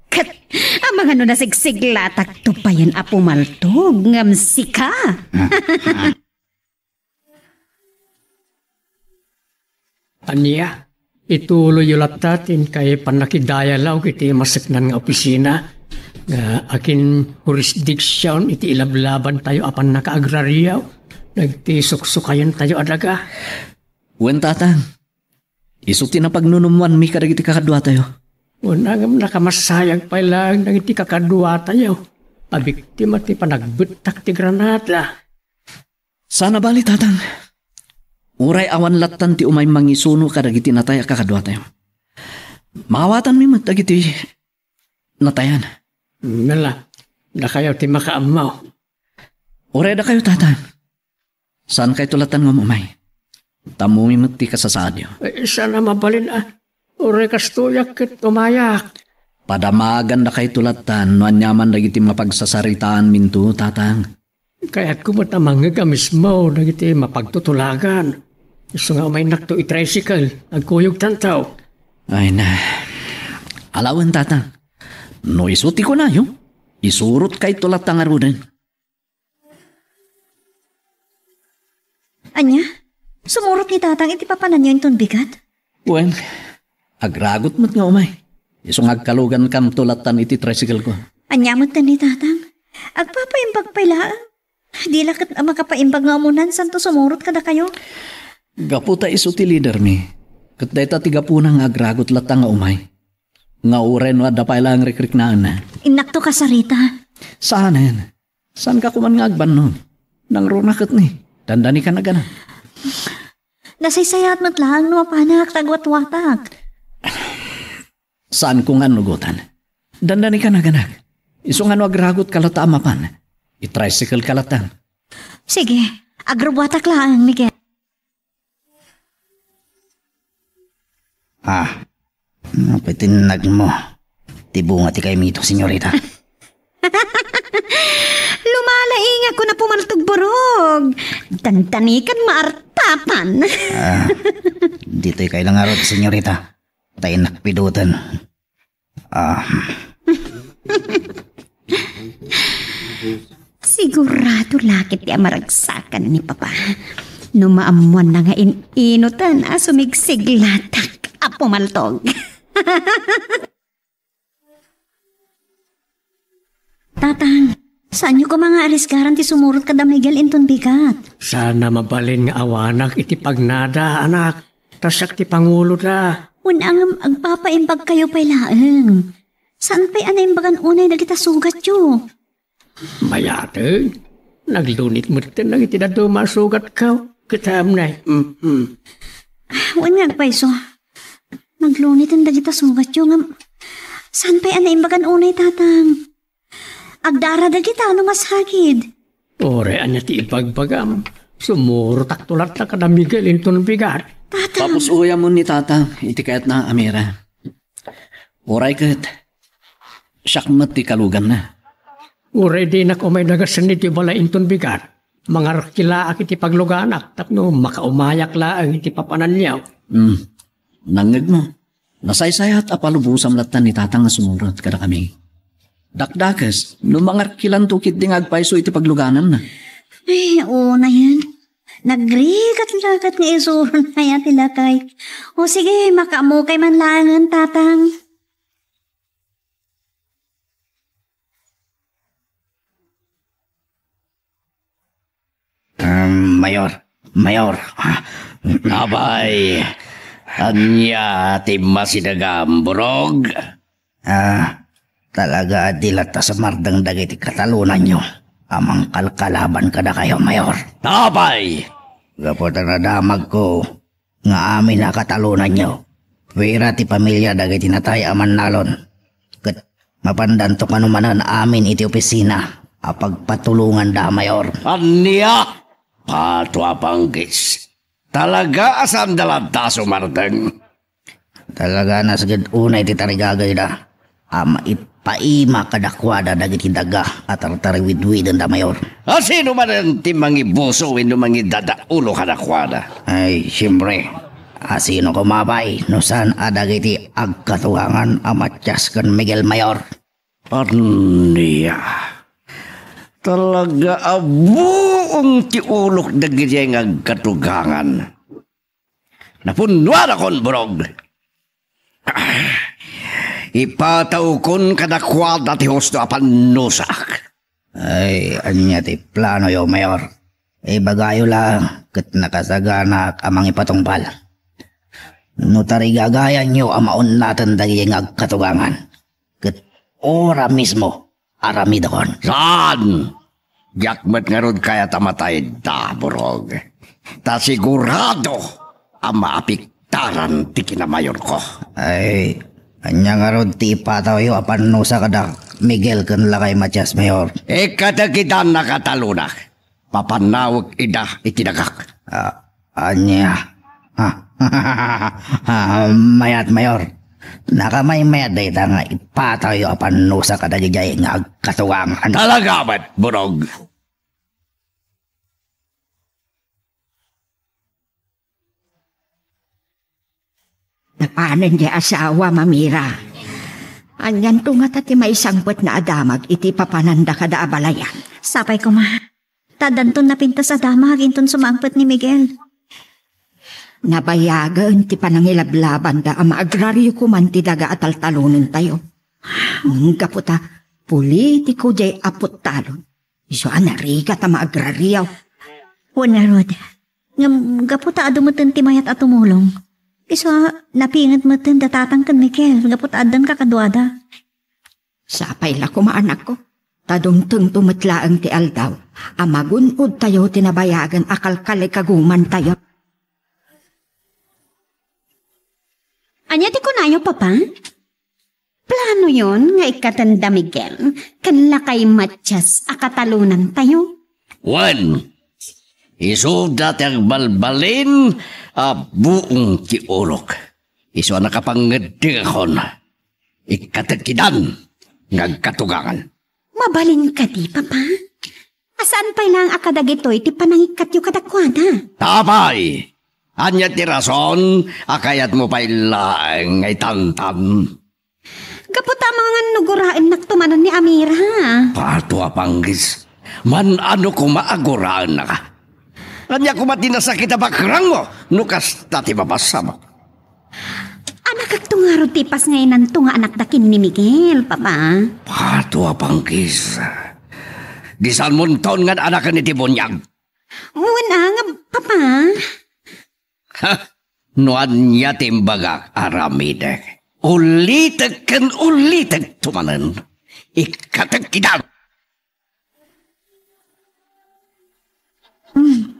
Kat, ang mga no nasigsiglatak to pa yan apumaltog, ngam sika. Aniya, ituloy ulat natin kay panakidayalaw iti masiknan nga opisina nga akin jurisdiction iti ilablaban tayo apan nakaagraryaw nagtisuksukayan tayo adaga. Wen tatang, isuti na pagnunumuan mi kadag iti kakadwa tayo. Unang nakamasayag pa lang ng iti kakadwa tayo. Abiktima ti panagbetak ti granada. Sana bali tatang. Uray awan latan ti umay mangisuno kadag iti nataya kakadwa tayo. Mawatan mi matag iti natayan. Nala, na kayo ti makaamaw. Uray da kayo tatang. Saan kayo tulatan ng umay? Tamumi ti kasasadyo. Sana mabalin uray kastuyak ket umayak. Padamagan na kayo tulatan no anyaman dagiti mapagsasaritaan minto tatang. Kaya't kumatamang nga mismo dagiti mapagtutulagan. Iso nga umay nakto i-tricycle, agkuyog tantaw. Ay na, alawan tatang, no isuti ko na yung, isurot kay tulatang arudan. Anya, sumurot ni tatang iti papanan nyo yung bigat? Wen, agragot mo't nga umay. Iso nga agkalugan kam tulatan iti tricycle ko. Anya mo't ni tatang, agpapaimbag pala. Di lakat makapaimbag nga amunan, santo sumurot kada kayo? Gaputa iso ti leader mi. Kat dayta ti gapunang agragot latang nga umay. Nga uren wa dapay lang rekrik na na. Inakto ka sarita. Saanen? Saan ka kuman nga agban nun? Nang runakat ni. Dandani ka na gana. Nasaysayat mo't lang no panak tagwat-watak. Saan ko nga nugutan? Dandani ka na gana. Iso nga no agragot kalata amapan. I-tricycle kalatan. Sige, agrobwatak lang, Miguel. Napitinag mo. Tibunga ti kay mito, senyorita. Lumalaing ako na pumaltog borog. Tantanikan maartapan. Dito'y kailang arot, senyorita. Tayo nakpidutan. Sigurado lakit ti amaragsakan ni Papa. No maamuan na nga inutan sumigsiglatak pumaltog. Tatang, saan nyo ko mga arisgaran ti sumurot kada Miguel inton bigat? Sana mabalin nga awanak iti pagnada, anak. Tasak ti pangulo da. Unang agpapaimbag kayo pa'y laeng. Saan pa'y anaimbagan unay dagita sugat yo? Mayate, naglunit mo rin nang itinado masugat ka. Kitam na. Wan nga pa'y so. Naglunit ang dagita sugat yo. Saan pa'y anaimbagan unay tatang? Agdara dagita ano masakid. Ore, anya ti ibagbagam. Sumuro taktulat na kada Miguel inton bigat. Tatang. Tapos uya mo ni tatang, iti kayat na Amira. Oray kat, syakmat ti kalugan na. Ure di na kumay nagasanit yung bala inton bigat. Mga kilaak iti pagluganak, tapno makaumayak laang iti papananyaw. Nangag mo, nasaysayat apalubusam latan ni tatang nga sumurot kada kami. Dakdakas, no mga kilantukit di ngagpaiso iti pagluganan na. Ay, oo na yan. Nagrigat-lagat nga isuro na yan tilakay. O sige, makamukay man langan, tatang. Mayor. Abay, anya ti masidagam burog. Talaga dilata sa mardang dagiti katalunan nyo. Amang kalkalaban kada kayo, Mayor. Abay! Gapot na nadamag ko nga amin na katalunan nyo. Wira ti pamilya dagiti natay aman nalon. Kat mapandanto kanumanan amin iti opisina. Apagpatulungan da, Mayor. Anya? Patwa panggis. Talaga asam dalanta sumardeng. Talaga nasagad unay ti tarigagay da. Paima kadakwada dagiti daga at tartariwidwidan da, Mayor. Sino man ang timangi buso ino mangi dadaulo kadakwada? Ay, siyempre. Sino kumabay no saan adagiti agkatugangan amatyas kan Miguel, Mayor? Anya? Talaga abuong tiulok dagiti ang agkatugangan. Napunwa na kon, burog. Ipataw kon kadakwada ti husto apanusak. Ay, anya ti plano yo, Mayor. Bagayo lang, kat nakasaganak amang ipatungpal. No tarigagayan nyo amaon natin daging agkatugangan. Kat ora mismo, aramidakon. Saan? Yakmat nga ron kaya tamatay da, burog. Ta sigurado ang maapiktaran ti kinamayor ko. Ay, anya nga ron ti ipataw yo apanusa kada Miguel kan lakay Matyas, Mayor. Katakitan na katalunak. Papanawag ida itinagak. Anya. Mayat, Mayor. Nakamay-mayat day nga ipataw yo apanusa kada gijay nga agkatuwangan. Talaga ba't, burog? Napanan di asawa, Mamira. Anyan to nga tati may sangpot na adamag iti papananda kada abalayan. Sapay ko ma. Tadanton na pintas adamag inton sumangpot ni Miguel. Nabayagan ti panangilablaban da ama agraryo ko man ti daga at taltalunin tayo. Kaputa, politiko jay apot talon. Iso anariga ta maagraryaw. Wala rod. Gaputa adumutin ti mayat at tumulong. Iso napingat mo tin datatang kan Miguel. Gaputa adan kakadwada. Sapay la ko maanak ko. Tadungteng tumitlaang ti aldaw. Amagunod tayo tinabayagan akalkali kaguman tayo. Anya ti kunayo, Papa? Plano yon nga ikatanda Miguel, kanla kay Matyas akatalunan tayo? One, isuda tiyang balbalin buong tiulok. Iso nakapangeding akon. Ikatagkidan ngagkatugangan. Mabalin ka di, Papa? Asaan pa lang akadagitoy ti panangikat yu kadakwada? Tapay! Anya ti rason, akayat mo pa ilang ay tantan. Kaputa mga nugurain naktumanan ni Amira. Patwa panggis. Man ano ko maaguraan na ka. Kanya ko matinasakit na bakrang mo, nukas tati mapasama. Anak at tungarod tipas ngayon ang tunga anak dakin ni Miguel, Papa. Pato apangkis. Di saan mo taon nga anak ni Tibonyag? Wala nga, Papa. Ha? Noan niya timbagak aramidek. Ulitag kan ulitag tumanan. Ikatag kita.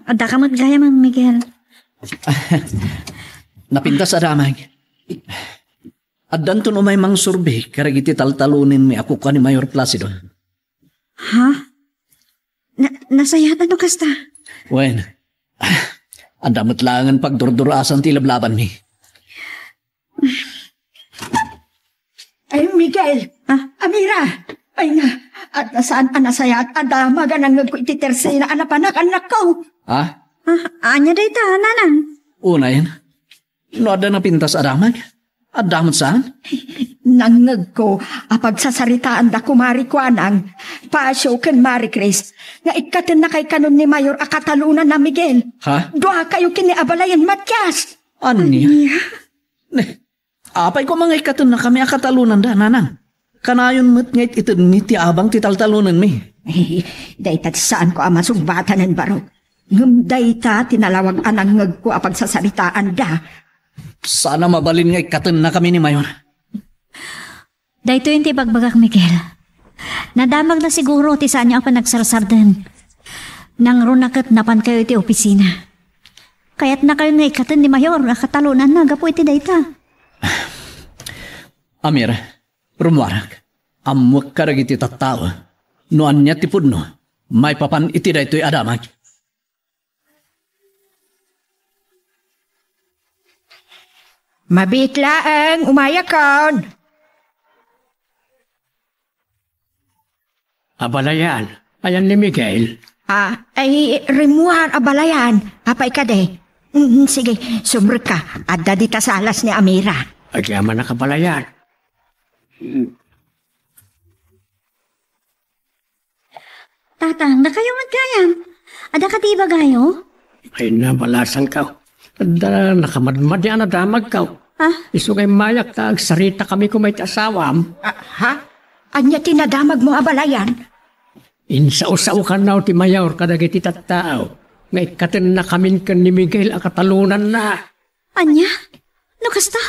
Ada ka magaya, Mang Miguel. Napintas adamay. At danton umay mang surbe, karagiti taltalunin mi ako ka ni Mayor Placido. Ha? Nasayatan no kasta? Wen, ang damot langan pagdurdurasan ti lablaban mi. Ay, Miguel! Amira! Ay nga, at nasaan anasayat adama ganang ko ititerse na anak ko. Ha? Anya day ta, nanang? Una yan. No ada na pintas adamag? Adamot saan? Nangag ko, apagsasaritaan da kumari ko anang, pasyo ken Mari Chris, nga ikatin na kay kanon ni Mayor akatalunan na Miguel. Ha? Doa kayo kiniabalayan Matyas. Anya? Apay ko mga ikaton na kami akatalunan da, nanang. Kanayon mo't ngay't ito ni ti abang titaltalunan mi. Dayta saan ko ama sugbatan ng barok. Ngum dayta tinalawag anangag ko apagsasaritaan da. Sana mabalin nga ikaton na kami ni Mayor. Dahito yung tibagbagak, Miguel. Nadamag na siguro ti saan niyo ang panagsarasardan. Nang runakat napan kayo iti opisina. Kaya't na kayo nga ikatan ni Mayor, akatalunan na, gapo iti dayta. Amir, rumwarak, amwak karag iti tattao. Noan niya tipod no, may papan iti daytoy adamag. Mabitlaang umayakon. Abalayan, ayan ni Miguel. Ay rimuhan abalayan. Apay ka de. Sige, sumrut ka. Adda di ta sa alas ni Amira. Ay yaman na kabalayan. Tatang, na kayo magkayam. Ada ka di ba gayo? Ay nabalasan ka. Ada nakamadmad yan na damag ka. Isugay mayak ka, sarita kami kung may tasawam. Ha? Anya tinadamag mo abalayan? Insaw-saw ka na ti Mayor kadagiti tattao. Ngay katin na kamin kan ni Miguel ang katalunan na. Anya? No kasta?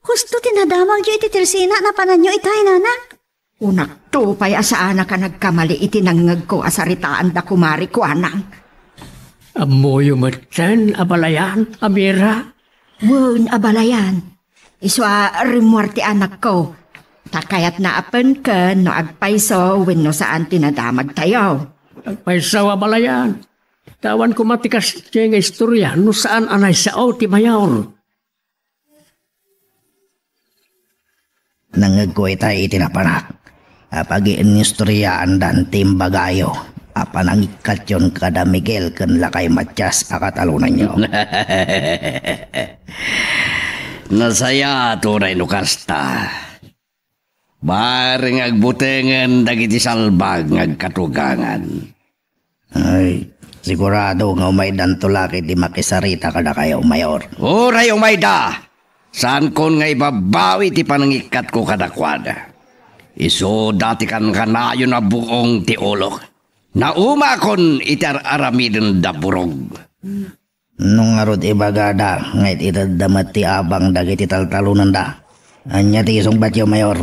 Husto tinadamag yu iti tirsina na pananyo itay nanak? Unak to pay asaan ka nagkamali itinangag ko asaritaan da kumari ko anang. Amoyo mo dyan, abalayan, Amira. Wun, abalayan. Iswa rimuarti anak ko. Takayat na apen ka no agpaiso wenno saan tinadamag tayo. Agpaiso, abalayan. Tawan ko matikas siya nga istorya no saan anay sao ti Mayor. Nangagkoy tayo itinapanak. Apagiin istoryaan dan timbagayo. Apan ang ikat yun kada Miguel kan lakay Matyas akatalunan nyo. Nasaya tunay no kasta. Baring agbutengan dagiti salbag ngagkatugangan. Ay, sigurado nga umay dantulaki di makisarita kada kayo, Mayor. Uray umay da! Saan kon nga ibabawi ti panangikat ko kadakwada. Iso dati kan kanayo na buong ti ulok. Nauma kon itar aramidin da burog. Nung arod ibagada, ngayit itadamat ti abang dagiti taltalunan da. Anya ti isong batyo, Mayor.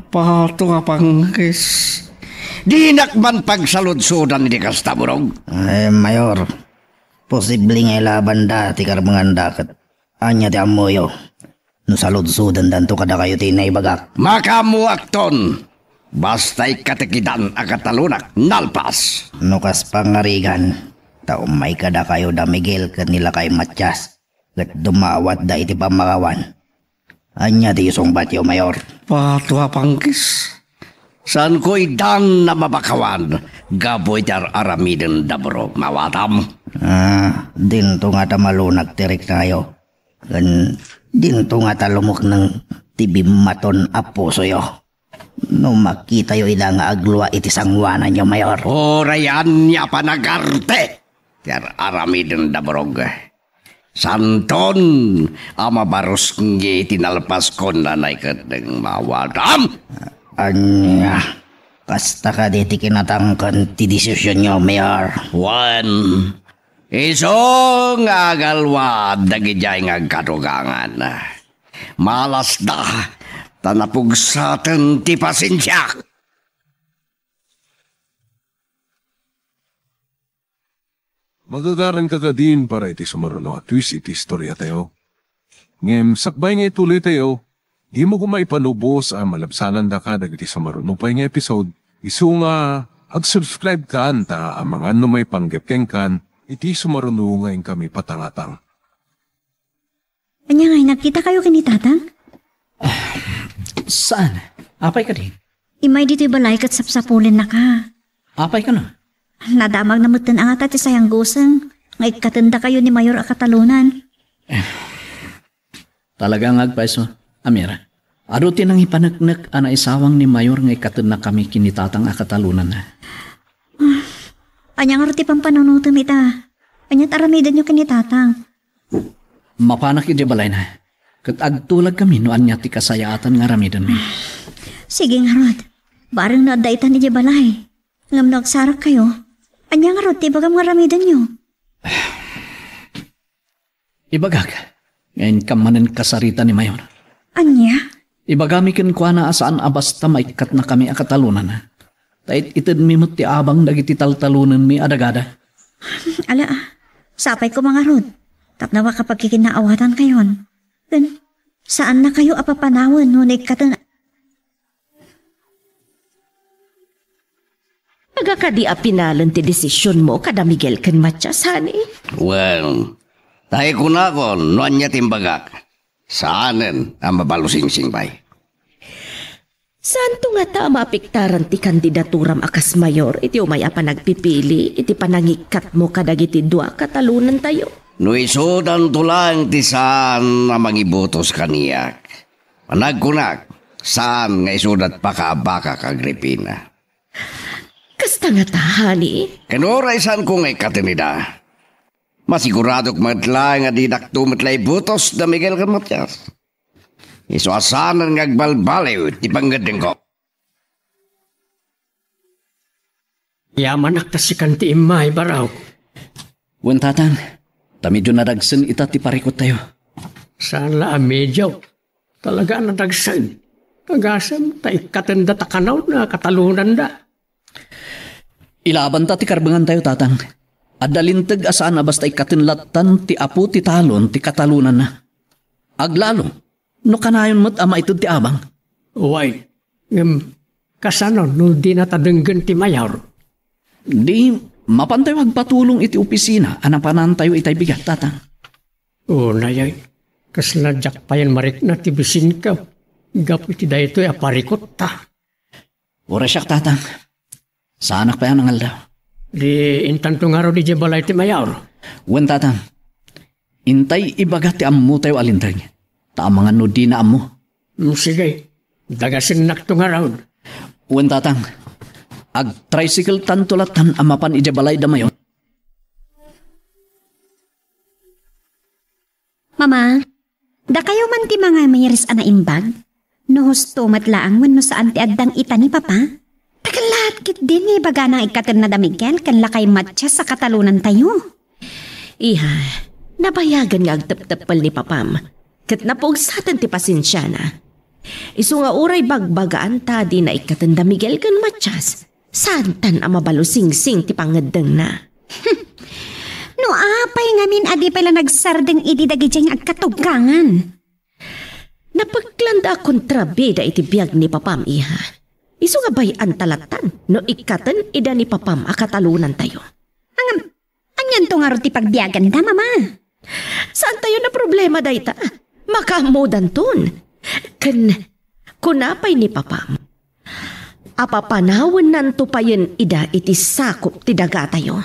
Pato ka pangkis. Di nakman pagsaludsudan ni kasta burog. Ay, Mayor. Posible nga ilaban da ti karbangan dakat. Anya ti amoyo. No saludsudan danto kada kayo ti naibagak. Makamuakton. Basta'y katikidan akatalunak nalpas. Nukas pangarigan, taumay kada kayo da Miguel kanila kay Matyas. Kat dumawat da iti pamakawan. Anya ti isong batyo, Mayor. Patwa pangkis. Saan ko idang na mabakawan? Gaboy tar aramidin da bro, mawatam. Dinto nga tamalunag tirik tayo. Gan dinto nga talumok ng tibi maton apo soyo. No makita yo ida nga agluwa iti sangwanan nyo, Mayor. Orayan niya panagarte. Tiar aramidin da borog. Santon, ama barus ngi tinalpas ko na naikadeng mawadam. Anya, kasta ka diti kinatangkan ti desisyon nyo, Mayor. One, iso nga galwad dagijay nga katugangan. Malas da, tanapug sa atin ti pasensya. Magagaran ka din para iti sumaruno at twist iti istorya tayo. Ngem, sakbay nga ituloy tayo, di mo kumaipanubos ang malabsanan da ka dagiti sumaruno pa nga episode. Isu nga, ag-subscribe ka anta ang mga may panggepkeng kan, iti sumaruno ngayon kami patangatang. Anya nga, nakita kayo kini tatang? Saan? Apay ka din? Imay dito'y balay kat sapsapulin na ka. Apay ka na? Nadamag na mutan ang ata ti sayang gusang. Ngay katanda kayo ni Mayor a Katalunan. Talagang agpaiso, Amira. Arutin ang ipanagnak ana isawang ni Mayor ngay katanda kami kinitatang a Katalunan na. Anyang arti pang panunutan ita. Anyat aramidan nyo kinitatang. Mapanak iti balay na. Kat agtulag kami no anya ti kasayaatan nga ramidan mi. Sige nga Rod. Barang naadaitan ni balay. Ngam nagsarak kayo. Anya nga Rod, tibaga mga ramidan nyo. Ibagag. Ngayon kamanan kasarita ni Mayor. Anya? Ibagamikin ko na asaan abasta maikat na kami a Katalunan na. Tait itid mi mo ti abang dagiti taltalunan mi adagada. Ala, sapay ko mga Rod. Tapnawa kapag kikinaawatan kayon. Then, saan na kayo apapanawan no naikatan? Nagakadi apinalan ti desisyon mo kada Miguel ken Matias, honey. Well, tayo ko na ko, noan niya timbagak. Saanen ang mabalusing-sing bay? Saan to nga ta mapiktaran ti kandidaturam akas mayor, iti umaya pa nagpipili, iti panangikat mo kadagiti dua Katalunan tayo. No isudan tulang ti saan na mangibutos kaniyak. Panagkunak, saan nga isudat pa ka baka kagripina. Kasta nga ta, honey. Kanuray saan ko ngay katinida. Masiguradok matla nga didakto matlay butos da Miguel ken Matias. Iso asanan nga agbalbaliw ti panggadeng ko. Yaman akta si kanti imay baraw. Wan tatang, tamidyo nadagsan ita ti parikot tayo. Saan la medyaw? Talaga nadagsan. Kagasam ta ikatanda takanaw na Katalunan da. Ilaban ta ti karbangan tayo tatang. Adalintag asaan basta ikatinlatan ti apu ti talon ti Katalunan na. Aglalo, no kanayon mo't ama ito ti abang. Uway, kasano no di natadenggan ti Mayor? Di, mapantayo agpatulong iti opisina, anapanan tayo itay bigat tatang. O nayay, kasladyak pa yan marik na ti bisin ka. Gapu iti da ito aparikot ta. Ora siyak tatang. Saanak pa yan ang aldaw. Di intanto nga raw di balay ti Mayor. Wan tatang, intay ibaga ti ammo tayo alintag. Taamangan no di na ammo. Sige, dagasin nakto nga raw. Wan tatang, ag-tricycle tantulatan amapan iti balay da mayon. Mama, da kayo man ti mga mayris ana imbag? No husto matlaang no saan ti addang ita ni Papa? Tagalat kit din ni baga na ikatan na damigel kan lakay Matias sa Katalunan tayo. Iha, nabayagan nga agtap-tapal ni Papam. Kat napugsatan ti pasensya na. Isu nga uray bagbagaan ta di na ikatanda Miguel ken Matias. Santan ang mabalusing-sing ti pangadeng na. No apay ngamin adi pala nagsardeng idi dagijeng agkatugangan. Napagklanda kontrabida iti biyag ni Papam, iha. Isu nga bayan talatan no ikatan ida ni Papam a Katalunan tayo. Anyan to nga ro ti pagbiyagan da, Mama. Saan tayo na problema dayta? Makamodan ton. Kunapay ni Papam. Apapanawan nanto pa yun ida iti sakop ti daga tayo.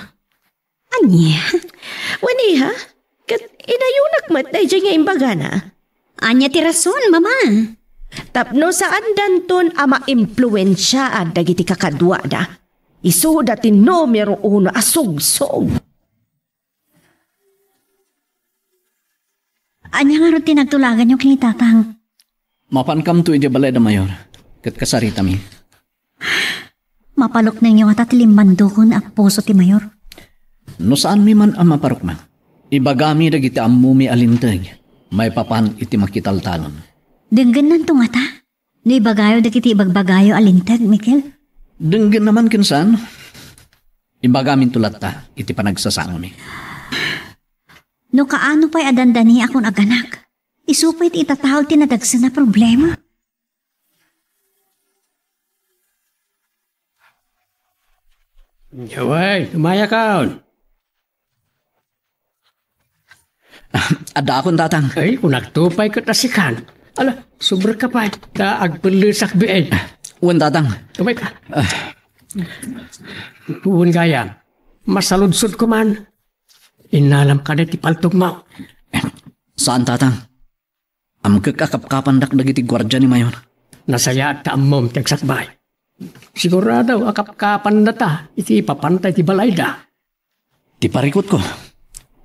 Anya? Waniha, kat inayunak mat day dyan nga imbaga na. Anya ti rason, Mama. Tapno saan danton ama impluensya at dagiti kakadwa da. Isu dati numero 1 asugsog. Anya nga rin tinagtulagan yung kinitatang. Mapankam to iti balay da mayor. Kat kasarita mi. Mapalok na inyo at atilimbandukon at puso ti mayor. No saan mi man ang maparukman? Ibagami dagiti ammo mi alintag. May papan iti makitaltanon. Denggan nan tungata. No ibagayo dagiti ibagbagayo alintag, Mikel. Denggan naman kinsan. Ibagamin tulat ta iti panagsasama mi. No kaano pa'y adandani akong aganak. Isupay ti itatawag tinadagsa na problema. Yaway, umaya kaon. Ada akong tatang. Ay, kung nagtupay ka tasikan. Ala, sobra ka pa. Agpalisak biay. Uwan tatang. Tumay ka. Uwan gaya. Masaludsod ko man. Inalam ka na ti paltog mo. Saan tatang? Am kakapkapandak dagiti gwardya ni Mayor. Nasaya at taamom tagsakbay. Sigurado akapkapan na ta. Iti papantay ti balayda. Ti parikot ko.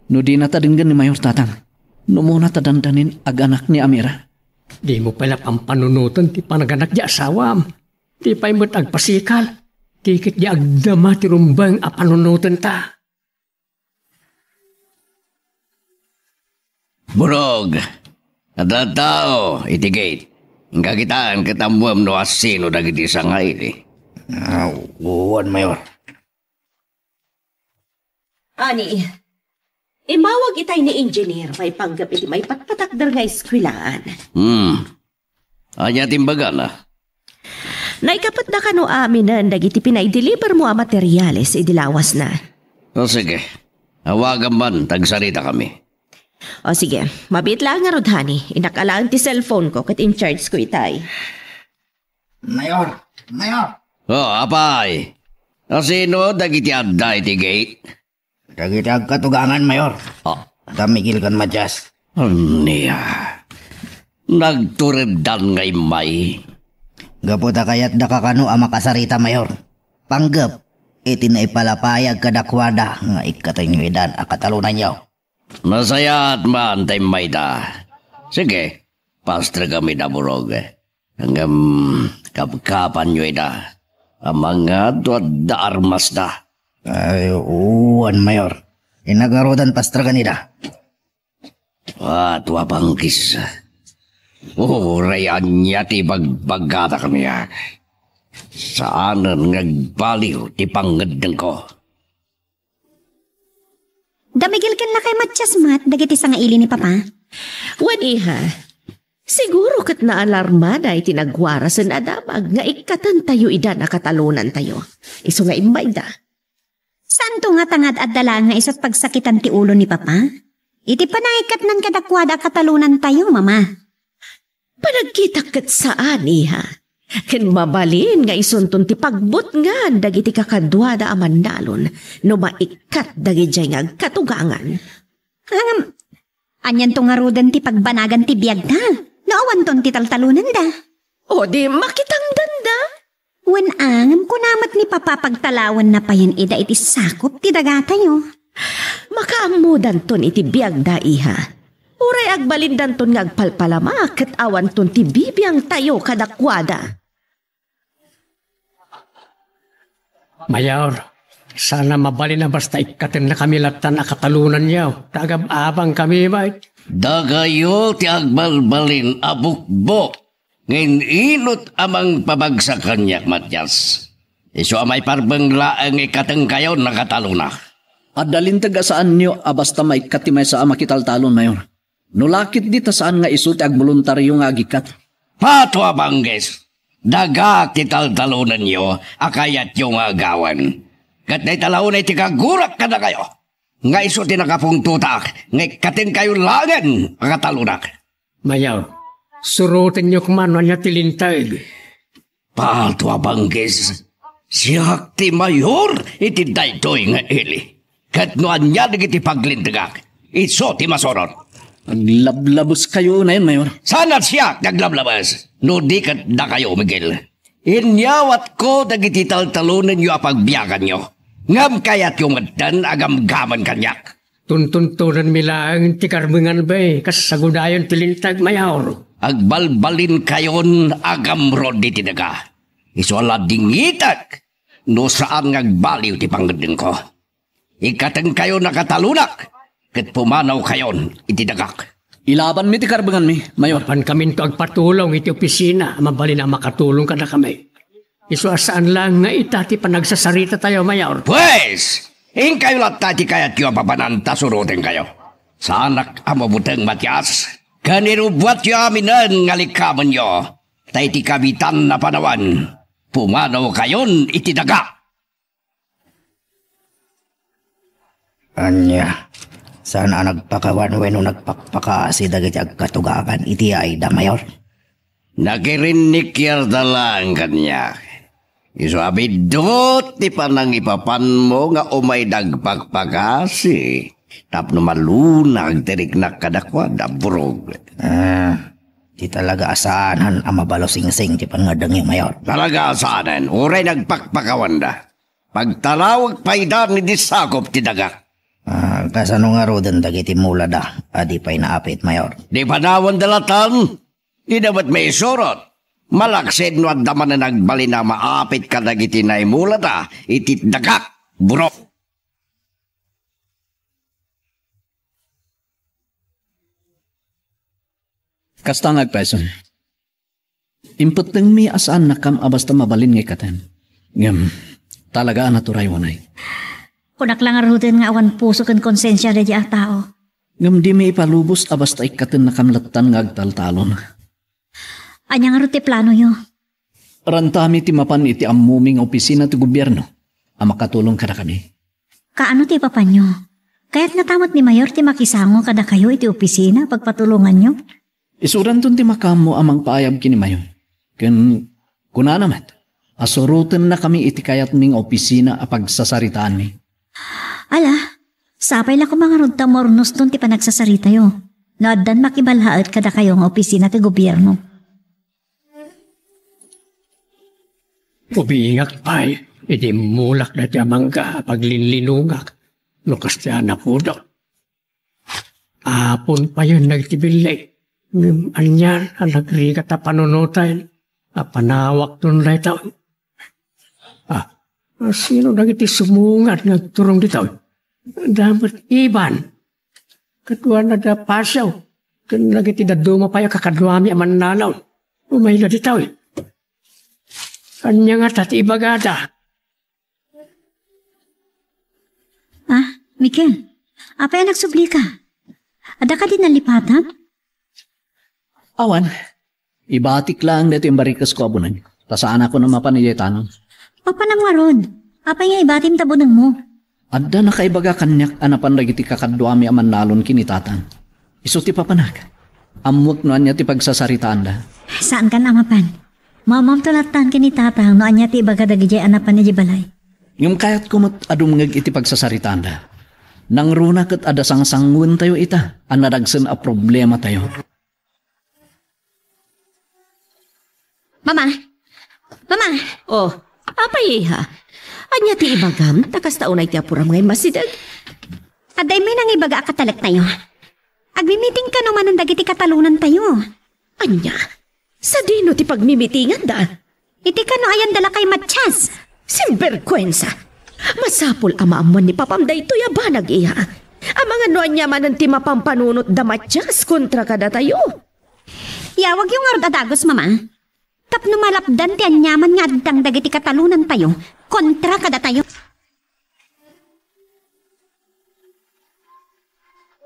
No di na tadinggan ni Mayor tatang. No muna tadandanin ag anak ni Amira. Di mo pala pampanunutan ti panaganak di asawam. Ti pa'y mo't agpasikal. Tikit di agdama ti rumbang apanunutan ta. Burog, ada tao, itigate. Kagitaan katamuam no asino dagiti sangay ni. Uwan, Mayor. Ani, imawag itay ni engineer may panggap iti may patpatakdar nga eskwilaan. Anya timbaga na. Naikapat na kano aminan dagiti pinay-deliver mo ang materyales idilawas na. O sige, hawagan man, tagsarita kami. O sige, mabit lang nga rodhani. Inakalaan ti cellphone ko kat in-charge ko itay. Mayor! Apay. Sino dagiti adda iti gate? Dagiti agkatugangan, Mayor. Damigil kan madyas. Niya. Nagturedan ngay may. Gaputa kayat da kakano ang makasarita, Mayor. Panggap, iti na ipalapayag kadakwada nga ikatingidan akatalunan yaw. Nasayat man tayo may da. Sige, pastra kami da burog. Hanggang kapkapan nyo da. Ang mga duwad da armas da. Ay, uwan, Mayor. Inagarodan pastra kanida. Tuwa pangkis. Rayan niya ti bagbagata kami ya. Saanan ngagbaliw ti pangadang ko. Damigil kan na kay Matchasmat, dagiti sa nga ili ni Papa. Waniha, siguro kat na alarma na itinagwarasan adamag nga ikatan tayo ida na katalunan tayo. Iso nga imay da. Saan to nga tangad at dala nga isot pagsakitan ti ulo ni Papa? Iti panaikat ng kadakwada katalunan tayo, Mama. Panagkita kat saan, iha? Ken mabalin nga isunton ti pagbut nga dagiti kakadwada amandalon no maikat dagiti nga katugangan. Anyan to nga rudan ti pagbanagan ti biyag da. Naawan ton ti taltalunan da. O di makitang danda. Wen angam kunamat ni Papa pagtalawan na payan ida iti sakop ti daga tayo. Makaamudan ton iti biyag da, iha. Uray agbalindan ton ngagpalpalama ket awan ton ti bibiyang tayo kadakwada. Mayor, sana mabalin na basta ikatin na kami latan na katalunan niyaw. Tagab-abang kami, mate. Dagayo ti agbalbalin abukbo. Ngayon inot amang pabagsakan niyak, Matyas. Iso amay parbanglaang ikatang kayo nakataluna. Adalin taga saan nyo basta may katimay sa makitaltalon, Mayor. Nulakit dita saan nga isuti ag voluntaryo nga agikat. Patwa bangges. Daga kitaltalunan nyo, akayat yung agawan. Kat na'y talahon ay tikagurak ka na kayo. Nga iso tinakapungtutak, ngay katin kayo langan, akatalunak. Mayaw, surutin nyo kumano niya tilintay. Patwa bangges. Siyak ti Mayor, iti daytoy nga ili. Kat noan niya nagiti paglintagak, iso ti masoron. Naglablabos kayo na yun, Mayor. Sana siya naglablabas. No di ka na kayo, Miguel. Inyawat ko nagitital-talunan nyo apagbiyagan nyo. Ngam kayat yung madan agam-gaman kanyak. Tuntuntunan milang ti karbengan bay, kasagudayon tilintag Mayor. Agbalbalin kayon agam rod di tinaga. Isuala dingitak. No saan ngagbaliw ti panggedeng ko. Ikateng kayo nakatalunak. Kat pumanaw kayon itidagak. Ilaban mi ti karbengan mi, Mayor. Pan kami to agpatulong iti opisina, mabali na makatulong ka na kami. Isuasaan lang nga itati panagsasarita tayo, Mayor. Pues, kayo lahat tati kayat yung papananta surutin kayo. Sa anak amabuteng Matias, kanirubwat yung aminan ngalikaman nyo. Tay ti kabitan na panawan, pumanaw kayon itidaga. Anya, saan nagpakawan weno nagpakpakasi dagiti agkatugakan iti ayda, Mayor? Nakirinik yarda lang kanya. Iso abidot ti panang ipapan mo nga umay dagpakpakasi. Tapno malunag tirik na kadakwa daburog. Di talaga asanan ang mabalo sing-sing ti pangadang yung, Mayor. Talaga asanan, uray nagpakpakawan da. Pagtarawag paidan ni disakop ti dagak. Kasano nga rodan dagiti mula da, adi pa'y naapit, Mayor. Di panawan dalatan, di dapat may surot. Malaksid no at daman na nagbali na maapit ka dagiti na imula da, itit dagak, burok. Kastang agpeson. Imput lang mi asaan nakam abasta mabalin nga ikatan. Ngam, talaga naturay wanay. Kunak lang arutin nga awan puso kan konsensya na di tao. Ngam di may ipalubos abasta ikatan nakamlatan nga agtaltalon. Anyang aruti plano yo? Rantami ti mapan iti amuming opisina ti gobyerno. Ang makatulong kada kami. Kaano ti papanyo? Kaya't natamot ni Mayor ti makisango kada kayo iti opisina pagpatulungan nyo? Isuran ton ti makamo amang paayab kini Mayor. Kuna naman, asurutin na kami iti kayat ming opisina a pagsasaritaan mi. Ala, sapay lang ko mga rod mornos ton ti panagsasarita yo. Noaddan makibalhaat kada kayo ng opisina ti gobyerno. Ubiingak pa'y, iti mulak na ti amangga paglinlinungak. Lukas ti anak po do. Apon pa yun nagtibilay. Anyan, ang nagrigat na panunutan. Panawak nun na itaw. Sino nagiti sumungat nagturong ditaw? Dapat iban. Katua na da pasyaw. Kan nagiti da dumapaya kakadwami aman nalaw. Umay na ditaw. Kanya nga tati ibagada. Mikel, apay nagsubli ka? Ada ka din nalipatan? Awan, ibatik lang dito yung barikas ko abunan. Tasaan ako na mapanayetanon. Papanam nga rod. Apay nga ibatim tabunan mo. Adda nakaibaga kanyak anapan lagi ti kakadwami aman nalon kinitatan. Iso ti papanak. Amwak noan niya ti pagsasaritaan da. Saan ka namapan? Mamam tulatan kinitatang noan niya ti ibaga dagijay anapan ni Jibalay. Yung kayat kumot adumngag iti pagsasaritaan da. Nang runa kat ada sang-sangun tayo ita. Anadagsan a problema tayo. Mama! Mama! Oh, apay ha? Anya ti ibagam, takas taunay ti apuram ngay masidag. Aday may nang ibaga akatalak tayo. Agmimiting ka naman ang dagiti katalunan tayo. Anya? Sa dino ti pagmimitingan da? Iti ka no ayan dala kay Matsyas. Simberkwensa! Masapol amaamuan ni papamday to yabanag iha. Ang mga noan niya man ti mapampanunot da Matsyas kontra kada tayo. Yawag yung arod adagos, mama. Tapno malapdan ti anyaman nga adang dagiti katalunan tayo kontra kada tayo.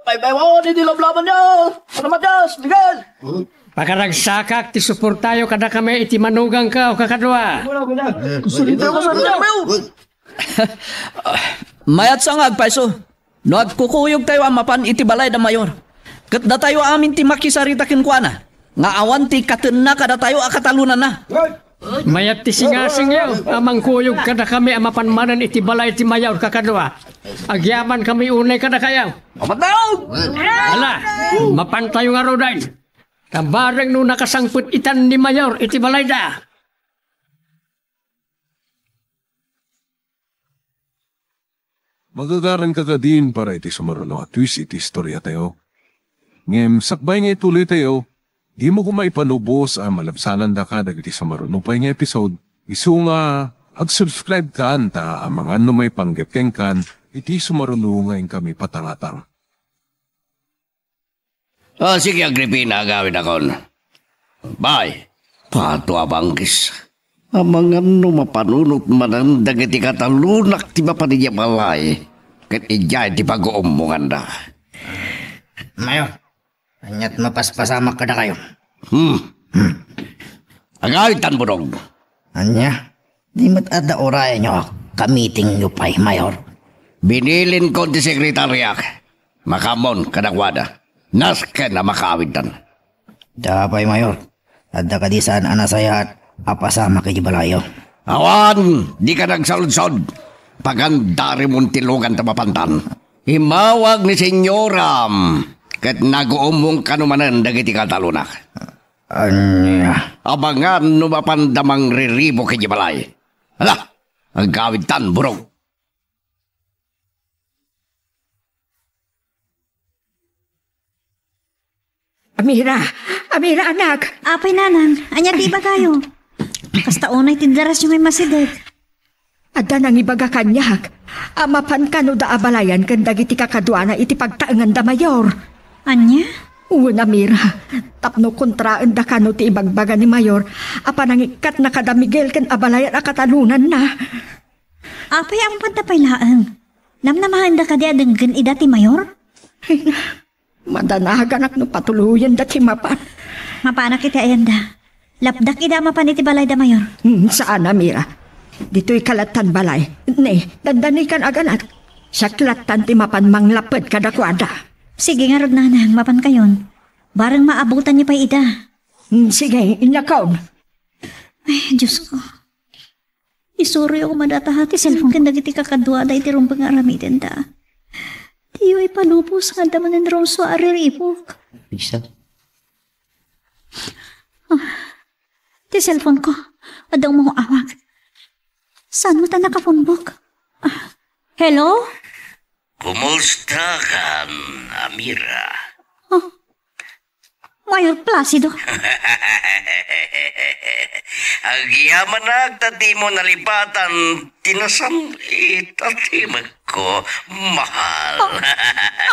Bay-bay, hindi lablaban niyo! Ano Matsyas, Miguel! Pakaragsakak, ti suportayo kada kami iti manugang ka o kakadwa. Mayat sa ngagpaiso. No agkukuyog tayo ang mapan iti balay da Mayor. Kat da tayo amin ti makisarita kinkwana. Nga awan ti katen na kada tayo akatalunan na. Mayat ti singasing yaw, amang kuyog kada kami amapanmanan iti balay iti mayaw kakadwa. Agyaman kami unay kada kayaw. Ala, mapantayo nga rodain. Tabarang no nakasangput itan ni mayor iti balay da. Magagaran ka din para iti sumaruno at twist iti istorya tayo. Ngem, sakbay nga ituloy tayo, di mo kumaipanubos ang malabsanan da ka dagiti sumaruno pa nga episode. Isu nga, ag-subscribe ka anta ang mga ano may panggepkeng kan, iti sumaruno ngayon kami patangatang. Sige, Agripina, gawin akon. Bye. Pato abangkis. Amang ano mapanunot man dagiti katalunak ti mapanigya balay. Kat ijay ti pag-uumungan da. Mayor, anyat mapaspasamak ka na kayo. Agawitan, Burog. Anya, di mo't ada oraya nyo kamiting nyo pa'y, Mayor. Binilin ko ti sekretaryak. Makamon kadakwada. Nas ka na makawitan. Dapay, Mayor. Ada ka di saan anasayat. Apasama kay balayo. Awan, di ka nagsalud-sod. Pagandari mong tilugan tapapantan. Himawag ni Senyoram. Kat nag-uumong kanumanan dagiti katalunak. Anya. Abangan no mapandamang riribo kay balay. Hala, ang gawitan, Burog. Amira anak. Apay nanang, anya di ba kayo? Kasta unay tindaras yung may masidet. Ada nang ibaga kanyak. Amapan ka no da abalayan kan dagiti kakadwana iti pagtaengan da mayor. Anya? Una Mira, tapno kontraan da kano ti ibagbaga ni mayor. Apa nang ikat na kada Miguel kan abalayan a katalunan na. Apay ang pantapaylaan. Namnamahan da ka di adenggan ida ti mayor? Ay na, madanahagan no patuluyan da ti mapan. Mapanak iti ayanda. Lapdak ida mapan iti balay da mayor. Saan na Mira? Dito'y kalatan balay. Ne, dandanikan aganat. Sa kalatan ti mapan manglapad kadakwada. Sige nga rod nanang, mapan kayon. Barang maabutan niyo pa ida. Sige, inakaw. Ay, Diyos ko. Isuri ako madatahati cellphone kan dagiti kakadwa da iti rumpang aramitin da. Tiyo ipalupos nga daman ng roso ariripok. Bisa? Ti cellphone ko. Adang mong awag. Saan mo ta nakapunbok? Hello? Kumusta kan, Amira? Mayor Placido. Agyaman nagtati mo nalipatan, tinasam itatimag ko, mahal.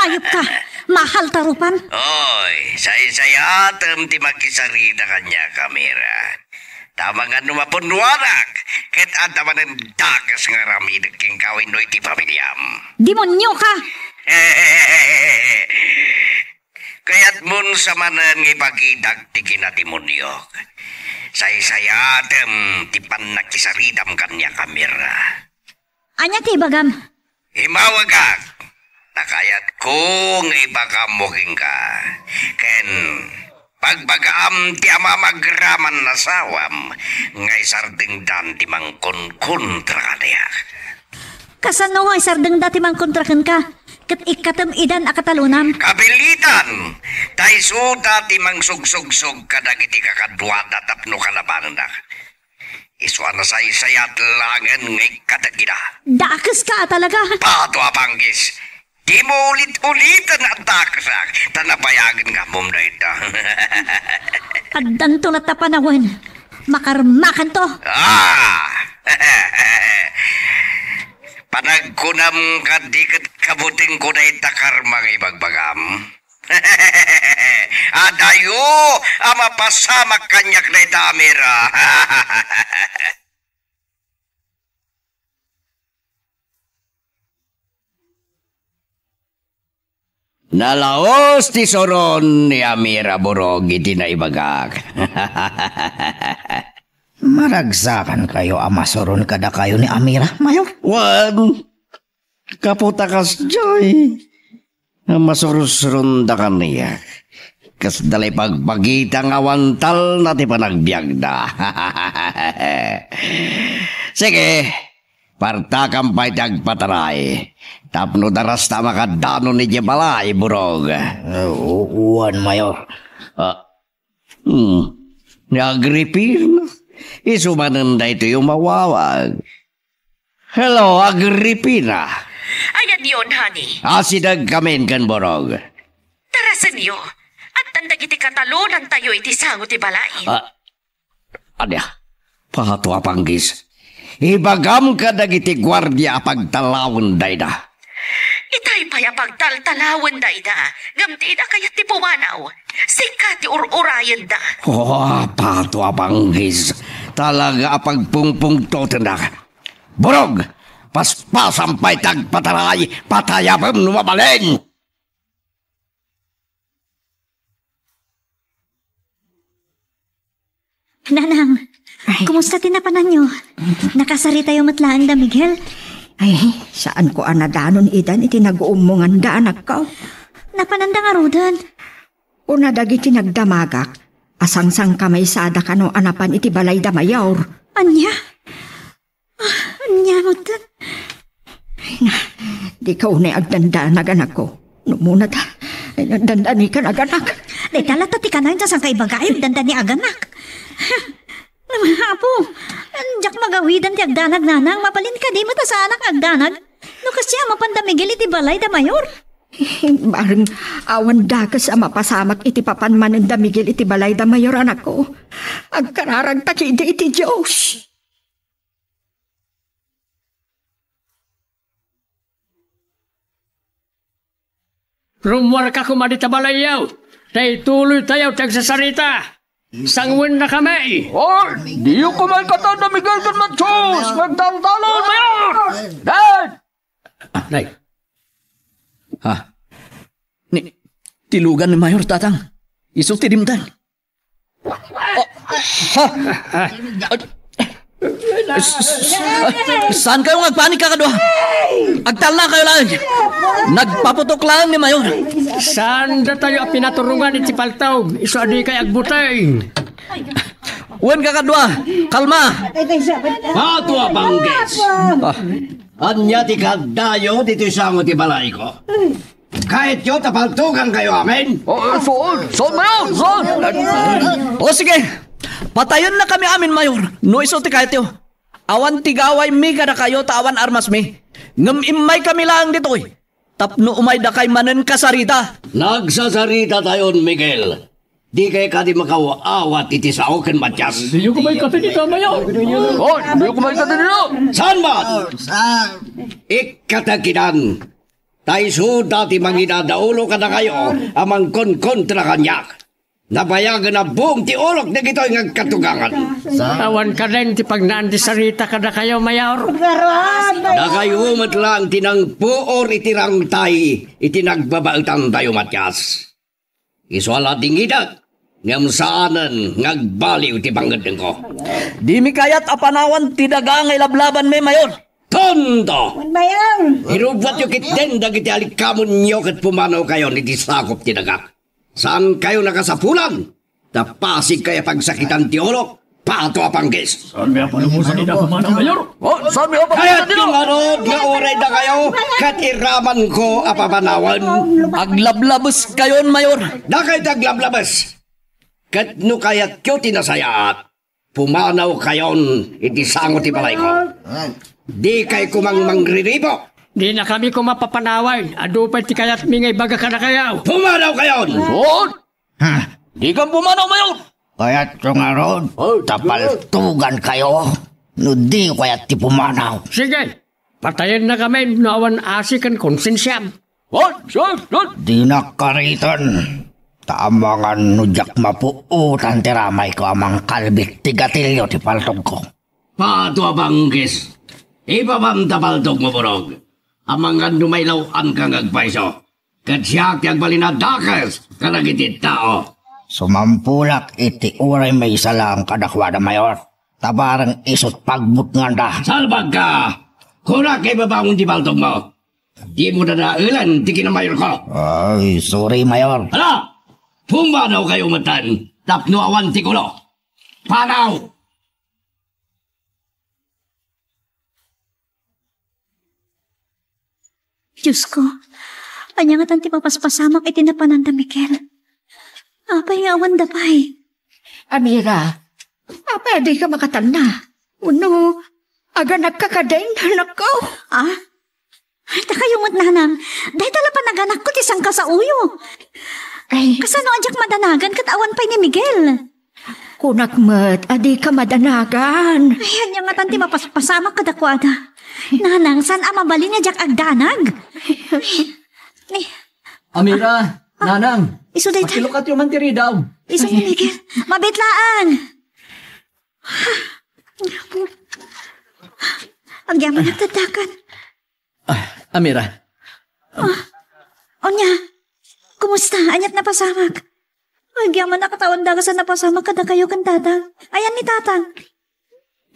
Ayop ka. Mahal tarupan. Oy, say-sayatem ti magkisarida kanya, Kamira. Tama nga numapunwarak, ket antaman ang dakas nga ramidag king kawin no iti pamilyam. Demonyo ka! Kaya't mun sa manan ng ipagidag ti kinademonyok. Say-sayatem ti pannakisaridam kanya, Kamira. Anya ti bagam? Himawagak, nakayat kong ibakamuking ka. Ken, pagbagaam ti amamagraman na sawam, ngay sarding dan ti mangkon-kontra ka niya. Kasano nga sardeng dati mang kontrakan ka? Kat ikatam idan akatalunam. Kabilitan, tay suda ti mangsugsug-sug kadagiti kakadwada tapno kalabanan na. Iswa na say-sayat langan ngay kadagida. Dakas ka talaga. Pato apanggis. Di mo ulit-ulitan ang taksak. Tanapayagan ka mong na ito. Addan to na tapanawan. Makarmakan to. Panagkunam ka dikat kabuting ko na itakarmang ibagbagam. Adayo, ama pasamak kanyak na itamira. Nalaos ti soron ni Amira Burog iti naibagak. Maragsakan kayo amasoron kada kayo ni Amira, Mayor. Wan, kaputakas joy. Masurusron da kaniya. Kas dalay pagpagitang awantal na ti panagbiag na. Sige, partakam pa'y tagpataray. Tapno daras ta makadano ni Jebalay, Burog. Uwan, Mayor. Ni Agripina. Isumanan da ito yung mawawag. Hello, Agripina. Ayan yun, honey. Asidag kamen kan, Burog. Tarasan niyo. At tandagiti katalunan tayo iti sangot ibalain. Adya, pato apanggis. Ibagam ka dagiti gwardya pagtalawon dayda. Itay pa'y pagtaltalawon dayda. Gamti na kaya ti pumanaw. Sikat ti ur-urayan da. Pato apanggis. Talaga apagpungpung toten da. Burog, paspasan pa'y tagpataray, patayapam numabalin. Nanang, kumusta tinapanan nyo? Nakasari tayo matlaan da, Miguel? Ay, saan ko anadanon idan iti nag-uumungan da anak ko? Napananda nga rudan. Una dagiti nagdamagak, asangsang kamay sada ka no anapan iti balay da mayor. Anya? Anya mo tan? Di ka unay agdanda naganak ko. Numuna da, nagdandani ka naganak. Di talatati ka na sang kaibagayog danda ni aganak. Apo, anjak magawidan ti agdanag nanang, mapalin ka di mata sa anak agdanag. No kasya mapandamigil iti balay da mayor. Barang awan dakas ang mapasamak iti papanman ng damigil iti balay da mayor anak ko. Agkararag takidi iti Diyos. Rumwar ka kumadi ta balayaw. Tay tuloy tayo tagsasarita. Sangwin na kami. Di yung kumay ka to na Miguel kan Matsos. Magdaldalon, Mayor! Dad! Nay. Tilugan ni Mayor Tatang. Iso tidimtan. Saan kayo magpanik kakadwa? Agtal na kayo lang. Nagpaputok lang ni Mayor. Saan da tayo pinaturungan iti paltaw? Iso adi kay agbutay. Uwan kakadwa. Kalma. Pato apanggis. Anya ti kadayo dito sangot ti balay ko. Kahit yun, tapaltukan kayo amin. Son, Mayor! Son! O sige, patayon na kami amin, Mayor. No iso ti kahit yun. Awan tigaway mi kada kayo tawan armas mi. Ngam imay kami lang dito eh. Tapno umay da kay manen kasarita. Nagsasarita tayon, Miguel. Di kay ka di makawaawat iti sa oken Matyas. Di ko may katinita mayo. Di ko may katinita. Saan ba? Ikatakinan. Taiso dati manginadaulo ka na kayo amang kontra kanyak. Nabayagan na buong ti ulok na gito yung katugangan. Awan ka rin ti pagnaan di sarita ka na kayo, Mayor. Na kayo matlang tinangpuor itirang tay itinagbabautang tayo Matyas. Iswala dingidag ngam saanan ngagbaliw ti panggad ko. Di mi kayat apanawan ti dagangay lablaban may Mayor. Tondo! Irubwat yung kitten dagiti alikamon nyo kat pumanaw kayo ni disakop ti dagak. Saan kayo nakasapulan? Tapasig kaya pagsakitan ti ulok, pato apanggis. Saan may apalumusan nila pumanaw, Mayor? Saan may Kaya't tingarod nga oray na kayo, kat iraman ko apapanawan. Aglablabas kayon, Mayor. Na kayo taglablabas. Kat no kayat kyo tinasayaat, pumanaw kayon itisangot ti balay ko. Di kay kumang mangriribo. Di na kami kumapapanawan. Adupay ti kayat mingay baga ka na kayaw. Pumanaw kayon! Di kang pumanaw, Mayor. Kaya't yung aron, tapaltugan kayo. No di kaya't ti pumanaw. Sige, patayin na kami no awan asikan konsensyam. Di nakaritan. Tamangan nujak mapuutan ti ramay ko amang kalbik ti gatilyo ti paltog ko. Pato abanggis. Ibabam tapaltog mo, Burog. Amang numaylawan kang agpaiso. Kat siya kiyang balinadakas kanagiti tao. Sumampulak iti uray may isa lang kadakwada Mayor. Tabarang isot pagbut nga da. Salbag ka! Kuna kay babangon di paltog mo. Di mo na naulan, di kinamayor ko. Ay, sorry Mayor. Hala! Pumanaw kayo matan, tapno awan ti kulo. Panaw! Diyos ko, anya nga tanti papaspasamak itinapanan da Miguel. Apay awan da pay. Amira, pwede ka makatan na. Uno, aga nagkakadaing anak ko. Ah? Takayumot nanang, dahil tala pa naganak ko tisang ka sa uyo. Ay, Kasano adyak madanagan kat awan pay ni Miguel. kunakmat, adi ka madanagan. Ay, anya nga tanti mapaspasamak kadakwada. Nanang, saan mabalin niya jak agdanag? Amira, nanang, Iso day tayo. makilukat yung mantiri daw. Iso ni Miguel. Mabitlaan. Ang yaman nagtadakan. Amira, Onya, kumusta? Anyat napasamak. Ang yaman nakatawan daga sa napasamak kada kayo kan tatang. Ayan ni tatang.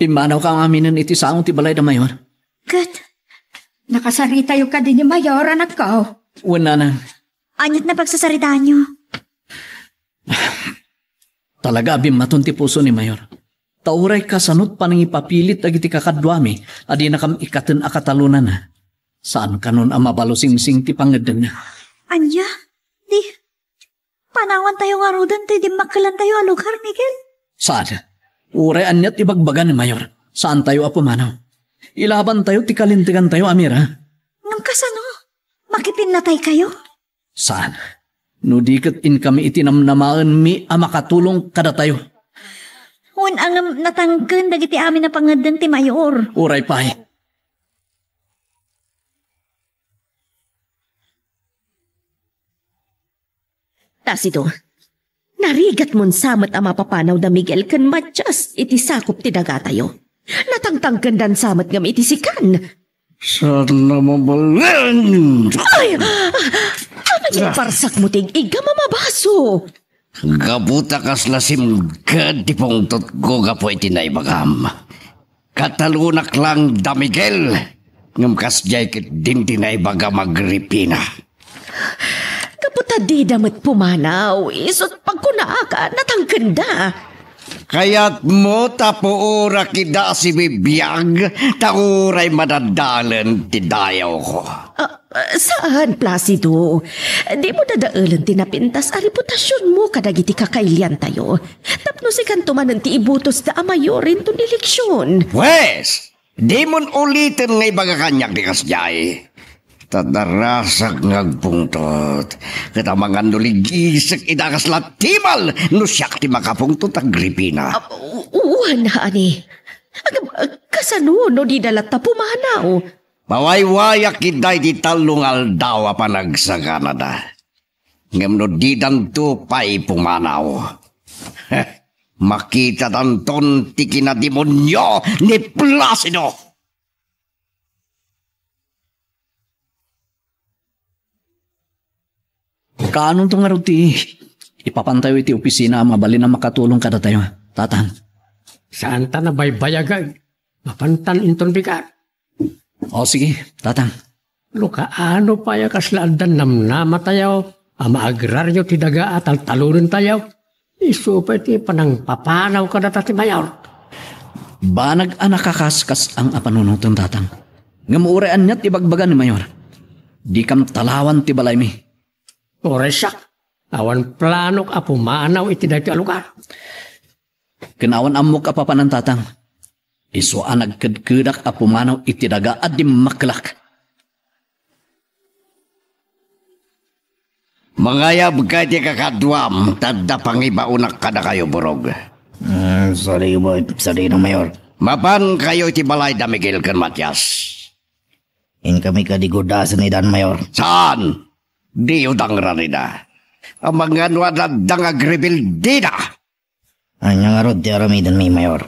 imanaw ka ang aminan iti saong ti balay da mayor. Good. Nakasarita yung ka din ni Mayor, anak ko. Una nanang, Anyat na pagsasaritaan nyo. talaga abim matunti puso ni mayor. Tauray ka sanot pa nang ipapilit agiti kakadwami, adi na kam ikaten akatalunan na. Saan kanon ang mabalusing-sing ti pangadan na? Anya? Di. Panawan tayo nga rodan tayo di makalan tayo alugar, Miguel. Saan? Uray anyat ibagbagan ni mayor. Saan tayo apumanaw? Ilaban tayo, ti kalintigan tayo, Amira. Ngam kasano? Makipinatay kayo? Saan? Nudikat in kami itinamnamaan mi makatulong kada tayo. Hun ang natangken dagiti amin na pangadan ti Mayor. Uray pay. Tasido, narigat mon samat ang mapapanaw da Miguel kan matjas iti sakop ti daga tayo. Natangtangkan dan samat ngam iti sikan. Sana mabalan! Ay! Ano yung parsak mo ting iga mamabaso? Gabuta kas lasim gad ti pungtot ko gapo iti naibagam. Katalunak lang da Miguel. Ngam kas jay kit din ti naibagam Agripina. Kaputa di damat pumanaw. Isot pagkunaaka natangkanda. Kaya't mo tapo ora kida si bibiyag, tauray madadalan ti dayaw ko. Saan, Placido? Di mo dadaalan tinapintas a reputasyon mo kadagiti kakailian tayo. Tapno si kantumanan ti ibutos da amayorin to eleksyon. Wes, di mon ulitin nga ibaga kanyak di kasjay. Tadarasak ngagpungtot. Kita mga nuligisik idakas latimal no siyak ti makapungtot Agripina. Uwan na, ani. Kasano no di dalat na pumanaw? Mawaywayak kiday di talungal daw pa nagsaganada. Ngam no di danto pa'y pumanaw. Makita danton ti kinademonyo ni Placido. Kaanong itong araw ti ipapantayo iti opisina mabalin na makatulong kada tayo, tatang. Saan ta na baybayagag? Mapantan inton bigat. O sige, tatang. Lukaano pa ya kaslaadan namnama tayo, ama agraryo ti daga at talurin tayo. Isupay ti panang papanaw ka na ti Mayor. Banag anakakaskas ang apanunutan, tatang. Ngamuuraan niya't ibagbagan ni Mayor. Di kam talawan ti balay mi. Oresak, awan planok apumanaw iti dati alugar. Kinawan amok apapanan, tatang. Iso nagkadkadak apumanaw iti daga at di maklak. Mangayab ka di kakadwam, tadda pangibaunak kada kayo, Borog. Sorry na Mayor. Mapan kayo iti balay da Miguel kan Matias. In kami kadigudasan ni Dan Mayor. Saan? Di udang ranida. Ang mga nuadadang agribildida. Anya nga rod ti aramidan mi Mayor.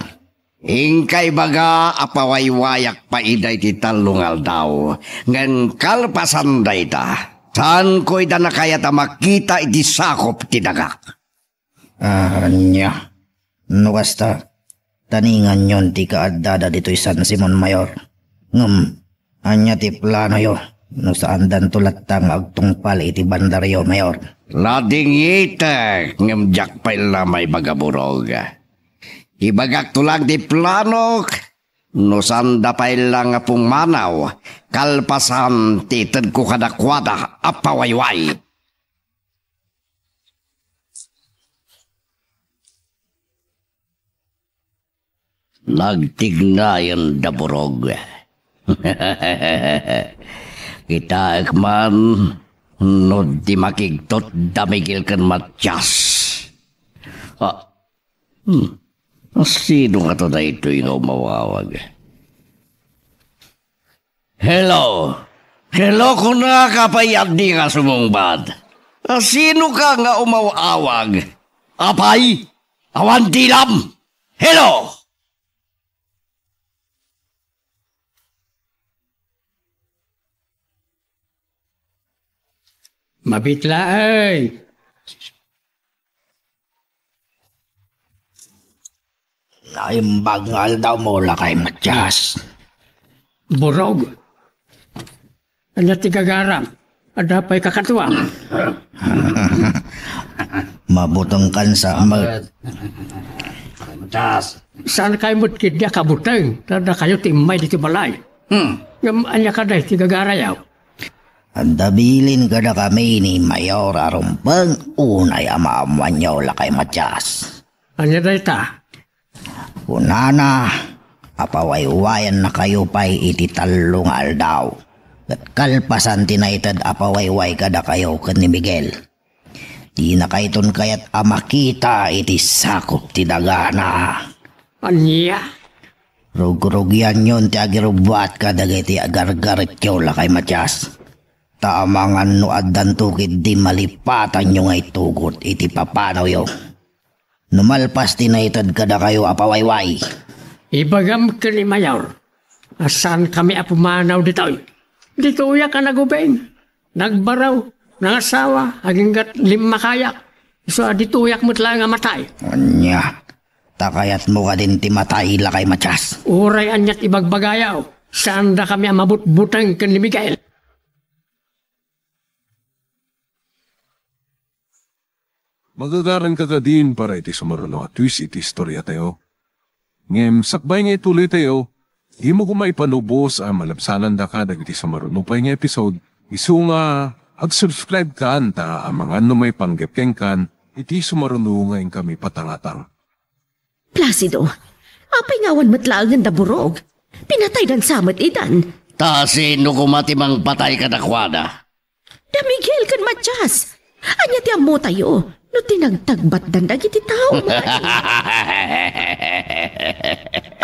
Ingkay baga apawaywayak pa iday ti talungal daw. Ngan kalpasan day ta. Saan ko'y da na kaya ta makita iti sakop ti dagak? Anya. Nukasta. Taningan yon ti kaadada dito'y San Simon Mayor. Anya ti plano yo. No saan dan tulatang agtungpal iti bandaryo, Mayor. Lading itek ngem jakpay na may bagaburog. Ibagak tulang di planok. No sanda pay lang apong manaw. Kalpasan tited ko kadakwada apawayway. Nagtignayan daburog. Kita ekman no di makigtot damigil kan matjas. Sino nga to na ito yung umawawag? Hello? Hello kung nakakapayat di nga sumungbad. Sino ka nga umawawag? Apay? Awan dilam? Hello? Mabitla ay! Naimbagal daw mo lakay Matyas. Burog. Anya tigagaram. Ada pa'y kakatuwa. Mabutong kan sa amat. Matyas. Saan kayo mo't kidya kabuteng? Tada kayo timay dito balay. Yung anya ka dahi tigagarayaw. Andabilin kada kami ni Mayor arumpang unay amaamuan niyo lakay Matyas. Anya dahi ta? Unana, apawaywayan na kayo pa'y iti talong aldaw. At kalpasan tinaitad apawayway kada kayo kan ni Miguel. Di na kayton kayat amakita iti sakop ti dagana. Anya? Rug-rugyan yun ti agirubat kadagay ti agargarit yaw lakay Matyas. Taamangan no addan tukid di malipatan nyo ngay tugot iti papanaw yaw. Numalpas tinaitad kada kayo apawayway. Ibagam ka ni Mayor. Asan kami apumanaw dito? Dito uya ka nagubeng. Nagbaraw, nangasawa, aginggat lima kayak. So dito uyak mo't lang nga matay. Anya, takayat mo ka din ti matay lakay Matyas. Uray anyat ibagbagayaw. Saan da kami amabut-butang kan ni Miguel? Magagaran ka din para iti sumaruno at twist iti istorya tayo. Ngem, sakbay nga ituloy tayo, himo ko maipanubos ang malabsanan da ka iti sumaruno pa nga episode, iso nga ag-subscribe ka anta ang mga ano may panggepeng kan, iti sumaruno ngayon kami patangatang. Placido, apay ngawan matlaang ang daburog. Pinatay dan samat idan. Sino kumatimang patay ka dakwada? Da Miguel kan Matyas. Anya ti amo tayo. No tinagtagbat dandag iti tao mo.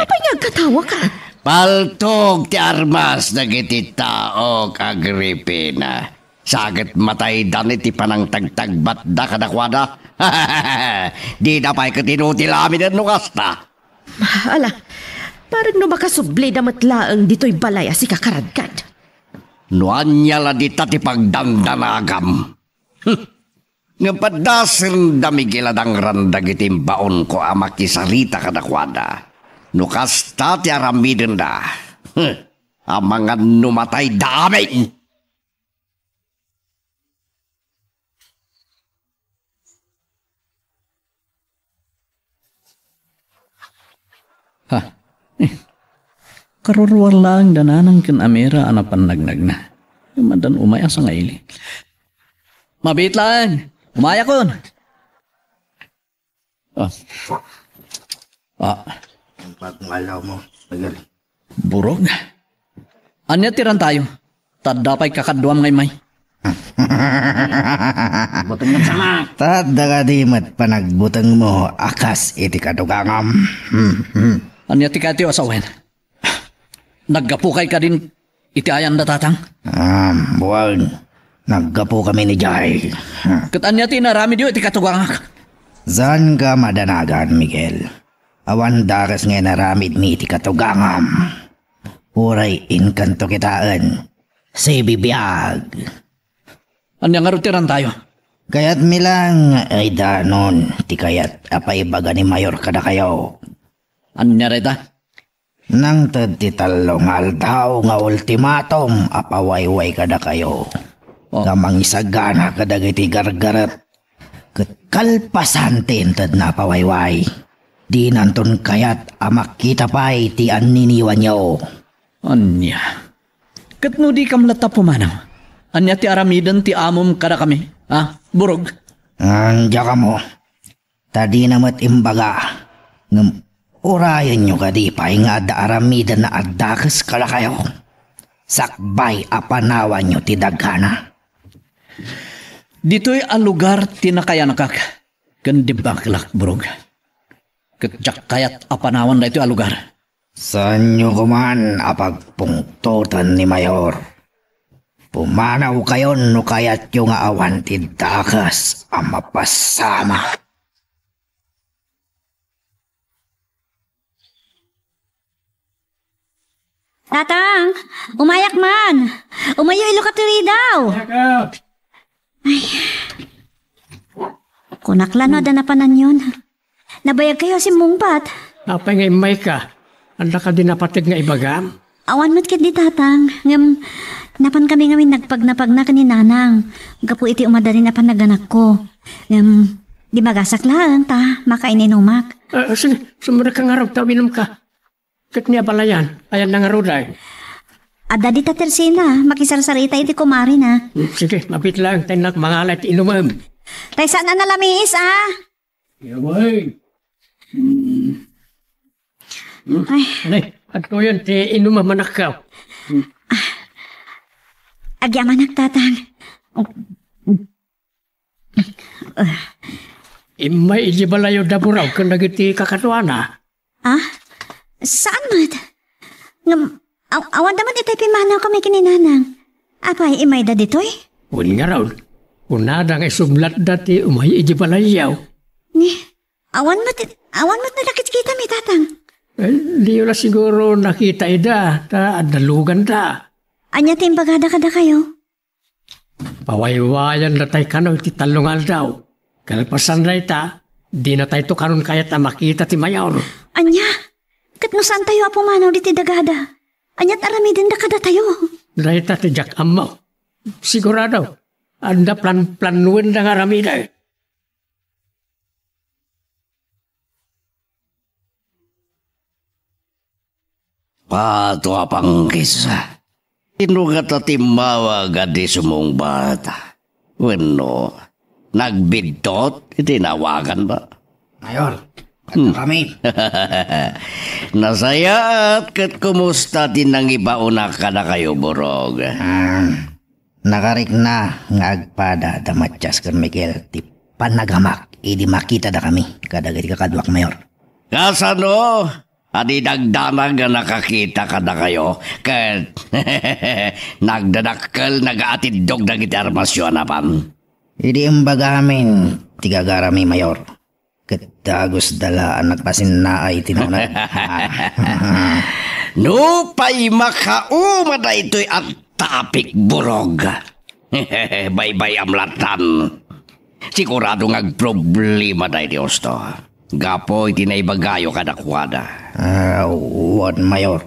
Apay nga katawa ka? Paltog ti armas nagiti tao kagripina. Sagat matay dan iti panang tagtagbat da kadakwada. Di na pa'y katinutil amin ang nukasta. Ala, parang no makasubli na matlaang dito'y balaya si kakaradkad. Nuan niya la di tati pagdangdanagam. Nga padasin damigiladang randag itim baon ko amakisarita kadakwada. Nukasta ti aramidin da. Ang mga numatay dami. Karuruar lang dananang kin amera anapan nagnag na. Madan umaya sa ngaili. Mabit lang. Umaya kon. Pagmalaw mo. Burog. Anya tiran tayo. Tadapay kakadwam ngay may. Butong nga sama. Tadda ka di mat panagbutang mo akas iti kadugangam. Anya ti kati asawen. Naggapukay ka din iti ayan na tatang. Buwan. Naggapo kami ni Jai. Kat anya ti narami diyo iti katugangak. Zan ka madanagan, Miguel. Awan daras nga naramid mi iti katugangam. Uray inkanto kitaan. Si bibiyag. Anya nga rutiran tayo. Kaya't milang ay danon. Ti kayat apay baga ni Mayor kada kayo. Anya reta? Nang tagtitalongal daw nga ultimatum apawayway kada kayo. Nga mangisagana kada iti gargarat. Kalpasan tintad na pawayway. Di nanton kayat amakita pa iti aniniwan nyo. Anya. Katno di kam lata pumanaw. Anya ti aramidan ti amom kada kami. Burog? Anja ka mo. Tadi namat imbaga. Urayan nyo kadipay nga adda aramidan na addakas kala kayo. Sakbay apanawan nyo ti daghana. Dito'y ang lugar tinakaya nakak. Kandibaklak, burog. Katjak kayat apanawan na ito ang lugar. Saan nyo kuman apagpungtutan ni Mayor? Pumanaw kayo no kayat yung awan ti dakas ang mapasama. Tatang, umayak man. Umayo ilokaturi daw. Ay. Kunaklan no danapanan yun. Nabayag kayo si Mungpat. Apay nga imay ka. Anda ka din napatig nga ibagam. Awan mo't kit di tatang. Ngam, napan kami ngamin nagpagnapag na ni nanang. Gapu iti umadari na panaganak ko. Ngam, di magasak lang ta. Makaininumak. Sige, sumura ka nga raw. Tawinam ka. Kat niya balayan. Ayan na nga ruday. Ada di tatersina. Makisarsarita iti kumari na. Sige, mapit lang. Tayo mangalat inumam. Tay saan na nalamis Yaway. Ay. Anay, at ko yun, ti inumam anak ka. Agyaman nagtatang. Imay ijibalayo daburaw kung nagiti kakatuana. Saan mat? Awan naman itay pimanaw kami kininanang. Apay, imay da ditoy? Wala nga raw. Unada nga isumlat dati umay ijibalayaw. Awan mat na nakit-kita mi tatang. Di wala siguro nakita ida, ta adalugan ta. Anya timbagada kada kayo? Pawaywayan na tayo kanaw iti talungal daw. Kalpasan na ita, di na tayo to karon kaya ta makita ti Mayor. Anya, kat no saan tayo apumanaw di ti dagada? Anya't aramidin da kada tayo. Dahil ta ti Jack Amaw. Sigurado, anda plan-planuin na nga aramida. Pato apang kisa. Inugat at imawag adi sumong bata. Bueno, nagbidtot, itinawagan ba? Mayor, kami. Nasaya at kat kumusta din ang ibauna ka na kayo, Burog? Nakarik na nga agpada damatyas kan Miguel ti panagamak. Idi makita da kami. Kadagit kakadwak, Mayor. Kasano? Adi dagdanag nga nakakita ka na kayo. Kat nagdadakkel nag-aatidog na gitarmasyon na pan. Idi imbaga amin tigagarami, Mayor. Katagos dala anak pasin na ay tinunag. No pa'y makauma na ito'y at tapik, Burog. Bye-bye amlatan. Sigurado ngag-problema na Diyos to. Gapo itinaibagayo kadakwada. Uwan, Mayor.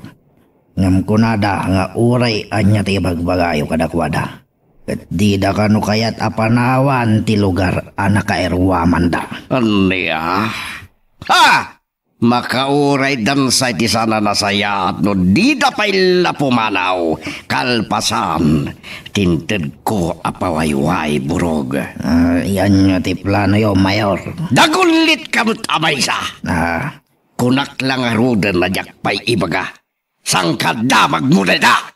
Ngam kunada nga uray anya ti bagbagayo kadakwada. At di da kanu kayat apanawan ti lugar anak kaerwaman da. Aniya? Makauray dan sa iti sana nasaya at no di da pa'y lapumanaw. Kalpasan, tinted ko apawayway, Burog. Yan nyo ti plano yo, Mayor. Dagulit kamot amay sa. Kunak lang arudan na jak pa'y ibaga. Sangkada magmuneda.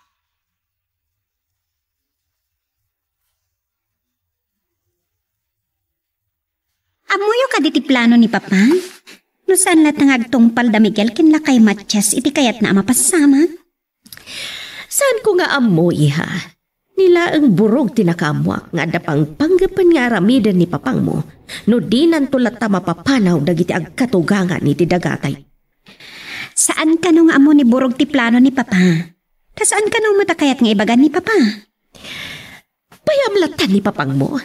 Amuyo ka diti plano ni Papa? No saan lahat ng agtungpal da Miguel kinlakay Matches iti kayat na mapasama? Saan ko nga amoy ha? Nila ang Burog tinakamwak nga dapang panggapan nga aramidan ni Papang mo no di nantulat ta mapapanaw dagiti agkatugangan iti dagatay. Saan ka nung amo ni Burog ti plano ni Papa? Kasaan ka nung matakayat nga ibagan ni Papa? Payamlatan ni Papang mo.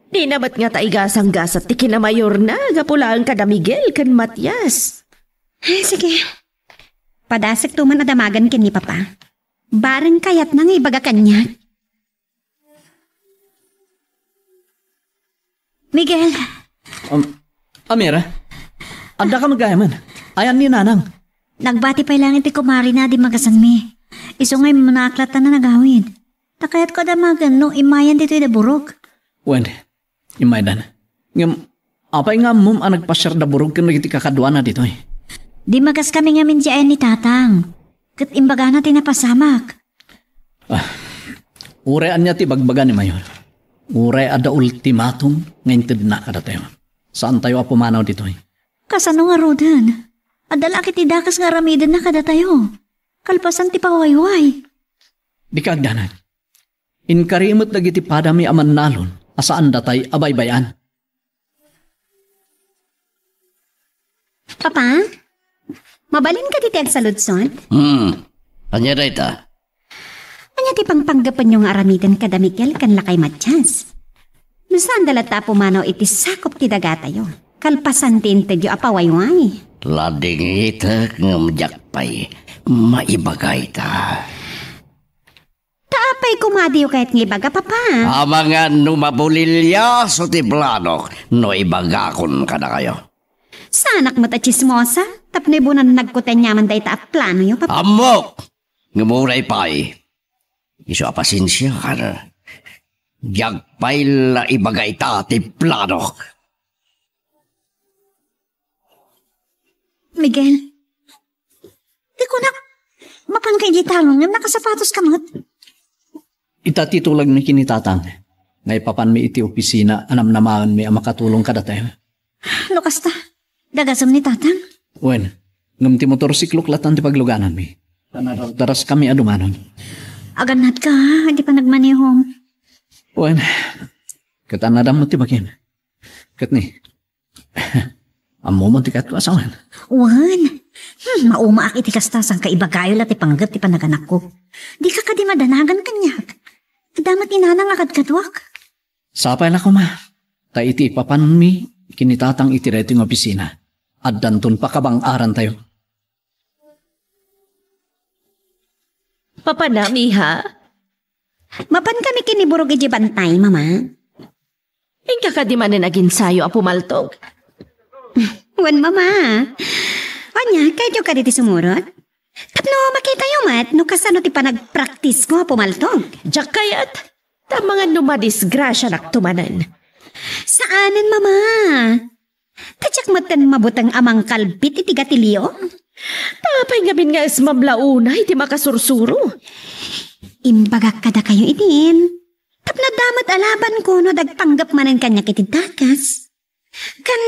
Di namat nga taigasang-gasat ti kinamayor na, gapulaan ka da Miguel kan Matias. Sige. Padasek tuman adamagan kin ni Papa. Bareng kayat nang ibaga kanya. Miguel, Amira, anda ka magayaman. Ayan ni Nanang. nagbati pa lang iti kumari na di magasan mi. Iso ngay manaklatan na nagawin. Takayat ko damagan no imayan dito yung burog. Wen, imaydan. Ngam, apay nga mum ang nagpasyar na burog kung nagiti kakadwa na dito eh. Di magas kami nga min ni Tatang. Kat imbaga na tinapasamak. Urean niya ti bagbaga ni Mayor. Ure ada ultimatum ngayon na kada tayo. Saan tayo apumanaw dito eh? Kasano nga rodan? Adala kiti dakas nga ramidan na kada tayo. Kalpasan ti pawayway. Di kaagdanan. Inkarimot na giti padami aman nalon asaan datay abaybayan. Papa, mabalin ka ti sa Ludson? Anya da ita? Anya ti pangpanggapan yung aramidan kada Miguel kan lakay matchas. Nusan dalata pumanaw iti sakop ti daga tayo. Kalpasan ti intedyo apawayway. Lading ita ngamjakpay. Maibagay ta. Taapay kumadiyo kahit ng ibaga, Papa. Amangan numabulilya so ti planok no ibagakon ka na kayo. Sanak mo ta chismosa, tapno ibunan nagkuten yaman day ta plano yo, Papa. Amok! Ngamuray pa'y. Iso apasinsya ka na. Yagpay la ibagay ta ti planok. Miguel, di ko na mapangkay di talong nga nakasapatos ka mat. Itatitulag ni kinitatang. Ngay papan mi iti opisina anam namaan mi ang makatulong kada tayo. Lukas ta, dagasam ni Tatang. Wen, ngam ti motorsiklo klatan ti pagluganan mi. Daras kami adumanon. Aganat ka ha, hindi pa nagmanihom. Wen, katanadam mo ti bagyan. Kat ni, amo mo ti katlo asawan. Wan, maumaak iti kastasang kaibagayo la ti panggap ti panaganak ko. Di ka kadi madanagan kanyak. Damat inanang akad katwak. Sapay na ko ma. Ta iti papan mi, kinitatang iti reto yung opisina. At danton pa kabang aran tayo. Papa na, Miha. Mapan kami kiniburog iti bantay, Mama. Ingka ka di man na nag-insayo a pumaltog. Wan, Mama. Anya, kayo ka diti sumurot? Tapno makita yung mat, no kasano ti pa nag-practice ko pumaltog. Diyak kayat, ta mga numadisgrasya naktumanan. Saanan, Mama? Tadyak matan mabutang amang kalbit iti gatilyo? Tapay nga bin nga ismablauna iti makasursuro. Imbagak kada kayo itin. Tapno damat alaban ko no dagpanggap manan kanya kiti takas. Kan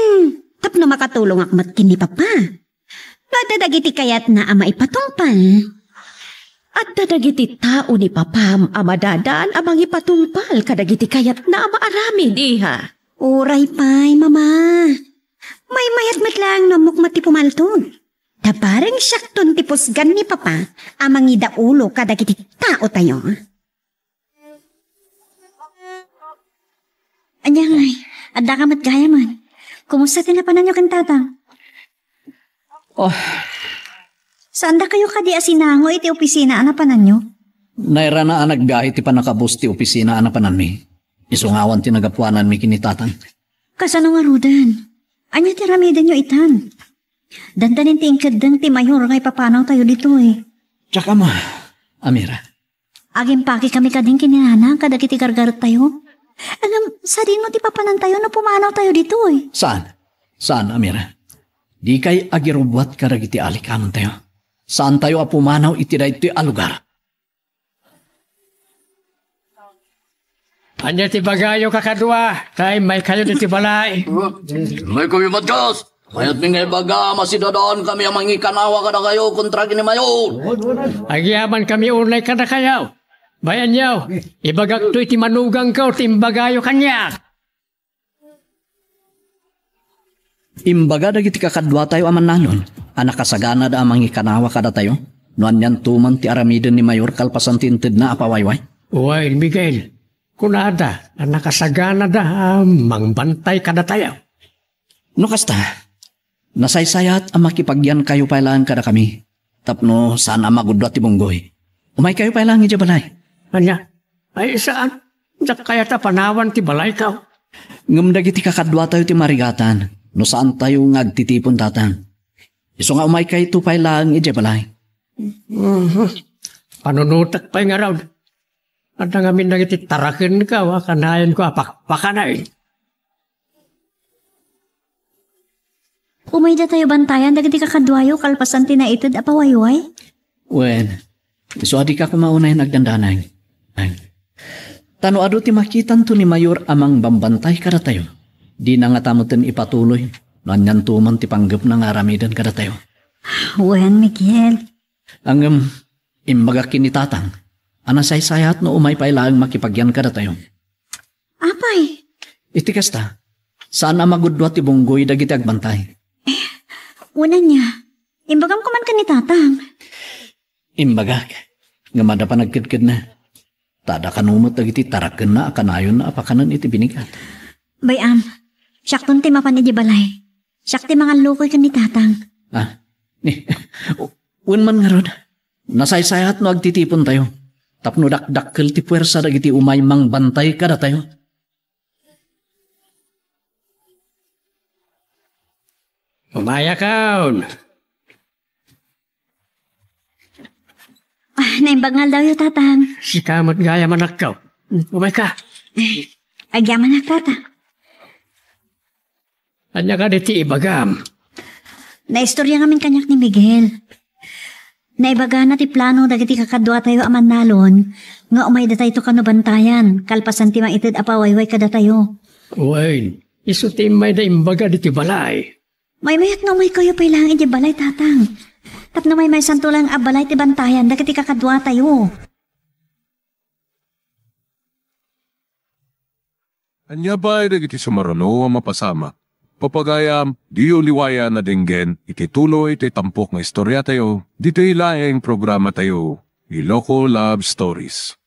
tapno makatulong akmat kini Papa. Nadadagiti kayat na ama ipatungpal. At dadagiti tao ni Papam amadadaan amang ipatungpal kadagiti kayat na ama arami diha. Uray pay, Mama. May mayat matlang namukmat ti pumaltog. Taparang syakton ti pusgan ni Papa amang idaulo kadagiti tao tayo. Anyangay, adda ka mat gaya man. Kumusta tinapanan nyo kan Tatang? Oh, Saan da kayo kadi asinango iti opisina anapanan nyo? naira na anag gahi ti panakabus ti opisina anapanan mi. Isungawan ti nagapuanan mi kinitatang. Kasano nga rudan? Anya ti ramidan nyo itan? Dandanin ti ingkadang ti mayor ngay papanaw tayo dito eh. Tsaka ma, Amira. Aging paki kami kading kininana kadagiti gargarot tayo. Alam, sa rin mo ti papanan tayo na pumanaw tayo dito eh. Saan? Saan, Amira? Di kay agirubwat karagiti alikanon tayo. Saan tayo apumanaw itiday ito'y alugar? Anya ti bagayo kakadwa, tay may kayo ti balay. May kami matkas! Kaya't mi ngay baga, masidadaan kami ang mangikanawa ka na kayo kontra kini Mayor. Agyaman kami unay ka na kayaw. Bayan yaw, ibagak to iti manugang ka o timbagayo kanya. Imbaga dagiti kakadwa tayo aman nanon. Anak kasagana da amang ikanawa kada tayo. Nuan yan tuman ti aramiden ni Mayor kalpasan tinted na apawayway. Uy, Miguel, kunada, anak kasagana da, mangbantay kada tayo. No kasta, nasaysayat ang makipagyan kayo pailaan kada kami. Tapno sana magudwa ti bunggoy. Umay kayo pa lang iti balay. Anya, ay saan? Diyak kaya ta panawan ti balay ka. Ngam dagiti kakadwa tayo ti marigatan. No saan tayo ngagtitipon tatang. Iso nga umay kayo tupay lang iti balay. Panunutak pa nga raw. At nangamin na iti tarakin ka, kanayan ko apakpakanayin. Umay da tayo bantayan, dagiti kakadwayo, kalpasan tinaitid apawayway. Wen, iso adi ka kumaunay nagdandanay. Tano ado ti makitan to ni Mayor amang bambantay kada tayo. Di na nga tamutin ipatuloy. Nanyan tuman ti panggap na nga ramidan kada tayo. Wen, Miguel. Ang imbaga kinitatang. Anasaysayat no umay pailaang makipagyan kada tayo. Apay? Iti kasta, sana magudwa ti bunggoy dagiti agbantay. Una niya, imbagam ko man ka ni tatang. Imbagak, nga mada pa nagkidkid na. Tada kanumot dagiti taraken na akanayon na apakanan iti binigat. Bayam, siyak ton ti mapan ni balay. Siyak ti mga lukoy ka ni tatang. Un man nga rod, nasaysayat no agtitipon tayo. Tapno dakdakkel ti puwersa dagiti umay mang bantay kada tayo. Umaya kaon. Naimbangal daw yung tatang. Si kamot gaya manakaw. Umay ka. Agyaman na tatang. Anya ka diti ibagam. Naistorya ngamin kanyak ni Miguel. Naibaga na ti plano dagiti kakadwa tayo aman nalon. Nga umay da tayo kano bantayan. Kalpasan ti maitid apawayway kada tayo. Uwain, iso ti may da imbaga diti balay. May mayat na umay kayo pailangan iti balay tatang. Tapno may santulang abalay ti bantayan dagiti kakadwa tayo. Anya ba dagiti sumarano ang mapasama? Papagayam, di uliwaya na dinggen, itituloy iti tampok nga istorya tayo, dito ilaing programa tayo, Iloko Love Stories.